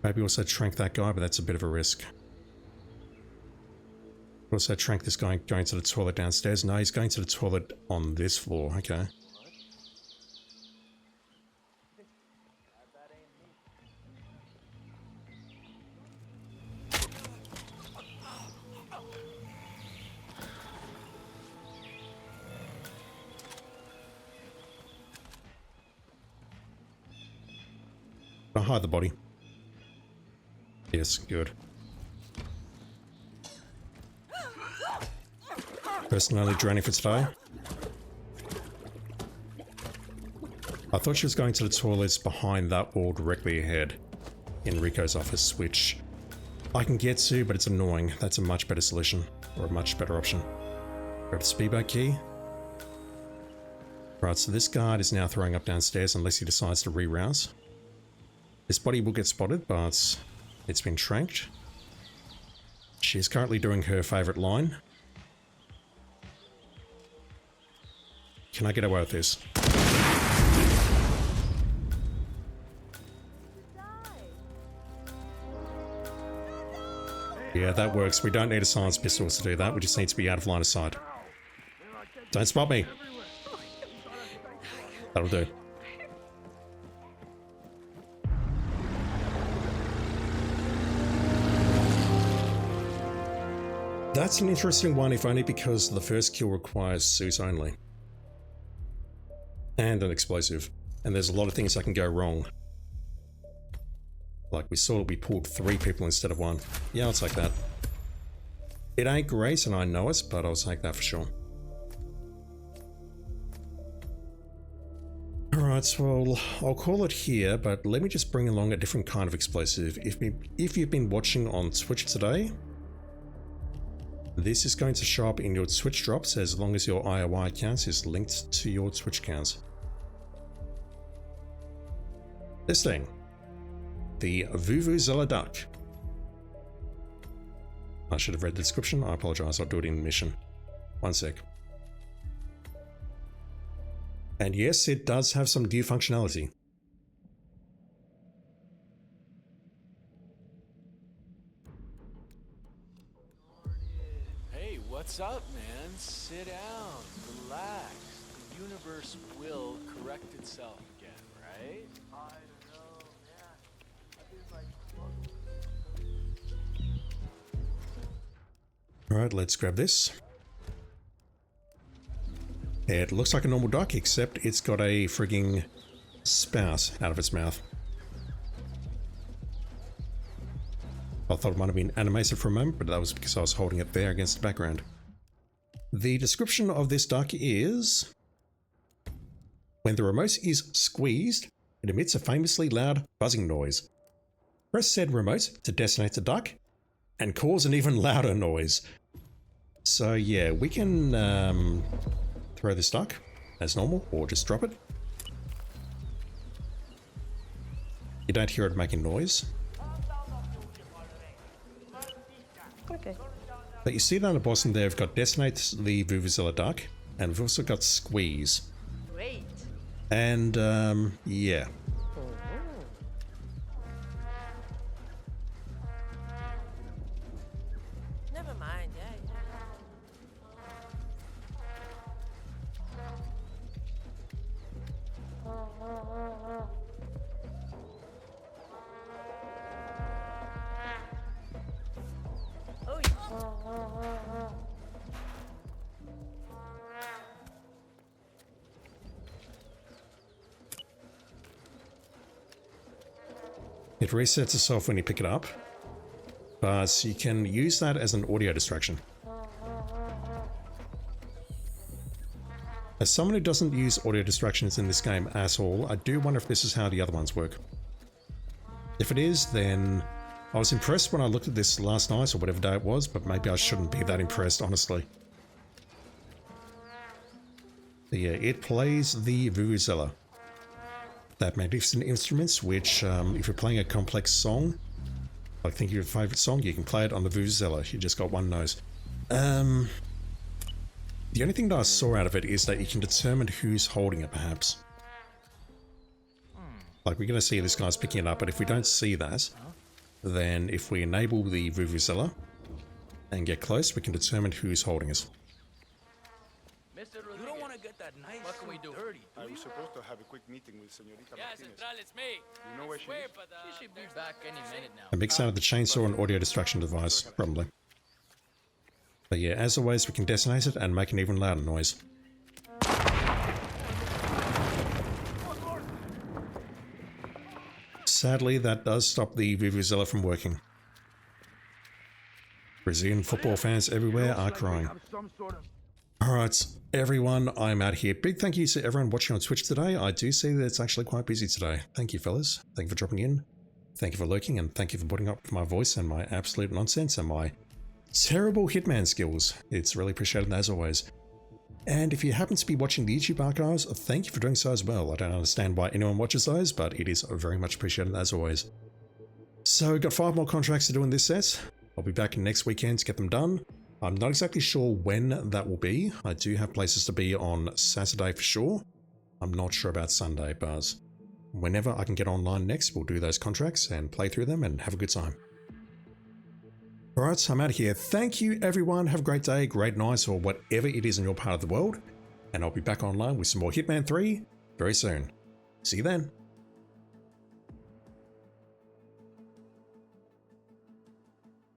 Maybe also trank that guy, but that's a bit of a risk. Also trank this guy going to the toilet downstairs. No, he's going to the toilet on this floor. Okay. I'll hide the body. Yes, good. Person only draining for today. I thought she was going to the toilets behind that wall directly ahead in Rico's office, which I can get to, but it's annoying. That's a much better solution, or a much better option. Grab the speedboat key. Right, so this guard is now throwing up downstairs unless he decides to rerouse. This body will get spotted, but it's been tranked. She's currently doing her favourite line. Can I get away with this? Yeah, that works. We don't need a silenced pistol to do that. We just need to be out of line of sight. Don't spot me. That'll do. That's an interesting one, if only because the first kill requires suit only. And an explosive. And there's a lot of things that can go wrong. Like we saw, we pulled 3 people instead of 1. Yeah, I'll take that. It ain't great, and I know it, but I'll take that for sure. Alright, well, I'll call it here, but let me just bring along a different kind of explosive. If you've been watching on Twitch today, this is going to show up in your Twitch drops as long as your IOI account is linked to your Twitch account. This thing. The Vuvuzela duck. I should have read the description. I apologize. I'll do it in mission. One sec. And yes, it does have some new functionality. Hey, what's up, man? Sit down, relax. The universe will correct itself again, right? I don't know, man. I've been like Alright, let's grab this. It looks like a normal duck, except it's got a frigging spout out of its mouth. I thought it might have been animated for a moment, but that was because I was holding it there against the background. The description of this duck is: when the remote is squeezed, it emits a famously loud buzzing noise. Press said remote to detonate the duck and cause an even louder noise. So yeah, we can throw this duck as normal, or just drop it. You don't hear it making noise. Okay. But you see down the bottom there, we've got detonate the Vuvuzela duck, and we've also got squeeze. Great. And yeah. Never mind, yeah. It resets itself when you pick it up, but you can use that as an audio distraction. As someone who doesn't use audio distractions in this game at all, I do wonder if this is how the other ones work. If it is, then I was impressed when I looked at this last night or whatever day it was, but maybe I shouldn't be that impressed, honestly. But yeah, it plays the vuvuzela. That magnificent instruments, which if you're playing a complex song, like think of your favourite song, you can play it on the vuvuzela. You just got one nose. The only thing that I saw out of it is that you can determine who's holding it, perhaps. Like, we're going to see this guy's picking it up, but if we don't see that, then if we enable the vuvuzela and get close, we can determine who's holding it. You don't want to get that nice. What can we do? Dirty. I was supposed to have a quick meeting with Señorita Martinez. Central, it's me. You know where she is? She should be back any minute now. A big sound of the chainsaw and audio distraction device, probably. But yeah, as always, we can detonate it and make an even louder noise. Sadly, that does stop the vuvuzela from working. Brazilian football fans everywhere are crying. Alright, everyone, I'm out here. Big thank you to everyone watching on Twitch today. I do see that it's actually quite busy today. Thank you, fellas. Thank you for dropping in. Thank you for lurking, and thank you for putting up with my voice and my absolute nonsense and my terrible Hitman skills. It's really appreciated as always. And if you happen to be watching the YouTube archives, thank you for doing so as well. I don't understand why anyone watches those, but it is very much appreciated as always. So, got 5 more contracts to do in this set. I'll be back next weekend to get them done. I'm not exactly sure when that will be. I do have places to be on Saturday for sure. I'm not sure about Sunday, but whenever I can get online next, we'll do those contracts and play through them and have a good time. Alright, I'm out of here. Thank you, everyone. Have a great day, great night, or whatever it is in your part of the world. And I'll be back online with some more Hitman 3 very soon. See you then.